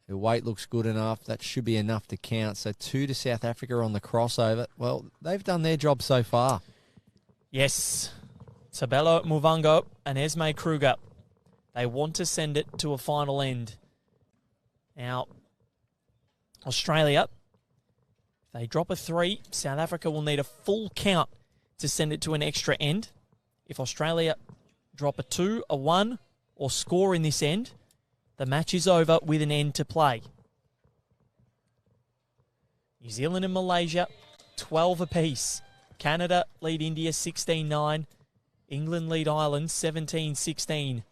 S3: Her weight looks good enough. That should be enough to count. So 2 to South Africa on the crossover. Well, they've done their job so far.
S2: Yes. Tabelo Muvango and Esme Kruger. They want to send it to a final end. Now, Australia, if they drop a 3, South Africa will need a full count to send it to an extra end. If Australia drop a 2, a 1, or score in this end, the match is over with an end to play. New Zealand and Malaysia, 12 apiece. Canada lead India 16-9. England lead Ireland 17-16.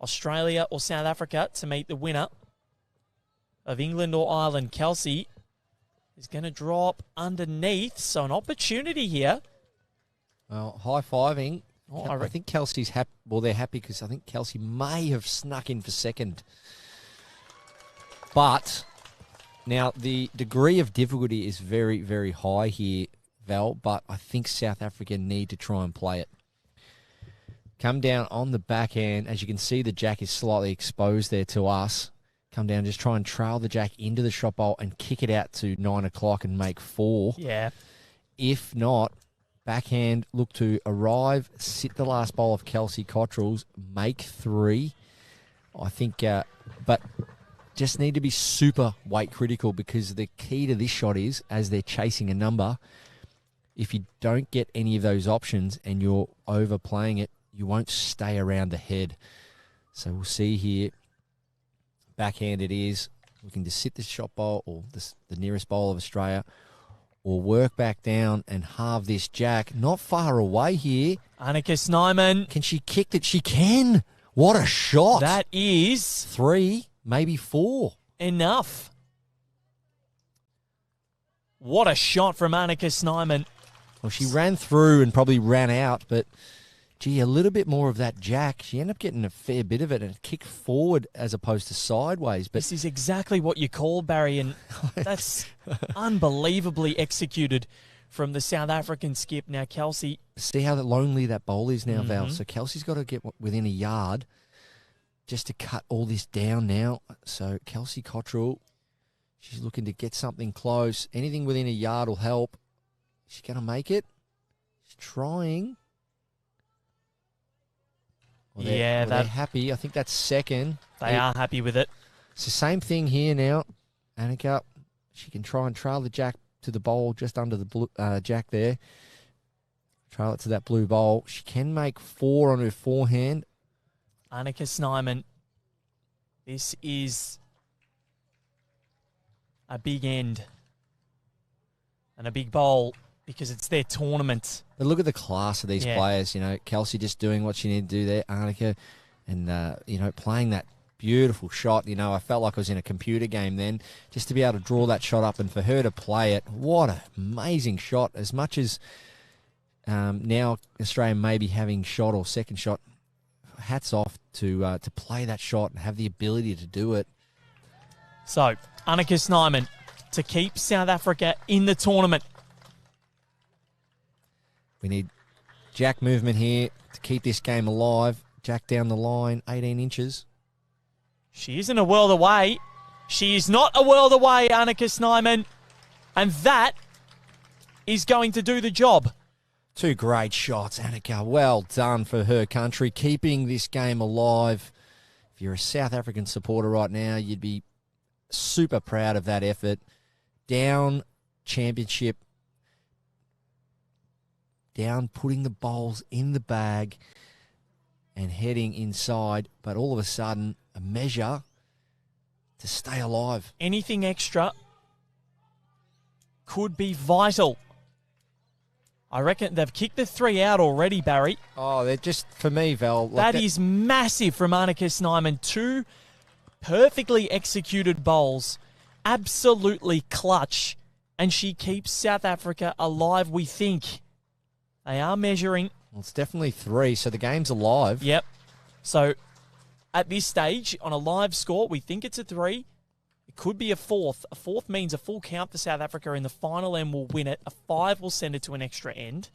S2: Australia or South Africa to meet the winner of England or Ireland. Kelsey is going to drop underneath, so an opportunity here.
S3: Well, high-fiving. I think Kelsey's happy. Well, they're happy because I think Kelsey may have snuck in for second. But now the degree of difficulty is very, very high here, Val, but I think South Africa need to try and play it. Come down on the back end. As you can see, the jack is slightly exposed there to us. Come down, just try and trail the jack into the shot bowl and kick it out to 9 o'clock and make 4.
S2: Yeah.
S3: If not, Backhand look to arrive, sit the last bowl of Kelsey Cottrell's, make 3. I think, but just need to be super weight critical, because the key to this shot is, as they're chasing a number, if you don't get any of those options and you're overplaying it, you won't stay around the head. So we'll see here. Backhand it is. We can just sit this shot bowl, or the nearest bowl of Australia, or work back down and halve this jack. Not far away here.
S2: Annika Snyman.
S3: Can she kick it? She can. What a shot.
S2: That is
S3: 3, maybe 4.
S2: enough. What a shot from Annika Snyman.
S3: Well, she ran through and probably ran out, but gee, a little bit more of that jack. She ended up getting a fair bit of it and kicked forward as opposed to sideways. But
S2: this is exactly what you call, Barry, and that's unbelievably executed from the South African skip. Now, Kelsey.
S3: See how lonely that bowl is now, Val. So Kelsey's got to get within a yard just to cut all this down now. So Kelsey Cottrell, she's looking to get something close. Anything within a yard will help. She's going to make it. She's trying. Well, they're happy. I think that's second.
S2: They are happy with it.
S3: It's the same thing here now. Annika, she can try and trail the jack to the bowl just under the blue, jack there. Trail it to that blue bowl. She can make 4 on her forehand.
S2: Annika Snyman. This is a big end and a big bowl, because it's their tournament.
S3: But look at the class of these players. You know, Kelsey just doing what she needed to do there. Annika, and, playing that beautiful shot. You know, I felt like I was in a computer game then, just to be able to draw that shot up and for her to play it. What an amazing shot. As much as now Australia may be having shot or second shot, hats off to play that shot and have the ability to do it.
S2: So, Annika Snyman to keep South Africa in the tournament.
S3: We need jack movement here to keep this game alive. Jack down the line, 18 inches.
S2: She isn't a world away. She is not a world away, Annika Snyman. And that is going to do the job.
S3: 2 great shots, Annika. Well done for her country, keeping this game alive. If you're a South African supporter right now, you'd be super proud of that effort. Down championship. Down, putting the bowls in the bag and heading inside. But all of a sudden, a measure to stay alive.
S2: Anything extra could be vital. I reckon they've kicked the 3 out already, Barry.
S3: Oh, they're just, for me, Val.
S2: That is massive from Annika Snyman. 2 perfectly executed bowls. Absolutely clutch. And she keeps South Africa alive, we think. They are measuring.
S3: Well, it's definitely 3, so the game's alive.
S2: Yep. So, at this stage, on a live score, we think it's a 3. It could be a 4th. A 4th means a full count for South Africa in the final end will win it. A 5 will send it to an extra end.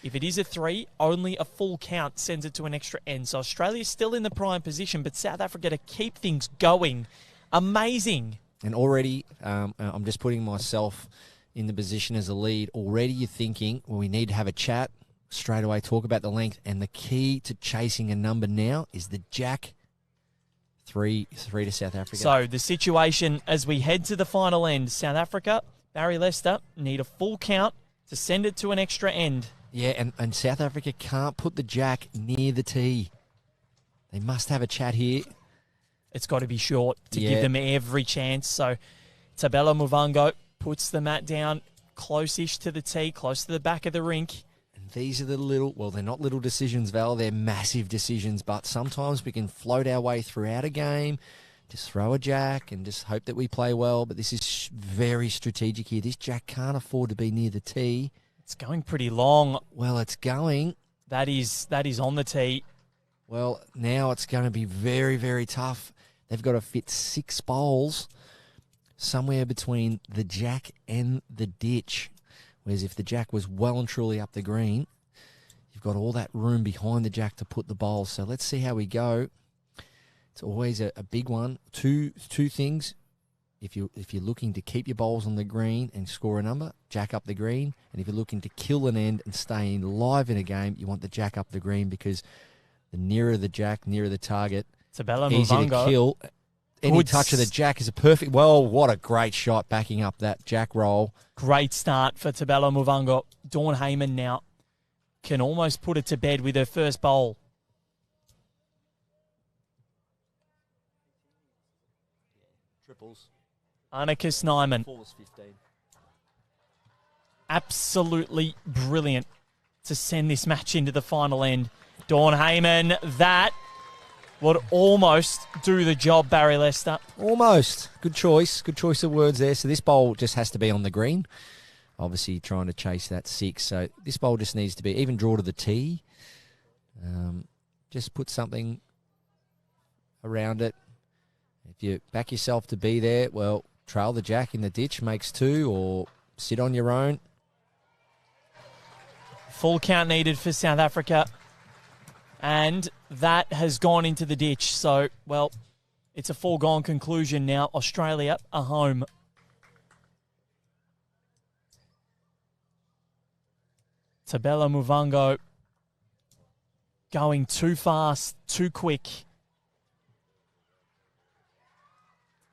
S2: If it is a 3, only a full count sends it to an extra end. So Australia's still in the prime position, but South Africa to keep things going. Amazing.
S3: And already, I'm just putting myself in the position as a lead. Already you're thinking, well, we need to have a chat, straight away talk about the length. And the key to chasing a number now is the jack. 3 to South Africa.
S2: So the situation as we head to the final end, South Africa, Barry Lester, need a full count to send it to an extra end.
S3: Yeah, and South Africa can't put the jack near the tee. They must have a chat here.
S2: It's got to be short to give them every chance. So Tabela Muvango puts the mat down close-ish to the tee, close to the back of the rink.
S3: And these are the little, well, they're not little decisions, Val. They're massive decisions. But sometimes we can float our way throughout a game, just throw a jack and just hope that we play well. But this is very strategic here. This jack can't afford to be near the tee.
S2: It's going pretty long.
S3: Well, it's going.
S2: That is on the tee.
S3: Well, now it's going to be very, very tough. They've got to fit 6 bowls somewhere between the jack and the ditch. Whereas if the jack was well and truly up the green, you've got all that room behind the jack to put the bowl. So let's see how we go. It's always a big one. Two things. if you're looking to keep your bowls on the green and score a number, jack up the green. And if you're looking to kill an end and stay live in a game, you want to jack up the green, because the nearer the jack, nearer the target,
S2: Tabela
S3: easy to
S2: Muvungo.
S3: kill. Any touch of the jack is a perfect. Well, what a great shot backing up that jack roll.
S2: Great start for Tabela Muvungo. Dawn Heyman now can almost put it to bed with her first bowl.
S3: Triples.
S2: Annika Snyman.
S3: 15.
S2: Absolutely brilliant to send this match into the final end. Dawn Heyman, that would almost do the job, Barry Lester.
S3: Almost. Good choice. Good choice of words there. So this bowl just has to be on the green. Obviously trying to chase that 6. So this bowl just needs to be, even draw to the tee. Just put something around it. If you back yourself to be there, well, trail the jack in the ditch, makes 2, or sit on your own.
S2: Full count needed for South Africa. And that has gone into the ditch. So, well, it's a foregone conclusion now. Australia are home. Tabela Muvungo going too fast, too quick.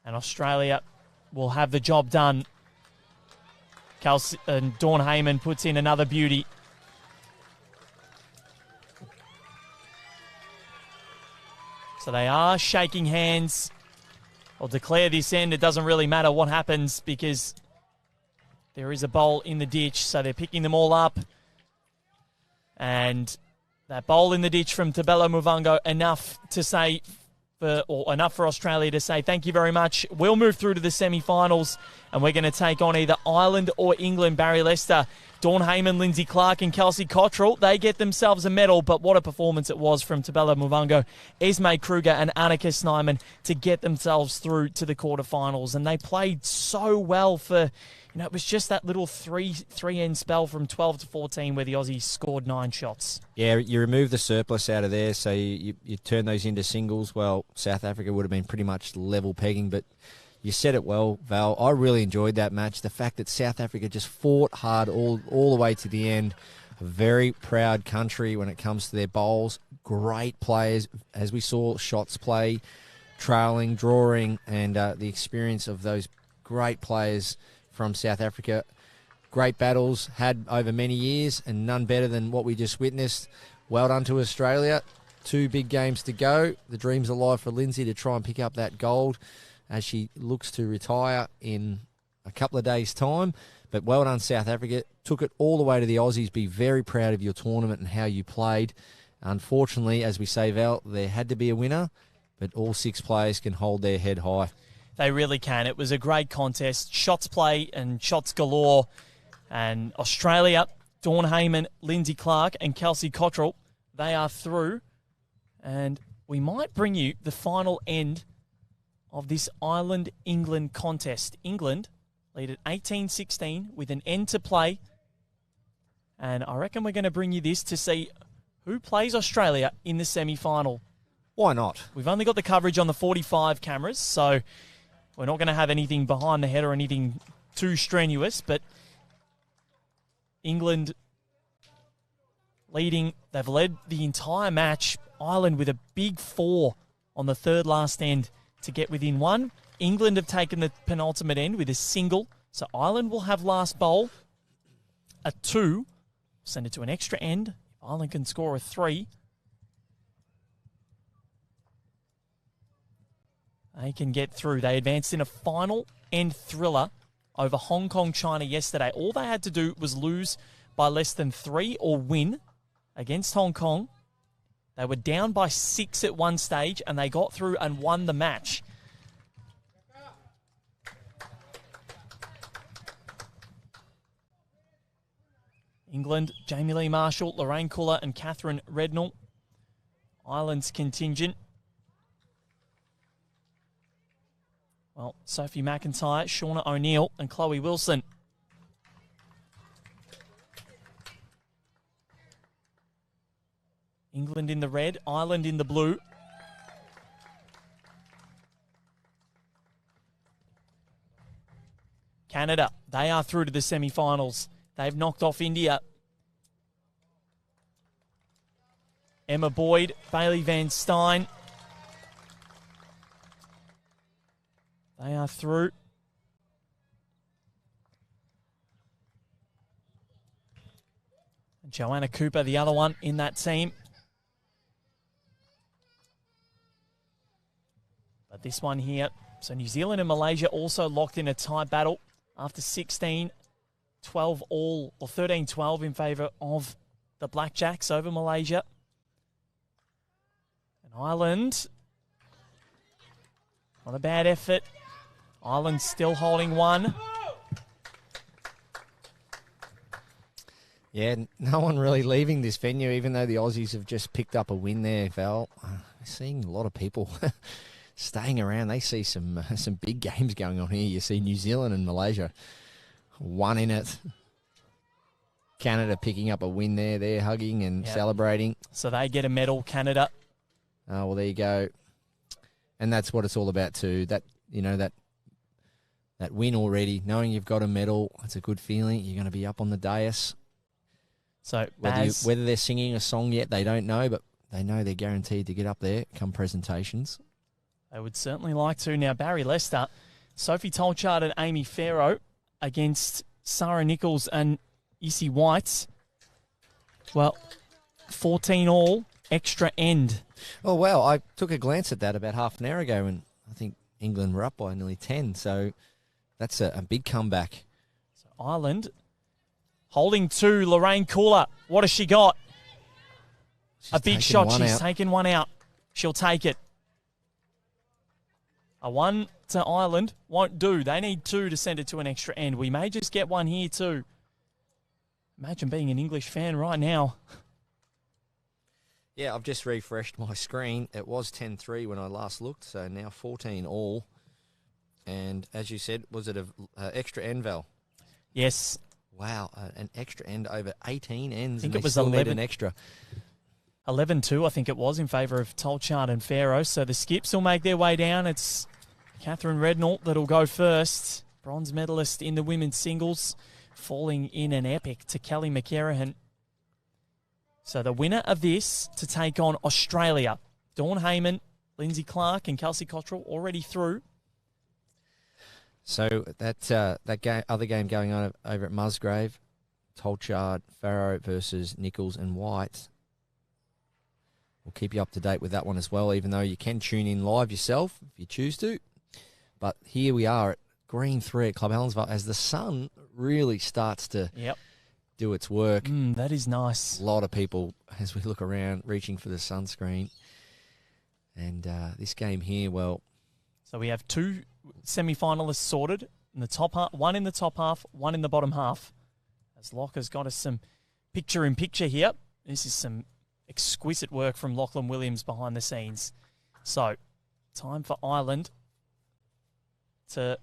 S2: And Australia will have the job done. And Dawn Heyman puts in another beauty. So they are shaking hands. I'll declare this end. It doesn't really matter what happens because there is a bowl in the ditch. So they're picking them all up. And that bowl in the ditch from Tabela Muvungo, enough for Australia to say thank you very much. We'll move through to the semi-finals, and we're going to take on either Ireland or England. Barry Lester, Dawn Heyman, Lindsay Clark and Kelsey Cottrell, they get themselves a medal, but what a performance it was from Tabela Muvungo, Esme Kruger and Annika Snyman to get themselves through to the quarterfinals. And they played so well for, it was just that little three-end spell from 12 to 14 where the Aussies scored 9 shots.
S3: Yeah, you remove the surplus out of there, so you turn those into singles. Well, South Africa would have been pretty much level pegging, but you said it well, Val. I really enjoyed that match. The fact that South Africa just fought hard all the way to the end. A very proud country when it comes to their bowls. Great players, as we saw, shots play, trailing, drawing, and the experience of those great players from South Africa. Great battles had over many years, and none better than what we just witnessed. Well done to Australia. 2 big games to go. The dream's alive for Lindsay to try and pick up that gold as she looks to retire in a couple of days' time. But well done, South Africa. Took it all the way to the Aussies. Be very proud of your tournament and how you played. Unfortunately, as we say, Val, there had to be a winner, but all 6 players can hold their head high.
S2: They really can. It was a great contest. Shots play and shots galore. And Australia, Dawn Heyman, Lindsay Clark and Kelsey Cottrell, they are through. And we might bring you the final end of this Ireland-England contest. England lead at 18-16 with an end to play. And I reckon we're going to bring you this to see who plays Australia in the semi-final.
S3: Why not?
S2: We've only got the coverage on the 45 cameras, so we're not going to have anything behind the head or anything too strenuous, but England leading. They've led the entire match. Ireland with a big 4 on the third last end to get within 1. England have taken the penultimate end with a single, so Ireland will have last bowl. A 2, send it to an extra end. Ireland can score a 3. They can get through. They advanced in a final end thriller over Hong Kong, China yesterday. All they had to do was lose by less than 3 or win against Hong Kong. They were down by 6 at one stage, and they got through and won the match. England, Jamie Lee Marshall, Lorraine Kuller and Catherine Rednall. Ireland's contingent. Well, Sophie McIntyre, Shauna O'Neill and Chloe Wilson. England in the red, Ireland in the blue. Canada, they are through to the semi-finals. They've knocked off India. Emma Boyd, Bailey Van Stein. They are through. Joanna Cooper, the other one in that team. But this one here, so New Zealand and Malaysia also locked in a tie battle after 16, 12 all, or 13-12 in favour of the Blackjacks over Malaysia. And Ireland, not a bad effort. Ireland still holding one.
S3: Yeah, no one really leaving this venue, even though the Aussies have just picked up a win there, Val. We're seeing a lot of people staying around. They see some big games going on here. You see New Zealand and Malaysia, one in it. Canada picking up a win there. They're hugging and celebrating.
S2: So they get a medal, Canada.
S3: Oh, well, there you go. And that's what it's all about too. That, you know, that win already, knowing you've got a medal, it's a good feeling. You're going to be up on the dais.
S2: So
S3: whether they're singing a song yet, they don't know, but they know they're guaranteed to get up there come presentations.
S2: They would certainly like to. Now, Barry Lester, Sophie Tolchard and Amy Farrow against Sarah Nichols and Issy White. Well, 14 all, extra end.
S3: Oh, well, I took a glance at that about half an hour ago, and I think England were up by nearly 10, so that's a big comeback.
S2: So Ireland holding two, Lorraine Cooler. What has she got? A big shot. She's taken one out. She'll take it. A one to Ireland won't do. They need two to send it to an extra end. We may just get one here too. Imagine being an English fan right now.
S3: Yeah, I've just refreshed my screen. It was 10-3 when I last looked, so now 14 all. And as you said, was it an extra end, Val?
S2: Yes.
S3: Wow, an extra end over 18 ends.
S2: I think it was 11.
S3: An extra.
S2: 11-2, I think it was, in favour of Tolchard and Farrow. So the skips will make their way down. It's Catherine Rednall that'll go first. Bronze medalist in the women's singles, falling in an epic to Kelly McCarrahan. So the winner of this to take on Australia. Dawn Heyman, Lindsay Clark and Kelsey Cottrell already through.
S3: So that other game going on over at Musgrave, Tolchard, Farrow versus Nichols and White. We'll keep you up to date with that one as well, even though you can tune in live yourself if you choose to. But here we are at Green 3 at Club Helensville as the sun really starts to do its work.
S2: That is nice.
S3: A lot of people, as we look around, reaching for the sunscreen. And this game here, well...
S2: So we have two semi-finalists sorted in the top half, one in the top half, one in the bottom half. As Locker's got us some picture-in-picture here. This is some exquisite work from Lachlan Williams behind the scenes. So, time for Ireland to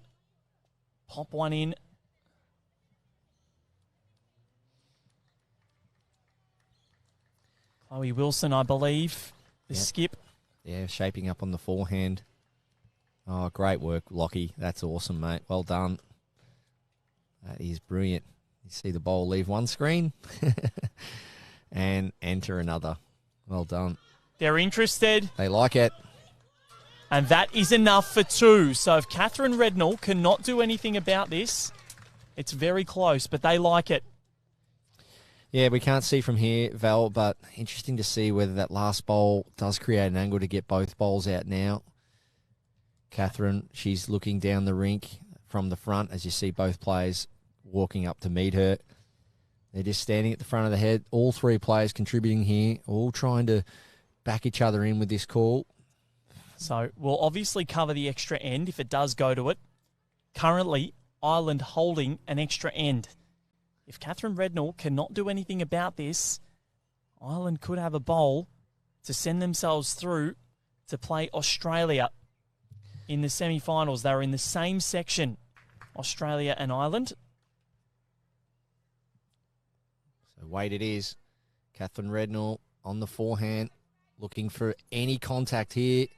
S2: pop one in. Chloe Wilson, I believe, the skip.
S3: Yeah, shaping up on the forehand. Oh, great work, Lockie. That's awesome, mate. Well done. That is brilliant. You see the bowl leave one screen and enter another. Well done.
S2: They're interested.
S3: They like it.
S2: And that is enough for two. So if Catherine Rednall cannot do anything about this, it's very close, but they like it.
S3: Yeah, we can't see from here, Val, but interesting to see whether that last bowl does create an angle to get both bowls out now. Catherine, she's looking down the rink from the front as you see both players walking up to meet her. They're just standing at the front of the head. All three players contributing here, all trying to back each other in with this call.
S2: So we'll obviously cover the extra end if it does go to it. Currently, Ireland holding an extra end. If Catherine Rednall cannot do anything about this, Ireland could have a bowl to send themselves through to play Australia in the semi-finals. They're in the same section, Australia and Ireland.
S3: So weight it is. Catherine Rednall on the forehand, looking for any contact here.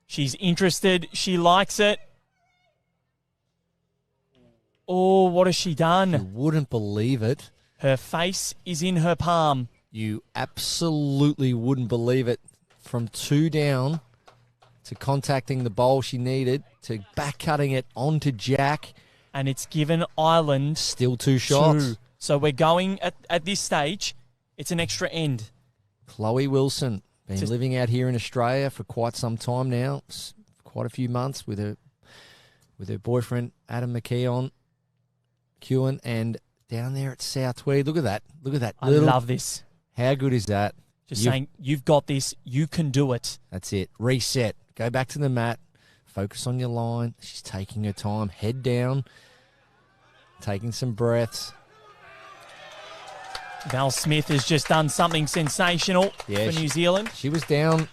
S2: She's interested. She likes it. Oh, what has she
S3: You
S2: done?
S3: wouldn't believe it.
S2: Her face is in her palm.
S3: You absolutely wouldn't believe it. From 2 down to contacting the bowl she needed to back cutting it onto Jack.
S2: And it's given Ireland
S3: Still 2 shots.
S2: 2. So we're going at this stage, it's an extra end.
S3: Chloe Wilson, been
S2: Just-
S3: living out here in Australia for quite some time now, quite a few months with her boyfriend Adam McKeown, and down there at South Tweed. Look at that.
S2: I love this.
S3: How good is that?
S2: Just saying, you've got this. You can do it.
S3: That's it. Reset. Go back to the mat. Focus on your line. She's taking her time. Head down. Taking some breaths.
S2: Val Smith has just done something sensational for New Zealand.
S3: She was down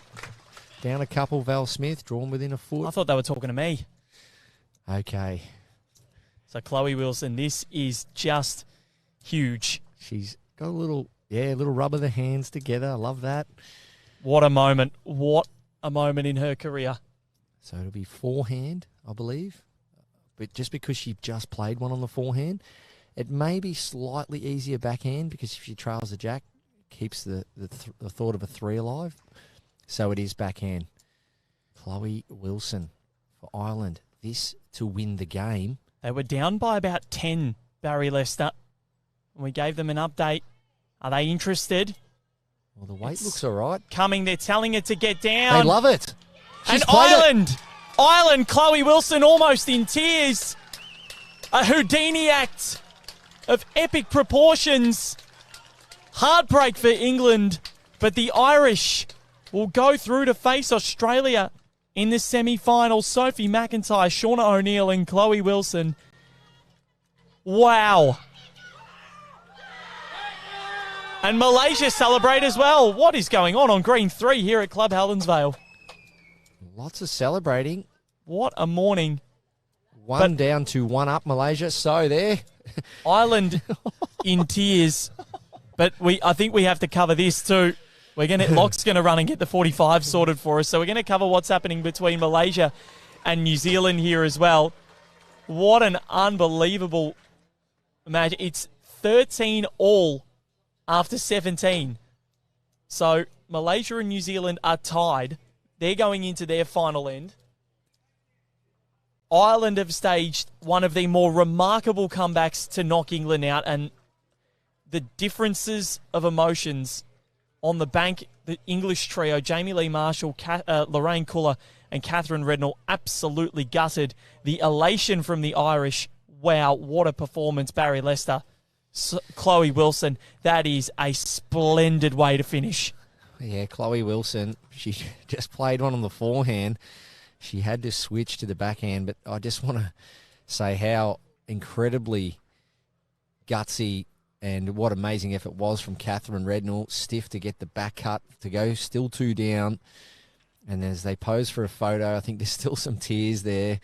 S3: a couple, Val Smith, drawn within a foot.
S2: I thought they were talking to me.
S3: Okay.
S2: So Chloe Wilson, this is just huge.
S3: She's got a little rub of the hands together. I love that.
S2: What a moment. What a moment in her career.
S3: So it'll be forehand, I believe. But just because she just played one on the forehand, it may be slightly easier backhand because if she trails the jack, keeps the thought of a 3 alive. So it is backhand. Chloe Wilson for Ireland. This to win the game.
S2: They were down by about 10, Barry Lester. We gave them an update. Are they interested?
S3: Well, the weight looks all right.
S2: Coming, they're telling her to get down.
S3: They love it.
S2: And Ireland, Chloe Wilson almost in tears. A Houdini act of epic proportions. Heartbreak for England, but the Irish will go through to face Australia in the semi-final. Sophie McIntyre, Shauna O'Neill and Chloe Wilson. Wow. And Malaysia celebrate as well. What is going on green 3 here at Club Helensvale?
S3: Lots of celebrating.
S2: What a morning.
S3: One down to 1 up Malaysia. So there.
S2: Ireland in tears. But I think we have to cover this too. Locke's going to run and get the 45 sorted for us. So we're going to cover what's happening between Malaysia and New Zealand here as well. What an unbelievable match. It's 13 all after 17. So Malaysia and New Zealand are tied. They're going into their final end. Ireland have staged one of the more remarkable comebacks to knock England out, and the differences of emotions on the bank, the English trio, Jamie Lee Marshall, Lorraine Kuller and Catherine Rednall, absolutely gutted. The elation from the Irish, wow, what a performance, Barry Lester. Chloe Wilson, that is a splendid way to finish.
S3: Yeah, Chloe Wilson, she just played one on the forehand. She had to switch to the backhand, but I just want to say how incredibly gutsy and what amazing effort was from Catherine Rednall. Stiff to get the back cut, to go still 2 down. And as they pose for a photo, I think there's still some tears there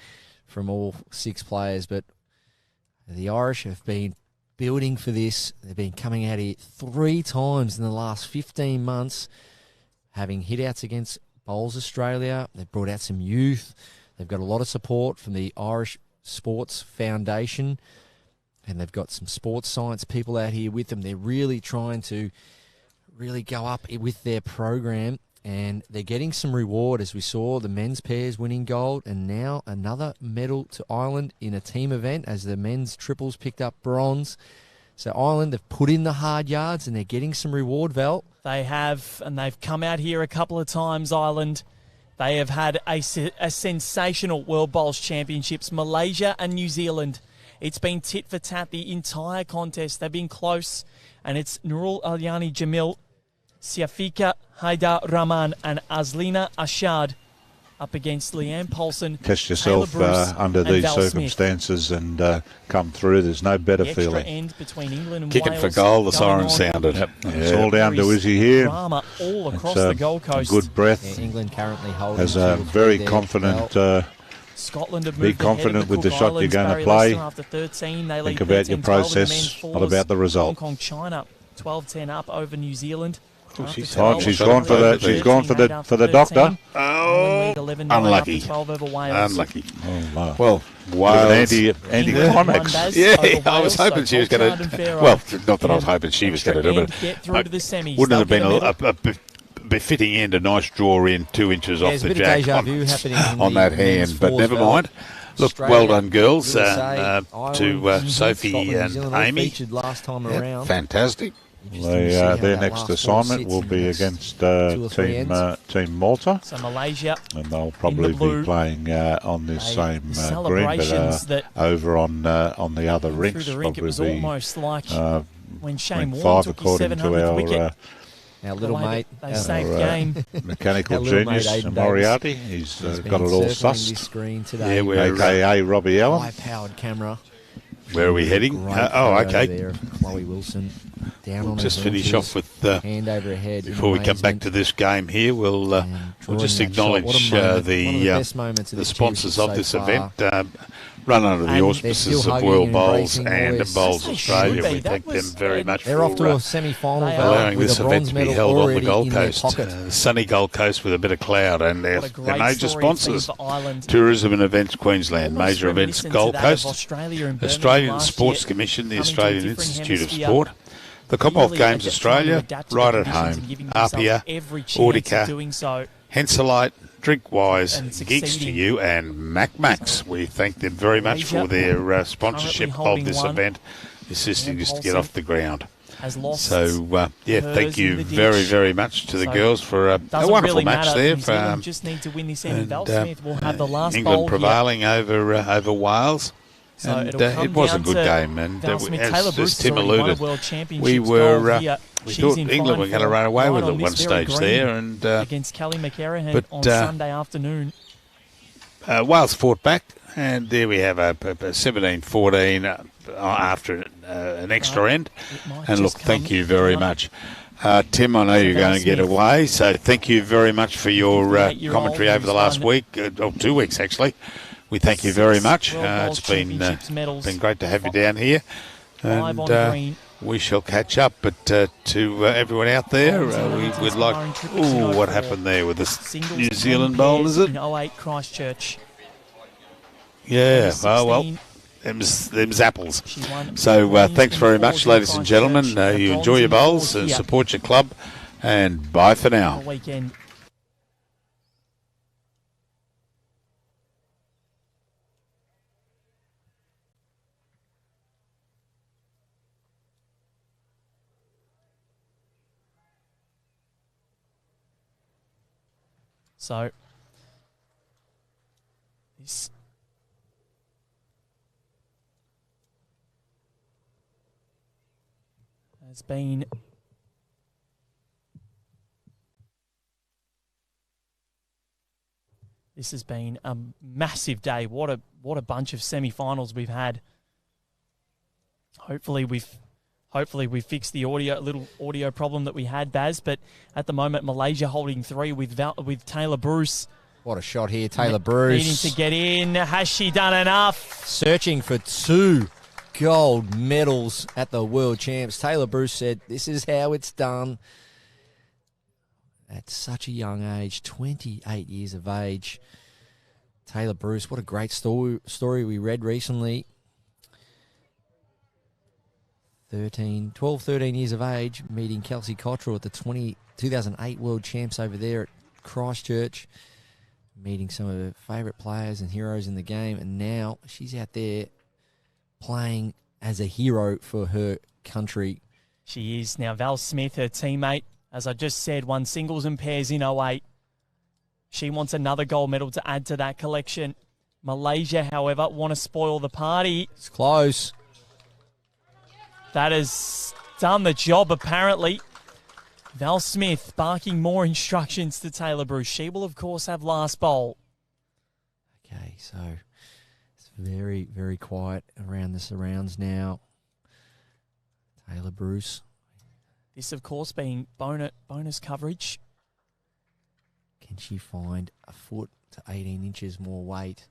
S3: from all 6 players. But the Irish have been building for this. They've been coming out here 3 times in the last 15 months, having hit-outs against Bowls Australia. They've brought out some youth. They've got a lot of support from the Irish Sports Foundation, and they've got some sports science people out here with them. They're really trying to really go up with their program, and they're getting some reward, as we saw the men's pairs winning gold, and now another medal to Ireland in a team event as the men's triples picked up bronze. So Ireland have put in the hard yards, and they're getting some reward, Val.
S2: They have, and they've come out here a couple of times, Ireland. They have had a sensational World Bowls Championships, Malaysia and New Zealand. It's been tit for tat the entire contest. They've been close, and it's Nurul Alyani Jamil, Siafika Haidar Rahman, and Azlina Ashad up against Leanne Paulson.
S4: Test yourself under these circumstances and come through. There's no better
S2: the
S4: feeling.
S2: End between England and
S5: Kicking
S2: Wales
S5: for goal, the siren sounded.
S4: Yep. It's all down to Izzy here.
S2: Drama all across the Gold Coast.
S4: Good breath.
S3: Yeah, England currently holding.
S4: Has a very confident.
S2: Scotland have
S4: be
S2: moved
S4: confident with the shot you're going to play. After 13, they Think about your process, not about the result.
S2: Hong Kong, China, 12-10 up over New Zealand.
S4: She's gone for the. She's gone for the doctor.
S5: Oh, unlucky.
S2: Unlucky.
S5: Oh, wow. Well,
S4: Wales. Anti-climax.
S5: Yeah, I was hoping she was going to. Well, not that I was hoping she was going to do it. Wouldn't it have been a befitting end, a nice draw in 2 inches off the jack on that hand, but never mind. Look, well done, girls, to Sophie and Amy. Fantastic.
S4: Their next assignment will be against Team Malta.
S2: So Malaysia.
S4: And they'll probably be playing on this same green, but over on the other rinks.
S2: It was almost like when Shane Warne
S4: 5
S2: took his
S4: according to
S2: 700th wicket.
S3: Our little mate,
S2: they saved game.
S4: Mechanical genius, Moriarty. He's got it all sussed.
S3: Today.
S5: Yeah, we're
S4: AKA Robbie Allen.
S3: High-powered camera.
S5: Where are we heading? Okay.
S3: There, Chloe Wilson down on
S5: just finish off with
S3: hand over her head.
S5: Before we come back to this game here, we'll just acknowledge the sponsors of this event. Run under the auspices of World Bowls and Bowls Australia. We thank them very much
S3: for
S5: allowing this event to be held on the Gold Coast, sunny Gold Coast with a bit of cloud. And their major sponsors: Tourism and Events Queensland, major events Gold Coast, Australian Sports Commission, the Australian Institute of Sport, the Commonwealth Games Australia, Right at Home, Apia, Audica, Henselite, Drinkwise, Geeks to You, and Max. We thank them very much for their sponsorship of this event, assisting us to get off the ground. So, thank you very, very much to the girls for a wonderful match there.
S2: Just need to win this end. Val Smith will have the last
S5: England prevailing over Wales.
S2: So
S5: and it was a good game, and as Tim alluded, we thought England were going to run away with it at one stage there, and
S2: against Kelly McCarrahan on Sunday afternoon.
S5: Wales fought back, and there we have a 17-14 after an extra end. And look, thank you very much. Tim, I know you're going to get away, so thank you very much for your commentary over the last week, or 2 weeks actually. We thank you very much. It's been great to have you down here, and we shall catch up. But to everyone out there, we'd like. What happened there with the New Zealand bowl? Is it?
S2: 08 Christchurch.
S5: Yeah. Well. Them's apples. So thanks very much, ladies and gentlemen. You enjoy your bowls and support your club, and bye for now.
S2: So, this has been a massive day. What a bunch of semi-finals we've had. Hopefully we've fixed the little audio problem that we had, Baz. But at the moment, Malaysia holding 3 with Taylor Bruce.
S3: What a shot here, Taylor Bruce.
S2: Needing to get in. Has she done enough?
S3: Searching for 2 gold medals at the World Champs. Taylor Bruce said, "This is how it's done." At such a young age, 28 years of age. Taylor Bruce, what a great story we read recently. 12, 13 years of age, meeting Kelsey Cottrell at the 2008 World Champs over there at Christchurch, meeting some of her favourite players and heroes in the game, and now she's out there playing as a hero for her country.
S2: She is. Now Val Smith, her teammate, as I just said, won singles and pairs in 08. She wants another gold medal to add to that collection. Malaysia, however, want to spoil the party.
S3: It's close.
S2: That has done the job, apparently. Val Smith barking more instructions to Taylor Bruce. She will, of course, have last bowl.
S3: Okay, so it's very, very quiet around the surrounds now. Taylor Bruce.
S2: This, of course, being bonus coverage.
S3: Can she find a foot to 18 inches more weight?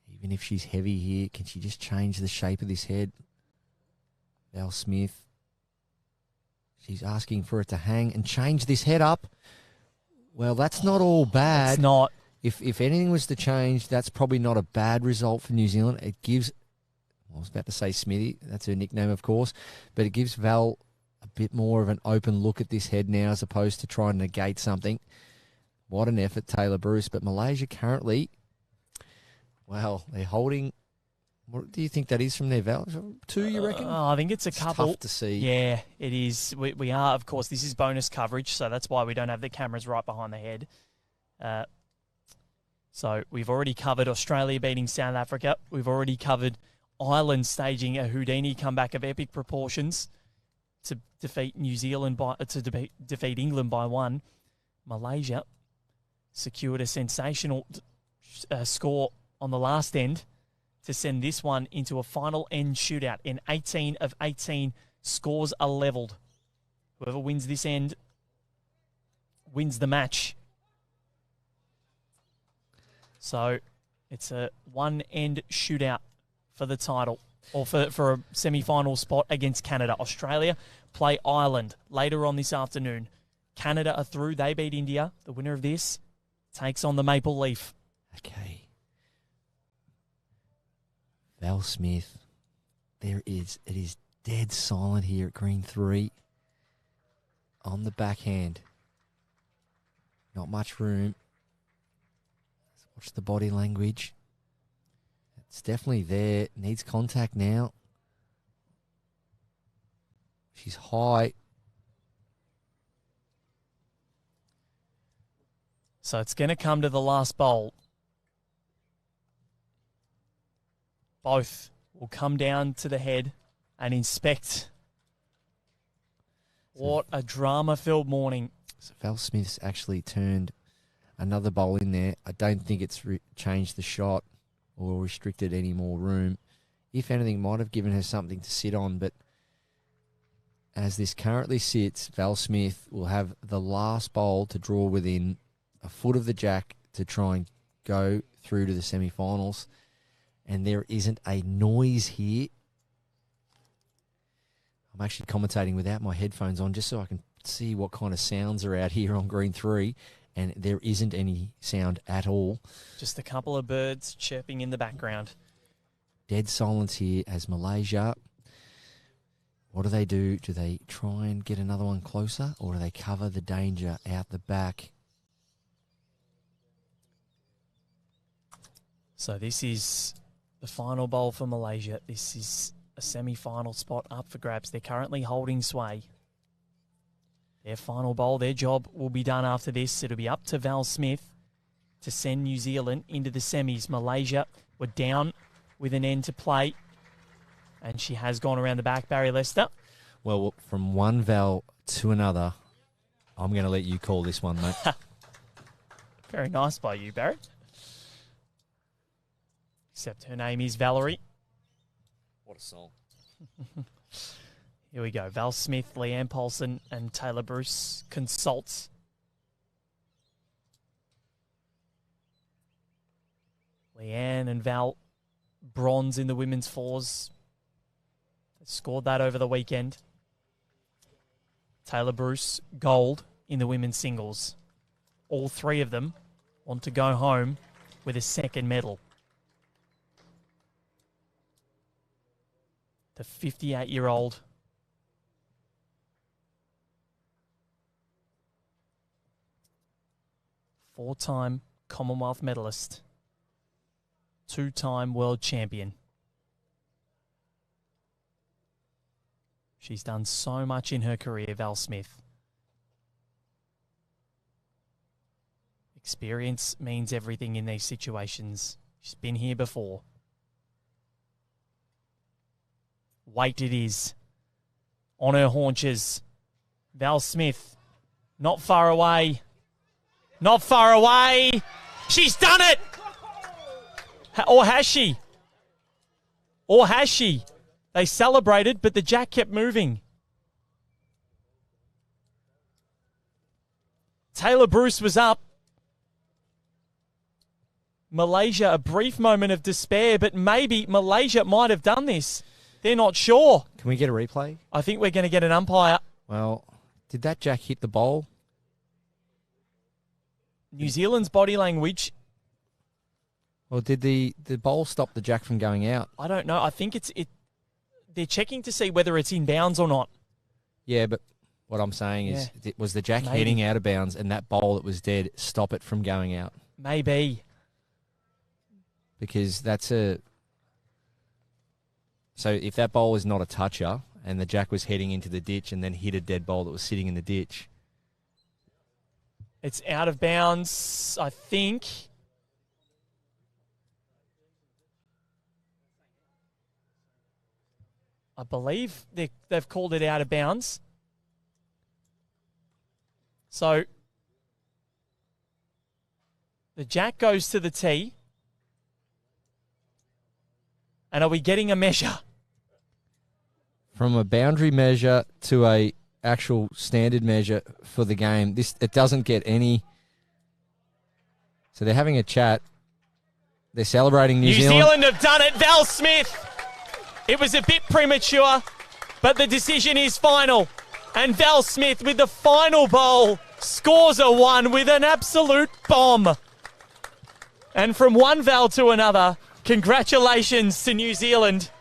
S3: Even if she's heavy here, can she just change the shape of this head? Val Smith. She's asking for it to hang and change this head up. Well, that's not all bad.
S2: It's not.
S3: if anything was to change, that's probably not a bad result for New Zealand. It gives, I was about to say Smithy, that's her nickname, of course, but it gives Val a bit more of an open look at this head now as opposed to trying to negate something. What an effort, Taylor Bruce. But Malaysia currently, well, they're holding, what do you think that is from their Val? 2, you reckon?
S2: I think it's a couple.
S3: Tough to see.
S2: Yeah, it is. We are, of course, this is bonus coverage, so that's why we don't have the cameras right behind the head. So we've already covered Australia beating South Africa. We've already covered Ireland staging a Houdini comeback of epic proportions to defeat defeat England by 1. Malaysia secured a sensational score on the last end to send this one into a final end shootout. In 18 of 18, scores are levelled. Whoever wins this end wins the match. So it's a one-end shootout for the title, or for a semi-final spot against Canada. Australia play Ireland later on this afternoon. Canada are through. They beat India. The winner of this takes on the Maple Leaf.
S3: Okay. Val Smith. It is dead silent here at green 3. On the backhand. Not much room. Let's watch the body language. It's definitely there. Needs contact now. She's high.
S2: So it's going to come to the last bowl. Both will come down to the head and inspect. What a drama-filled morning.
S3: So Val Smith's actually turned another bowl in there. I don't think it's changed the shot or restricted any more room. If anything, might have given her something to sit on, but as this currently sits, Val Smith will have the last bowl to draw within a foot of the jack to try and go through to the semi-finals. And there isn't a noise here. I'm actually commentating without my headphones on just so I can see what kind of sounds are out here on green 3. And there isn't any sound at all.
S2: Just a couple of birds chirping in the background.
S3: Dead silence here as Malaysia. What do? Do they try and get another one closer, or do they cover the danger out the back?
S2: So this is the final bowl for Malaysia. This is a semi-final spot up for grabs. They're currently holding sway. Their final bowl, their job will be done after this. It'll be up to Val Smith to send New Zealand into the semis. Malaysia were down with an end to play, and she has gone around the back. Barry Lester.
S3: Well, from one Val to another, I'm going to let you call this one, mate.
S2: Very nice by you, Barry. Except her name is Valerie.
S3: What a song.
S2: Here we go. Val Smith, Leanne Paulson, and Taylor Bruce consults. Leanne and Val, bronze in the women's fours. They scored that over the weekend. Taylor Bruce, gold in the women's singles. All three of them want to go home with a second medal. The 58-year-old four-time Commonwealth medalist, two-time world champion. She's done so much in her career, Val Smith. Experience means everything in these situations. She's been here before. Weight it is. On her haunches. Val Smith. Not far away. Not far away. She's done it! Or has she? Or has she? They celebrated, but the jack kept moving. Taylor Bruce was up. Malaysia, a brief moment of despair, but maybe Malaysia might have done this. They're not sure.
S3: Can we get a replay?
S2: I think we're going to get an umpire.
S3: Well, did that jack hit the bowl?
S2: New Zealand's body language
S3: Or did the bowl stop the jack from going out?
S2: I don't know. I think they're checking to see whether it's in bounds or not.
S3: Yeah, but what I'm saying is, was the jack heading out of bounds and that bowl that was dead stop it from going out?
S2: Maybe.
S3: Because so if that bowl is not a toucher and the jack was heading into the ditch and then hit a dead bowl that was sitting in the ditch.
S2: It's out of bounds, I think. I believe they've called it out of bounds. So the jack goes to the tee. And are we getting a measure?
S3: From a boundary measure to a actual standard measure for the game, it doesn't get any. So they're having a chat. They're celebrating New Zealand.
S2: New Zealand have done it. Val Smith. It was a bit premature, but the decision is final. And Val Smith with the final bowl scores a 1 with an absolute bomb. And from one Val to another, congratulations to New Zealand.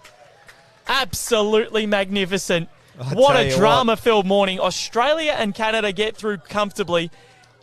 S2: Absolutely magnificent. What a drama-filled morning. Australia and Canada get through comfortably.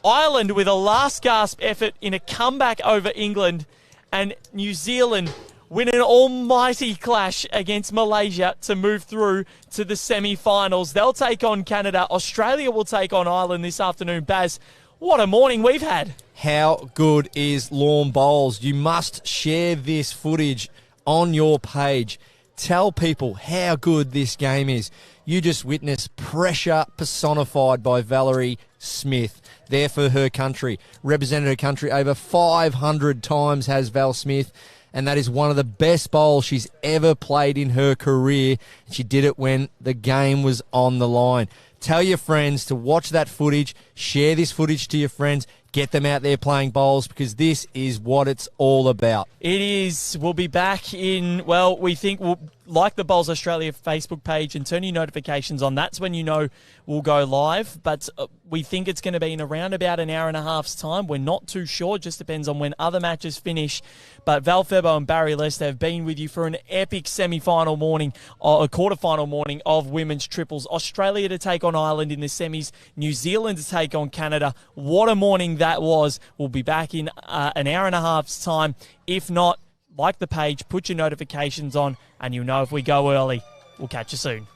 S2: Ireland with a last gasp effort in a comeback over England. And New Zealand win an almighty clash against Malaysia to move through to the semi-finals. They'll take on Canada. Australia will take on Ireland this afternoon. Baz, what a morning we've had.
S3: How good is Lawn Bowls? You must share this footage on your page. Tell people how good this game is. You just witnessed pressure personified by Valerie Smith. There for her country. Represented her country over 500 times has Val Smith. And that is one of the best bowls she's ever played in her career. She did it when the game was on the line. Tell your friends to watch that footage. Share this footage to your friends. Get them out there playing bowls because this is what it's all about.
S2: It is. We'll be back in, well, we think we'll like the Bowls Australia Facebook page and turn your notifications on. That's when you know we'll go live. But we think it's going to be in around about an hour and a half's time. We're not too sure. It just depends on when other matches finish. But Val Furbo and Barry Lester have been with you for an epic semi-final morning, a quarter-final morning of women's triples. Australia to take on Ireland in the semis. New Zealand to take on Canada. What a morning that was. We'll be back in an hour and a half's time. If not, like the page, put your notifications on, and you'll know if we go early. We'll catch you soon.